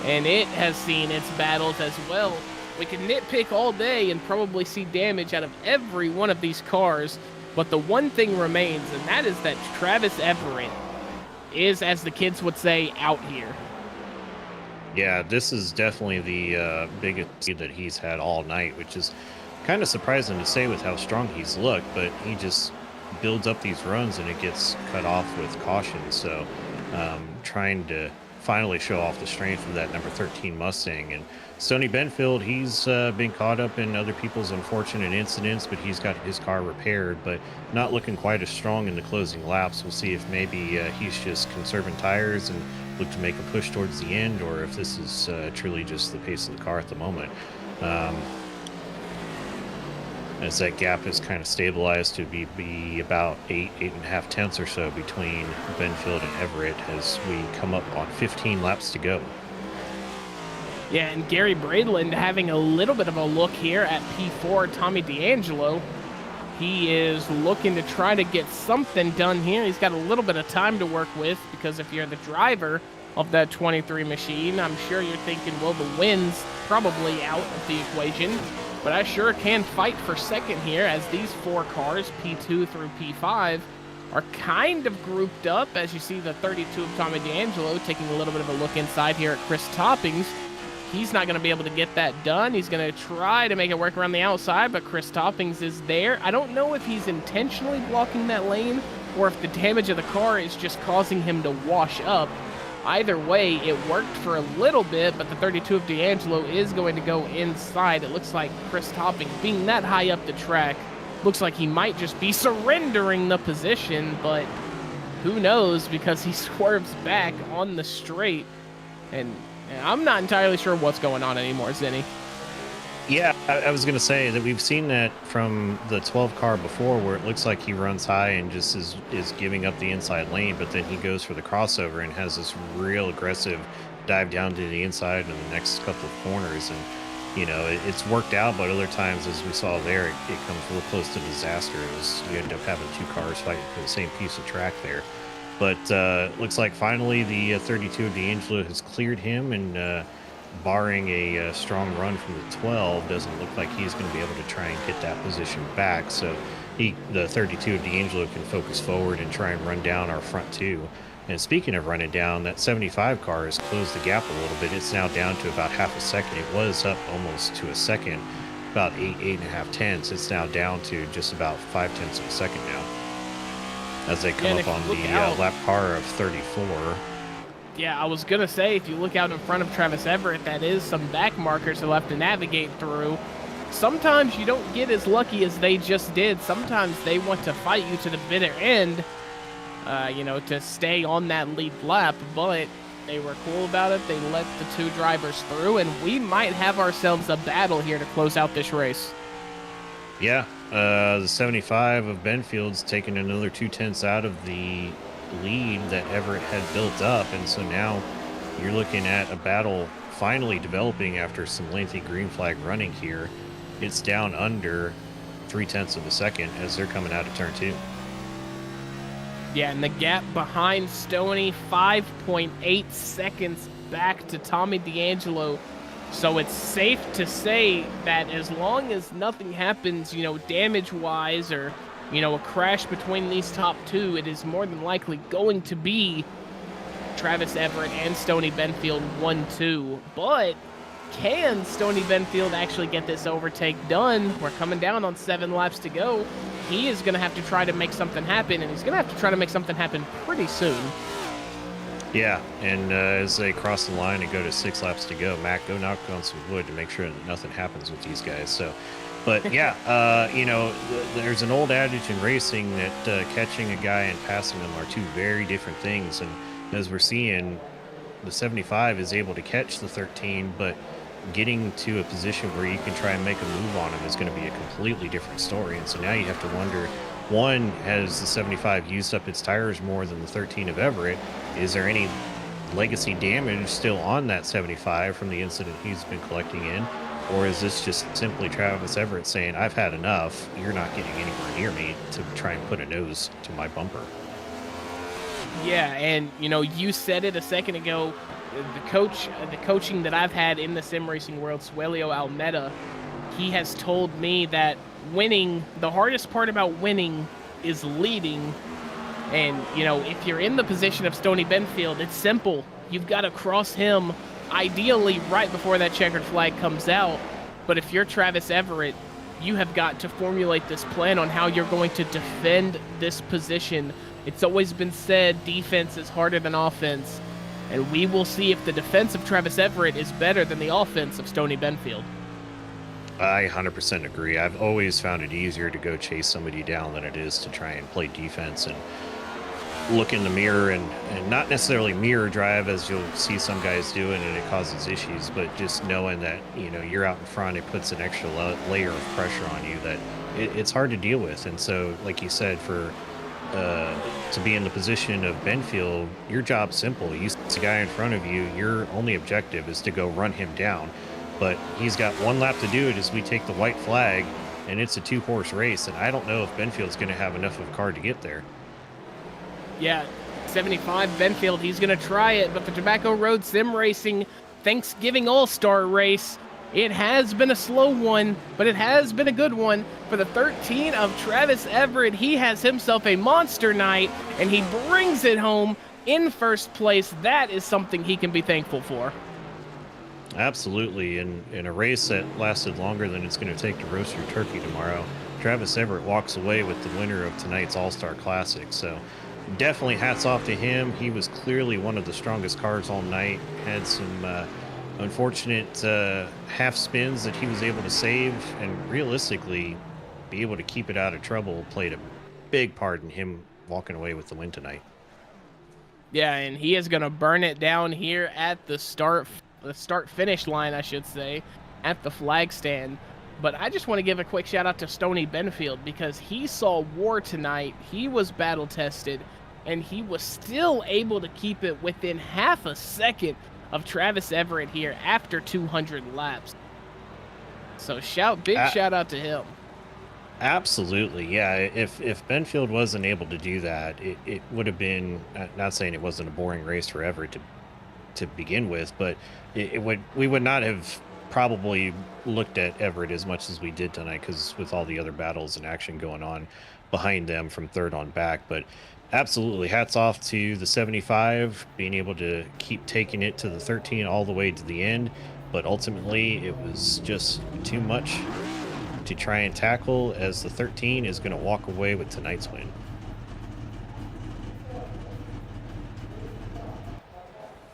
and it has seen its battles as well. We can nitpick all day and probably see damage out of every one of these cars, but the one thing remains, and that is that Travis Everett is, as the kids would say, out here. Yeah, this is definitely the biggest lead that he's had all night, which is kind of surprising to say with how strong he's looked, but he just builds up these runs and it gets cut off with caution. So trying to finally show off the strength of that number 13 Mustang. And Stoney Benfield, he's been caught up in other people's unfortunate incidents, but he's got his car repaired, but not looking quite as strong in the closing laps. We'll see if maybe he's just conserving tires and look to make a push towards the end, or if this is truly just the pace of the car at the moment. As that gap is kind of stabilized to be about 8.5 tenths or so between Benfield and Everett as we come up on 15 laps to go. Yeah, and Gary Braidland having a little bit of a look here at P4, Tommy D'Angelo. He is looking to try to get something done here. He's got a little bit of time to work with, because if you're the driver of that 23 machine, I'm sure you're thinking, well, the win's probably out of the equation. But I sure can fight for second here, as these 4 cars, P2 through P5, are kind of grouped up, as you see the 32 of Tommy D'Angelo taking a little bit of a look inside here at Chris Toppings. He's not going to be able to get that done. He's going to try to make it work around the outside, but Chris Toppings is there. I don't know if he's intentionally blocking that lane or if the damage of the car is just causing him to wash up. Either way, it worked for a little bit, but the 32 of D'Angelo is going to go inside. It looks like Chris Toppings, being that high up the track, looks like he might just be surrendering the position, but who knows, because he swerves back on the straight, and I'm not entirely sure what's going on anymore, Zinni. Yeah, I was going to say that we've seen that from the 12 car before, where it looks like he runs high and just is giving up the inside lane, but then he goes for the crossover and has this real aggressive dive down to the inside in the next couple of corners. And it's worked out, but other times, as we saw there, it comes real close to disaster as you end up having two cars fighting for the same piece of track there. But looks like finally the 32 of D'Angelo has cleared him, and barring a strong run from the 12, doesn't look like he's going to be able to try and get that position back. So the 32 of D'Angelo can focus forward and try and run down our front two. And speaking of running down, that 75 car has closed the gap a little bit. It's now down to about half a second. It was up almost to a second, about 8.5 tenths. It's now down to just about 5 tenths of a second now, as they come up on the lap car of 34. Yeah, I was going to say, if you look out in front of Travis Everett, that is some back markers he'll have to navigate through. Sometimes you don't get as lucky as they just did. Sometimes they want to fight you to the bitter end, to stay on that lead lap, but they were cool about it. They let the two drivers through, and we might have ourselves a battle here to close out this race. Yeah, the 75 of Benfield's taking another 2 tenths out of the lead that Everett had built up, and so now you're looking at a battle finally developing after some lengthy green flag running here. It's down under 3 tenths of a second as they're coming out of turn 2. Yeah, and the gap behind Stoney, 5.8 seconds back to Tommy D'Angelo. So it's safe to say that as long as nothing happens, damage-wise or, a crash between these top two, it is more than likely going to be Travis Everett and Stoney Benfield 1-2. But can Stoney Benfield actually get this overtake done? We're coming down on 7 laps to go. He is going to have to try to make something happen, and he's going to have to try to make something happen pretty soon. Yeah, and as they cross the line and go to 6 laps to go, Matt, go knock on some wood to make sure that nothing happens with these guys. So, but yeah, there's an old adage in racing that catching a guy and passing them are two very different things. And as we're seeing, the 75 is able to catch the 13, but getting to a position where you can try and make a move on him is going to be a completely different story. And so now you have to wonder, one, has the 75 used up its tires more than the 13 of Everett? Is there any legacy damage still on that 75 from the incident he's been collecting in? Or is this just simply Travis Everett saying, I've had enough, you're not getting anywhere near me, to try and put a nose to my bumper? Yeah, and you said it a second ago, the coaching that I've had in the sim racing world, Suelio Almeida, he has told me that winning, the hardest part about winning is leading. And, if you're in the position of Stoney Benfield, it's simple. You've got to cross him, ideally right before that checkered flag comes out. But if you're Travis Everett, you have got to formulate this plan on how you're going to defend this position. It's always been said defense is harder than offense. And we will see if the defense of Travis Everett is better than the offense of Stoney Benfield. I 100% agree. I've always found it easier to go chase somebody down than it is to try and play defense and look in the mirror and not necessarily mirror drive, as you'll see some guys doing, and it causes issues, but just knowing that, you're out in front, it puts an extra layer of pressure on you that it's hard to deal with. And so, like you said, to be in the position of Benfield, your job's simple. You see a guy in front of you, your only objective is to go run him down. But he's got 1 lap to do it as we take the white flag, and it's a 2-horse race, and I don't know if Benfield's going to have enough of a car to get there. Yeah, 75 Benfield, he's going to try it, but the Tobacco Road Sim Racing Thanksgiving All-Star race, it has been a slow one, but it has been a good one. For the 13 of Travis Everett, he has himself a monster night, and he brings it home in first place. That is something he can be thankful for. Absolutely. In a race that lasted longer than it's going to take to roast your turkey tomorrow, Travis Everett walks away with the winner of tonight's All-Star Classic. So definitely hats off to him. He was clearly one of the strongest cars all night. Had some unfortunate half spins that he was able to save, and realistically be able to keep it out of trouble played a big part in him walking away with the win tonight. Yeah, and he is going to burn it down here at the start-finish line, I should say, at the flag stand. But I just want to give a quick shout out to Stoney Benfield, because he saw war tonight. He was battle tested, and he was still able to keep it within half a second of Travis Everett here after 200 laps. So big shout out to him. Absolutely, yeah. If Benfield wasn't able to do that, it would have been, not saying it wasn't a boring race forever to begin with, but we would not have probably looked at Everett as much as we did tonight, because with all the other battles and action going on behind them from third on back. But absolutely, hats off to the 75 being able to keep taking it to the 13 all the way to the end, but ultimately it was just too much to try and tackle, as the 13 is going to walk away with tonight's win.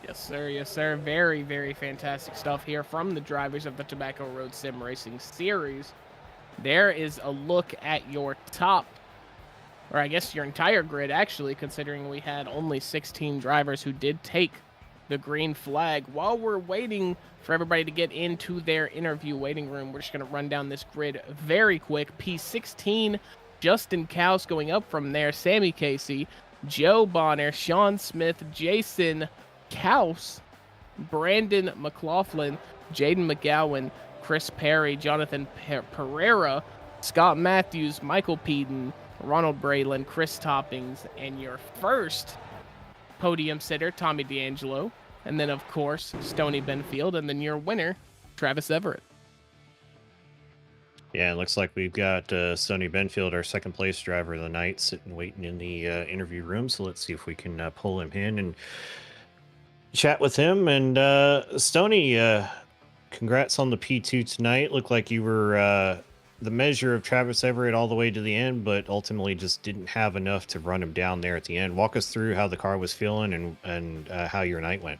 Yes, sir. Yes, sir. Very, very fantastic stuff here from the drivers of the Tobacco Road Sim Racing Series. There is a look at your top, or I guess your entire grid, actually, considering we had only 16 drivers who did take the green flag. While we're waiting for everybody to get into their interview waiting room, we're just going to run down this grid very quick. P16, Justin Kaus going up from there, Sammy Casey, Joe Bonner, Sean Smith, Jason Kaus, Brandon McLaughlin, Jaden McGowan, Chris Perry, Jonathan Pereira, Scott Matthews, Michael Peden, Ronald Braylon, Chris Toppings, and your first podium sitter, Tommy D'Angelo, and then, of course, Stoney Benfield, and then your winner, Travis Everett. Yeah, it looks like we've got Stoney Benfield, our second place driver of the night, sitting waiting in the interview room. So let's see if we can pull him in and chat with him. And Stoney, congrats on the P2 tonight. Looked like you were the measure of Travis Everett all the way to the end, but ultimately just didn't have enough to run him down there at the end. Walk us through how the car was feeling and how your night went.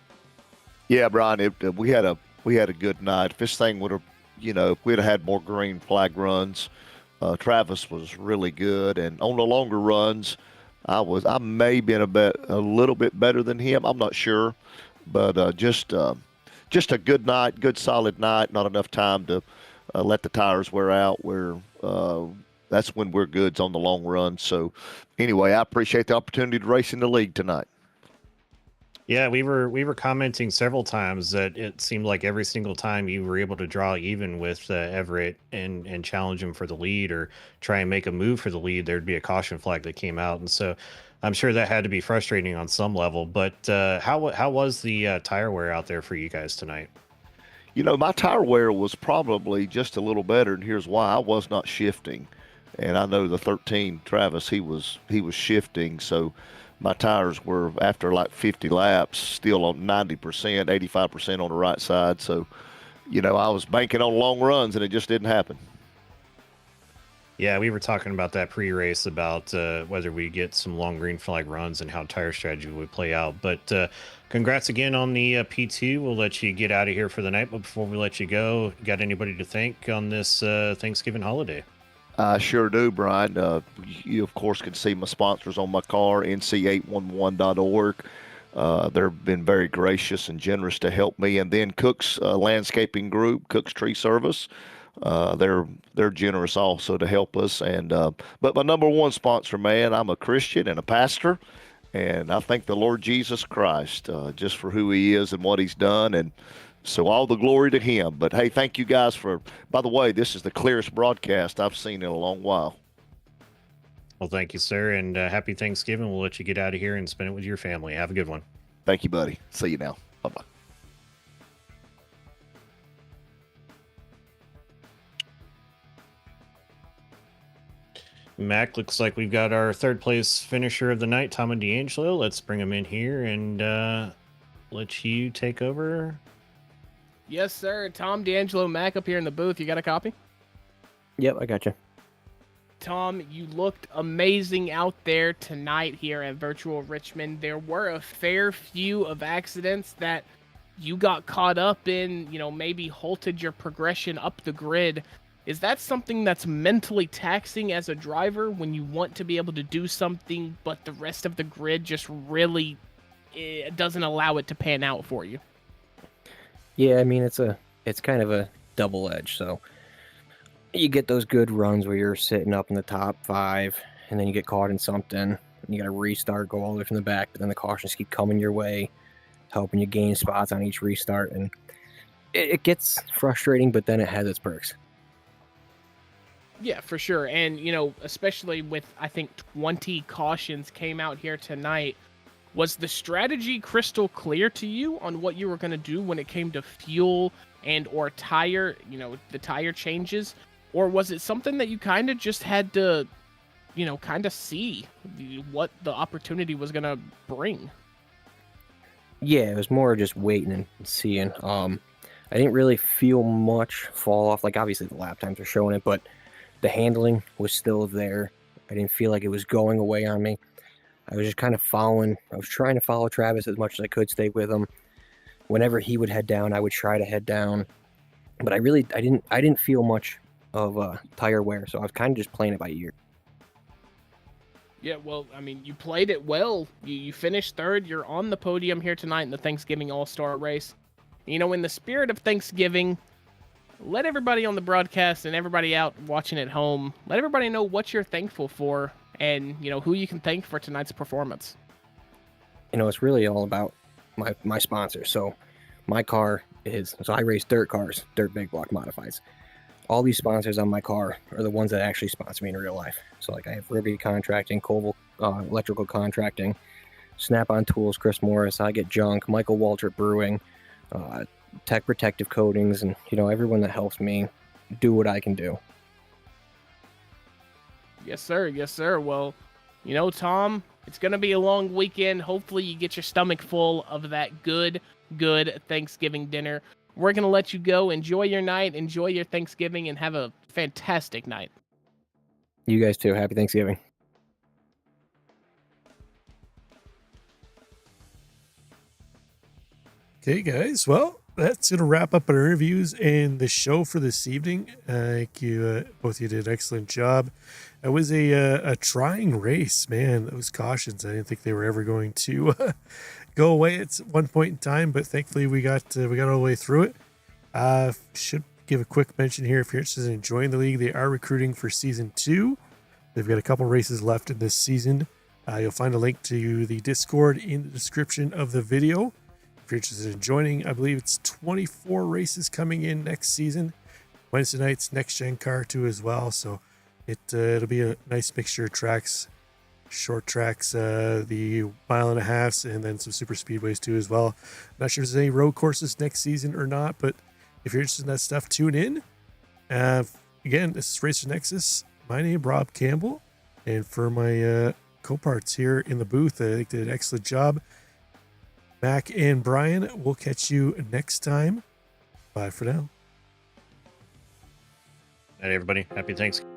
Yeah, Brian, we had a good night. If this thing would have, if we'd have had more green flag runs, Travis was really good, and on the longer runs, I may have been a little bit better than him. I'm not sure, but just a good night, good solid night. Not enough time to let the tires wear out. That's when we're goods on the long run. So anyway, I appreciate the opportunity to race in the league tonight. Yeah, we were commenting several times that it seemed like every single time you were able to draw even with Everett and challenge him for the lead or try and make a move for the lead, there'd be a caution flag that came out. And so I'm sure that had to be frustrating on some level. But how was the tire wear out there for you guys tonight? My tire wear was probably just a little better, and here's why. I was not shifting. And I know the 13, Travis, he was shifting, so my tires were, after like 50 laps, still on 90%, 85% on the right side. So, I was banking on long runs, and it just didn't happen. Yeah, we were talking about that pre-race about whether we get some long green flag runs and how tire strategy would play out. But congrats again on the P2. We'll let you get out of here for the night. But before we let you go, got anybody to thank on this Thanksgiving holiday? I sure do, Brian. You, of course, can see my sponsors on my car, nc811.org. They've been very gracious and generous to help me. And then Cook's Landscaping Group, Cook's Tree Service. They're generous also to help us. And but my number one sponsor, man, I'm a Christian and a pastor, and I thank the Lord Jesus Christ just for who he is and what he's done. And so all the glory to him. But, hey, thank you guys by the way, this is the clearest broadcast I've seen in a long while. Well, thank you, sir, and happy Thanksgiving. We'll let you get out of here and spend it with your family. Have a good one. Thank you, buddy. See you now. Bye-bye. Mac, looks like we've got our third place finisher of the night, Tommy D'Angelo. Let's bring him in here and let you take over. Yes, sir. Tom D'Angelo, Mac up here in the booth. You got a copy? Yep, I got you. Tom, you looked amazing out there tonight here at Virtual Richmond. There were a fair few of accidents that you got caught up in, maybe halted your progression up the grid. Is that something that's mentally taxing as a driver when you want to be able to do something, but the rest of the grid just really doesn't allow it to pan out for you? Yeah, I mean, it's kind of a double edge. So you get those good runs where you're sitting up in the top 5, and then you get caught in something, and you got to restart, go all the way from the back, but then the cautions keep coming your way, helping you gain spots on each restart, and it gets frustrating, but then it has its perks. Yeah, for sure. And, especially with, I think, 20 cautions came out here tonight, was the strategy crystal clear to you on what you were going to do when it came to fuel and or tire, the tire changes? Or was it something that you kind of just had to, kind of see what the opportunity was going to bring? Yeah, it was more just waiting and seeing. I didn't really feel much fall off. Like, obviously the lap times are showing it, but the handling was still there. I didn't feel like it was going away on me. I was just kind of following. I was trying to follow Travis as much as I could, stay with him. Whenever he would head down, I would try to head down. But I didn't feel much of tire wear, so I was kind of just playing it by ear. Yeah, well, I mean, you played it well. You finished third. You're on the podium here tonight in the Thanksgiving All-Star race. In the spirit of Thanksgiving, let everybody on the broadcast and everybody out watching at home, let everybody know what you're thankful for and, who you can thank for tonight's performance. It's really all about my sponsor. So my car I race dirt cars, dirt big block modifieds. All these sponsors on my car are the ones that actually sponsor me in real life. So like I have Ruby Contracting, Koval Electrical Contracting, Snap-on Tools, Chris Morris, I Get Junk, Michael Waltrip Brewing, Tech Protective Coatings, and everyone that helps me do what I can do. Yes, sir. Yes, sir. Well, Tom, it's going to be a long weekend. Hopefully you get your stomach full of that good Thanksgiving dinner. We're going to let you go. Enjoy your night. Enjoy your Thanksgiving and have a fantastic night. You guys too. Happy Thanksgiving. Okay, guys. Well, that's going to wrap up our interviews and the show for this evening. Thank you. Both of you did an excellent job. It was a trying race, man. Those cautions, I didn't think they were ever going to go away at one point in time, but thankfully we got all the way through it. Should give a quick mention here. If you're interested in joining the league, they are recruiting for season 2. They've got a couple races left in this season. You'll find a link to the Discord in the description of the video. If you're interested in joining, I believe it's 24 races coming in next season. Wednesday night's Next Gen Car 2 as well, so it'll be a nice mixture of tracks, short tracks, the 1.5 miles, and then some super speedways too as well. Not sure if there's any road courses next season or not, but if you're interested in that stuff, tune in. Again, this is Racer Nexus. My name is Rob Campbell, and for my co-parts here in the booth, I think they did an excellent job. Mac and Brian, we'll catch you next time. Bye for now. All right, everybody. Happy Thanksgiving.